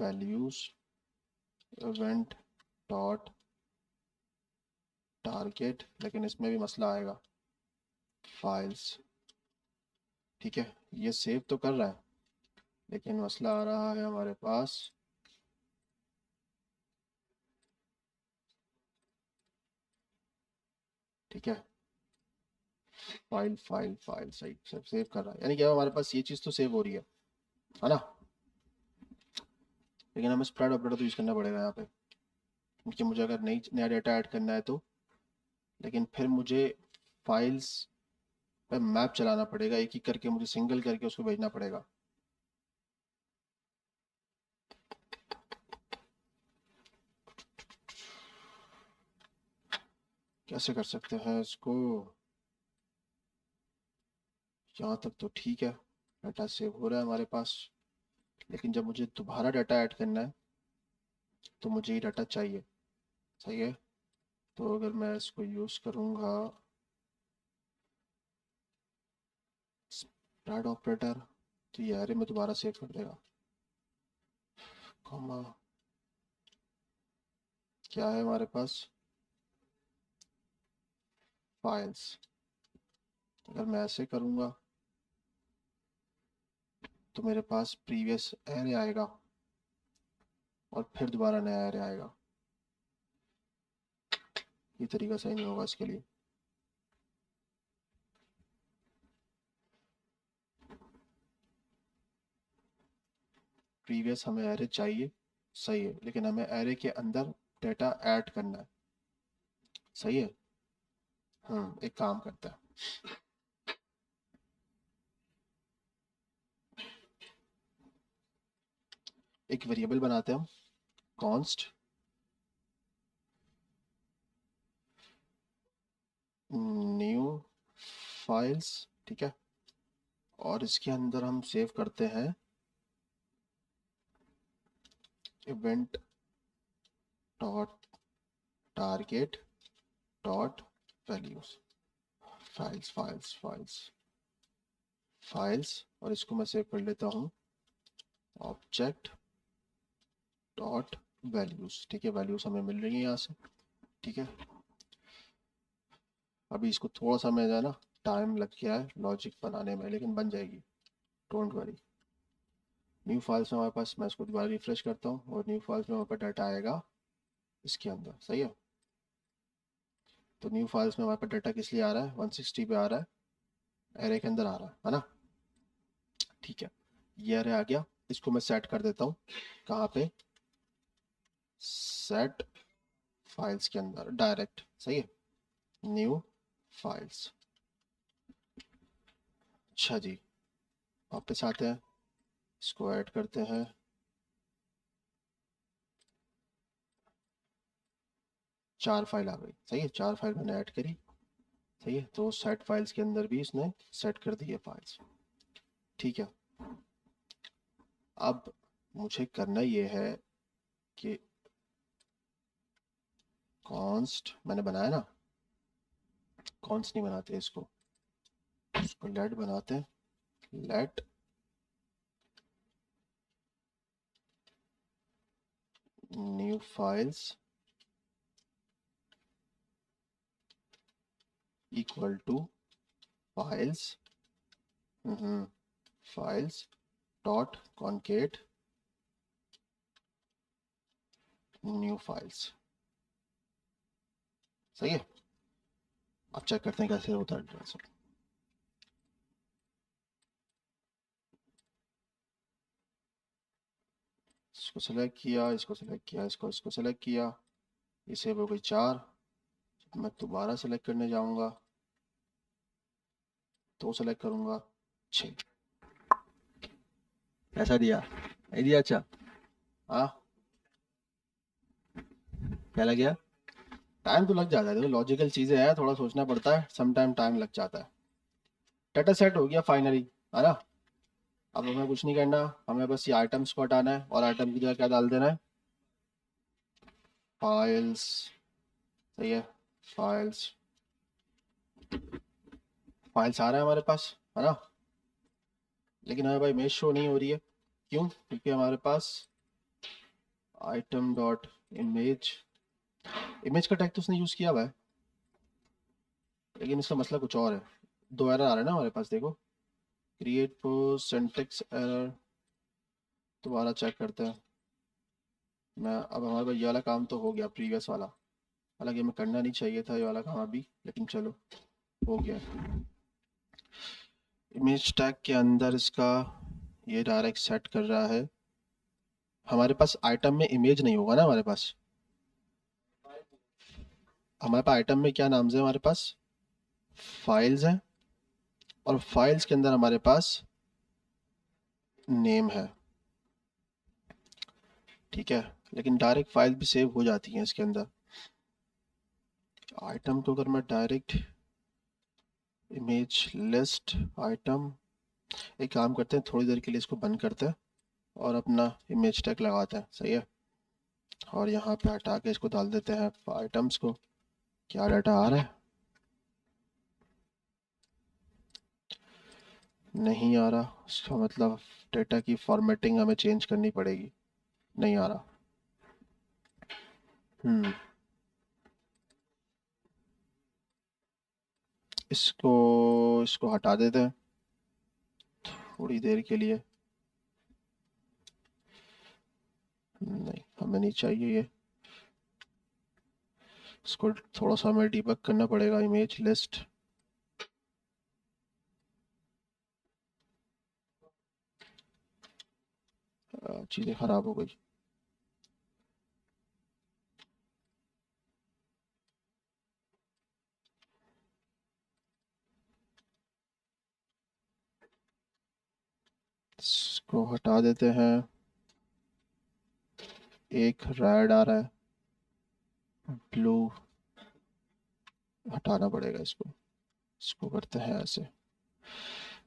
[SPEAKER 1] values event dot target, लेकिन इसमें भी मसला आएगा, फाइल्स, ठीक है। ये सेव तो कर रहा है, लेकिन मसला आ रहा है हमारे पास, ठीक है। फाइल फाइल फाइल सही सब सेव कर रहा है, यानी कि अब हमारे पास ये चीज़ तो सेव हो रही है ना। लेकिन हमें स्प्रेड ऑपरेटर तो यूज़ करना पड़ेगा यहाँ पे, क्योंकि मुझे अगर नई नया डाटा ऐड करना है तो, लेकिन फिर मुझे फाइल्स पे मैप चलाना पड़ेगा, एक एक करके मुझे सिंगल करके उसको भेजना पड़ेगा। कैसे कर सकते हैं इसको, यहाँ तक तो ठीक है, डाटा सेव हो रहा है हमारे पास, लेकिन जब मुझे दोबारा डाटा ऐड करना है तो मुझे ये डाटा चाहिए, सही है। तो अगर मैं इसको यूज़ करूँगा स्प्रेड ऑपरेटर, तो ये एरे में दोबारा सेव कर देगा, कॉमा क्या है हमारे पास, फाइल्स। अगर मैं ऐसे करूँगा तो मेरे पास प्रीवियस एरे आएगा और फिर दोबारा नया एरे आएगा। ये तरीका सही नहीं होगा इसके लिए। प्रीवियस हमें एरे चाहिए, सही है, लेकिन हमें एरे के अंदर डेटा ऐड करना है, सही है। एक काम करता है, एक वेरिएबल बनाते हैं हम, कॉन्स्ट न्यू फाइल्स, ठीक है। और इसके अंदर हम सेव करते हैं event dot target dot values, files files files files, और इसको मैं सेव कर लेता हूँ ऑब्जेक्ट डॉट वैल्यूज, ठीक है। वैल्यूज हमें मिल रही है यहाँ से, ठीक है। अभी इसको थोड़ा सा मैं है ना टाइम लग गया है लॉजिक बनाने में, लेकिन बन जाएगी, डोंट वरी। न्यू फाइल्स में हमारे पास, मैं इसको दोबारा रिफ्रेश करता हूँ और न्यू फाइल्स में हमारे पास डाटा आएगा इसके अंदर, सही है। तो न्यू फाइल्स में हमारे पास डाटा किस लिए आ रहा है, 160 पे आ रहा है, एरे के अंदर आ रहा है ना। ठीक है, ये एरे आ गया, इसको मैं सेट कर देता हूँ कहाँ पे, सेट फाइल्स के अंदर डायरेक्ट, सही है, न्यू फाइल्स। अच्छा जी, वापस आते हैं, इसको ऐड करते हैं, चार फाइल आ गई, सही है, चार फाइल मैंने ऐड करी, सही है। तो सेट फाइल्स के अंदर भी इसने सेट कर दी है फाइल्स, ठीक है। अब मुझे करना ये है कि कॉन्स्ट मैंने बनाया ना, कॉन्स्ट नहीं बनाते इसको लेट बनाते हैं, let new files equal to files, files dot concat new files, सही है। अब चेक करते हैं कैसे होता है ट्रांसफर। इसको सेलेक्ट किया, इसको सेलेक्ट किया, इसको सेलेक्ट किया, इसे हो गई 4। मैं दोबारा सेलेक्ट करने जाऊंगा तो सेलेक्ट करूंगा 6। ऐसा दिया, नहीं दिया, अच्छा। हाँ, क्या लग गया, टाइम तो लग जाता है, देखो लॉजिकल चीज़ें हैं, थोड़ा सोचना पड़ता है, सम टाइम टाइम लग जाता है। डाटा सेट हो गया फाइनली, है ना। अब हमें कुछ नहीं करना, हमें बस ये आइटम्स को हटाना है और आइटम की जगह क्या डाल देना है, फाइल्स, सही है, फाइल्स। फाइल्स आ रहा है हमारे पास, है ना। लेकिन हमें भाई इमेज शो नहीं हो रही है, क्यों, क्योंकि हमारे पास आइटम डॉट इमेज, इमेज का टैग तो उसने यूज़ किया हुआ है, लेकिन इसका मसला कुछ और है। दो एरर आ रहे हैं ना हमारे पास, देखो, क्रिएट पोस्ट, सिंटेक्स एरर। दोबारा चेक करते हैं। मैं अब हमारे पास ये वाला काम तो हो गया, प्रीवियस वाला, हालांकि हमें करना नहीं चाहिए था ये वाला काम अभी, लेकिन चलो हो गया। इमेज टैग के अंदर इसका ये डायरेक्ट सेट कर रहा है। हमारे पास आइटम में इमेज नहीं होगा ना, हमारे पास आइटम में क्या नाम है, हमारे पास फाइल्स हैं, और फाइल्स के अंदर हमारे पास नेम है, ठीक है। लेकिन डायरेक्ट फाइल भी सेव हो जाती हैं इसके अंदर। आइटम को अगर मैं डायरेक्ट इमेज लिस्ट आइटम, एक काम करते हैं, थोड़ी देर के लिए इसको बंद करते हैं और अपना इमेज टैग लगाते हैं, सही है। और यहाँ पे हटा के इसको डाल देते हैं आइटम्स को, क्या डाटा आ रहा है, नहीं आ रहा, इसका मतलब डेटा की फॉर्मेटिंग हमें चेंज करनी पड़ेगी, नहीं आ रहा। इसको इसको हटा देते हैं थोड़ी देर के लिए, नहीं हमें नहीं चाहिए ये। इसको थोड़ा सा हमें डिबग करना पड़ेगा, इमेज लिस्ट, चीज़ें ख़राब हो गई। इसको हटा देते हैं, एक रेड आ रहा है, ब्लू हटाना पड़ेगा इसको, इसको करते हैं ऐसे,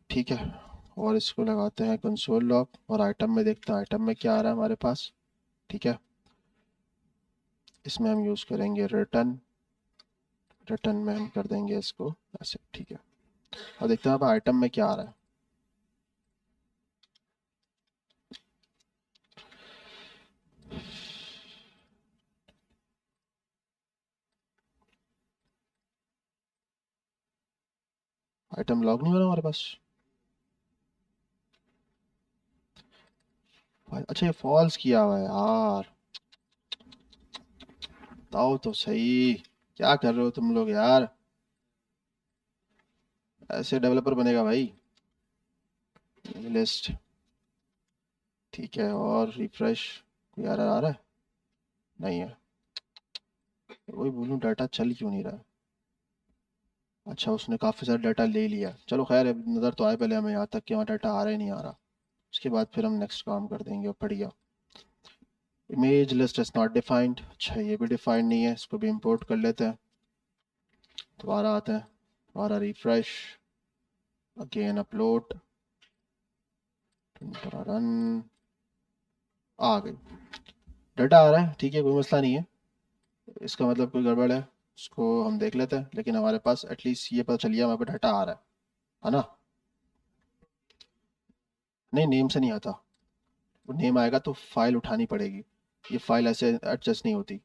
[SPEAKER 1] ठीक है। और इसको लगाते हैं कंसोल लॉग, और आइटम में देखते हैं आइटम में क्या आ रहा है हमारे पास, ठीक है। इसमें हम यूज़ करेंगे रिटर्न, रिटर्न में हम कर देंगे इसको ऐसे, ठीक है। और देखते हैं अब आइटम में क्या आ रहा है। आइटम लॉग नहीं हो रहा हमारे पास, अच्छा ये फॉल्स किया हुआ है यार, बताओ तो सही, क्या कर रहे हो तुम लोग यार, ऐसे डेवलपर बनेगा भाई। लिस्ट, ठीक है, और रिफ्रेश, कोई एरर आ रहा है? नहीं है। वही बोलूँ, डाटा चल क्यों नहीं रहा है? अच्छा उसने काफ़ी सारा डाटा ले लिया, चलो खैर अब नज़र तो आए पहले हमें यहाँ तक कि वहाँ डाटा आ रहा ही नहीं आ रहा, उसके बाद फिर हम नेक्स्ट काम कर देंगे। बढ़िया। Image list is not defined, अच्छा ये भी डिफाइंड नहीं है, इसको भी इंपोर्ट कर लेते हैं। दोबारा आते हैं, दोबारा रिफ्रेश, अगेन अपलोड, रन, आ गई, डाटा आ रहा है, ठीक है कोई मसला नहीं है। इसका मतलब कोई गड़बड़ है, उसको हम देख लेते हैं, लेकिन हमारे पास एटलीस्ट ये पता चल गया हमारे पास डाटा आ रहा है ना? नहीं नेम से नहीं आता, वो नेम आएगा तो फाइल उठानी पड़ेगी, ये फाइल ऐसे एडजस्ट नहीं होती।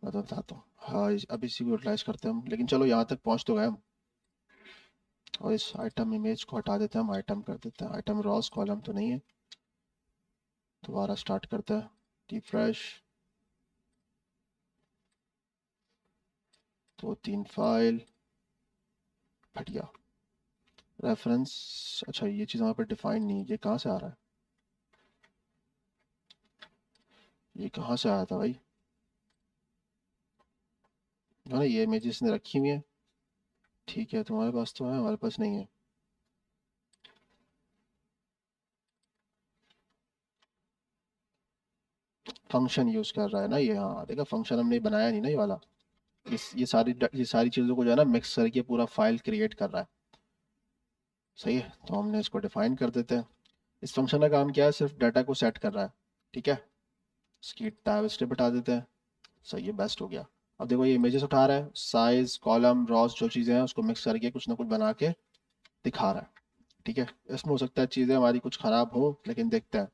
[SPEAKER 1] मैं तो बताता हूँ, हाँ अभी इसी को यूटिलाइज करते हैं हम, लेकिन चलो यहाँ तक पहुँच तो गए हम। और इस आइटम इमेज को हटा देते हैं, हम आइटम कर देते हैं, आइटम रॉस कॉलम तो नहीं है। दोबारा स्टार्ट करते हैं, रिफ्रेश, 2 3 फाइल, बढ़िया। रेफरेंस, अच्छा ये चीज़ हमारे पर डिफाइन नहीं है, ये कहाँ से आ रहा है? ये कहाँ से आया था भाई? जो ना ये इमेजेस ने रखी हुई है, ठीक है तुम्हारे पास तो है, हमारे पास नहीं है। फंक्शन यूज़ कर रहा है ना ये, हाँ देखा, फंक्शन हमने बनाया नहीं ना ये वाला। ये सारी चीज़ों को जो है ना मिक्स करके पूरा फाइल क्रिएट कर रहा है। सही है, तो हमने इसको डिफाइन कर देते हैं। इस फंक्शन का काम क्या है, सिर्फ डाटा को सेट कर रहा है, ठीक है। इसकी टाइप स्टेप हटा देते हैं, सही है, बेस्ट हो गया। अब देखो ये इमेजेस उठा रहा है, साइज कॉलम रॉस जो चीज़ें हैं उसको मिक्स करके कुछ ना कुछ बना के दिखा रहा है, ठीक है। इसमें हो सकता है चीज़ें हमारी कुछ ख़राब हो, लेकिन देखते हैं।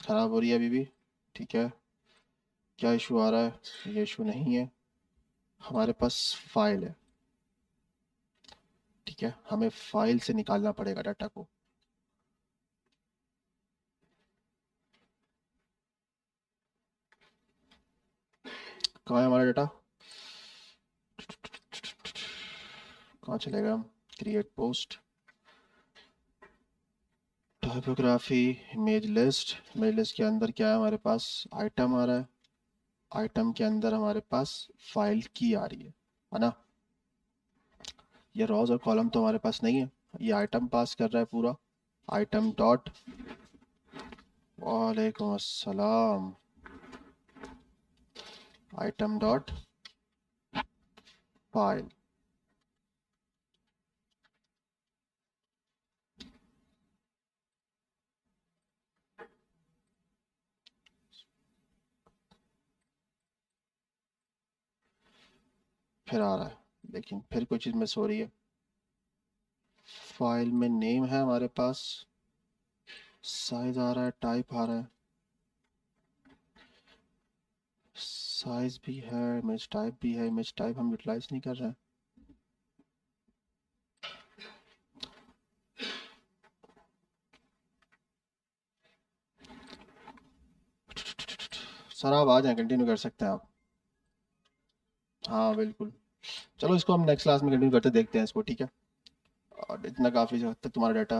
[SPEAKER 1] ख़राब हो रही है अभी भी, ठीक है। क्या इशू आ रहा है? ये इशू नहीं है, हमारे पास फाइल है, ठीक है, हमें फाइल से निकालना पड़ेगा डाटा को। कहाँ है हमारा डाटा? कहाँ चलेगा? हम create post, typography, image list के अंदर क्या है हमारे पास? आइटम आ रहा है, आइटम के अंदर हमारे पास फाइल की आ रही है ना? ये रॉज और कॉलम तो हमारे पास नहीं है, ये आइटम पास कर रहा है पूरा, आइटम डॉट, वालेकुम अस्सलाम, आइटम डॉट फाइल। फिर आ रहा है, लेकिन फिर कोई चीज़ मिस हो रही है। फाइल में नेम है हमारे पास, साइज आ रहा है, टाइप आ रहा है, साइज भी है, इमेज टाइप भी है, इमेज टाइप हम यूटिलाइज नहीं कर रहे हैं। सर आप आ जाएं, कंटिन्यू कर सकते हैं आप। हाँ बिल्कुल, चलो इसको हम नेक्स्ट क्लास में कंटिन्यू करते देखते हैं इसको, ठीक है। और इतना काफ़ी हद तक तुम्हारा डाटा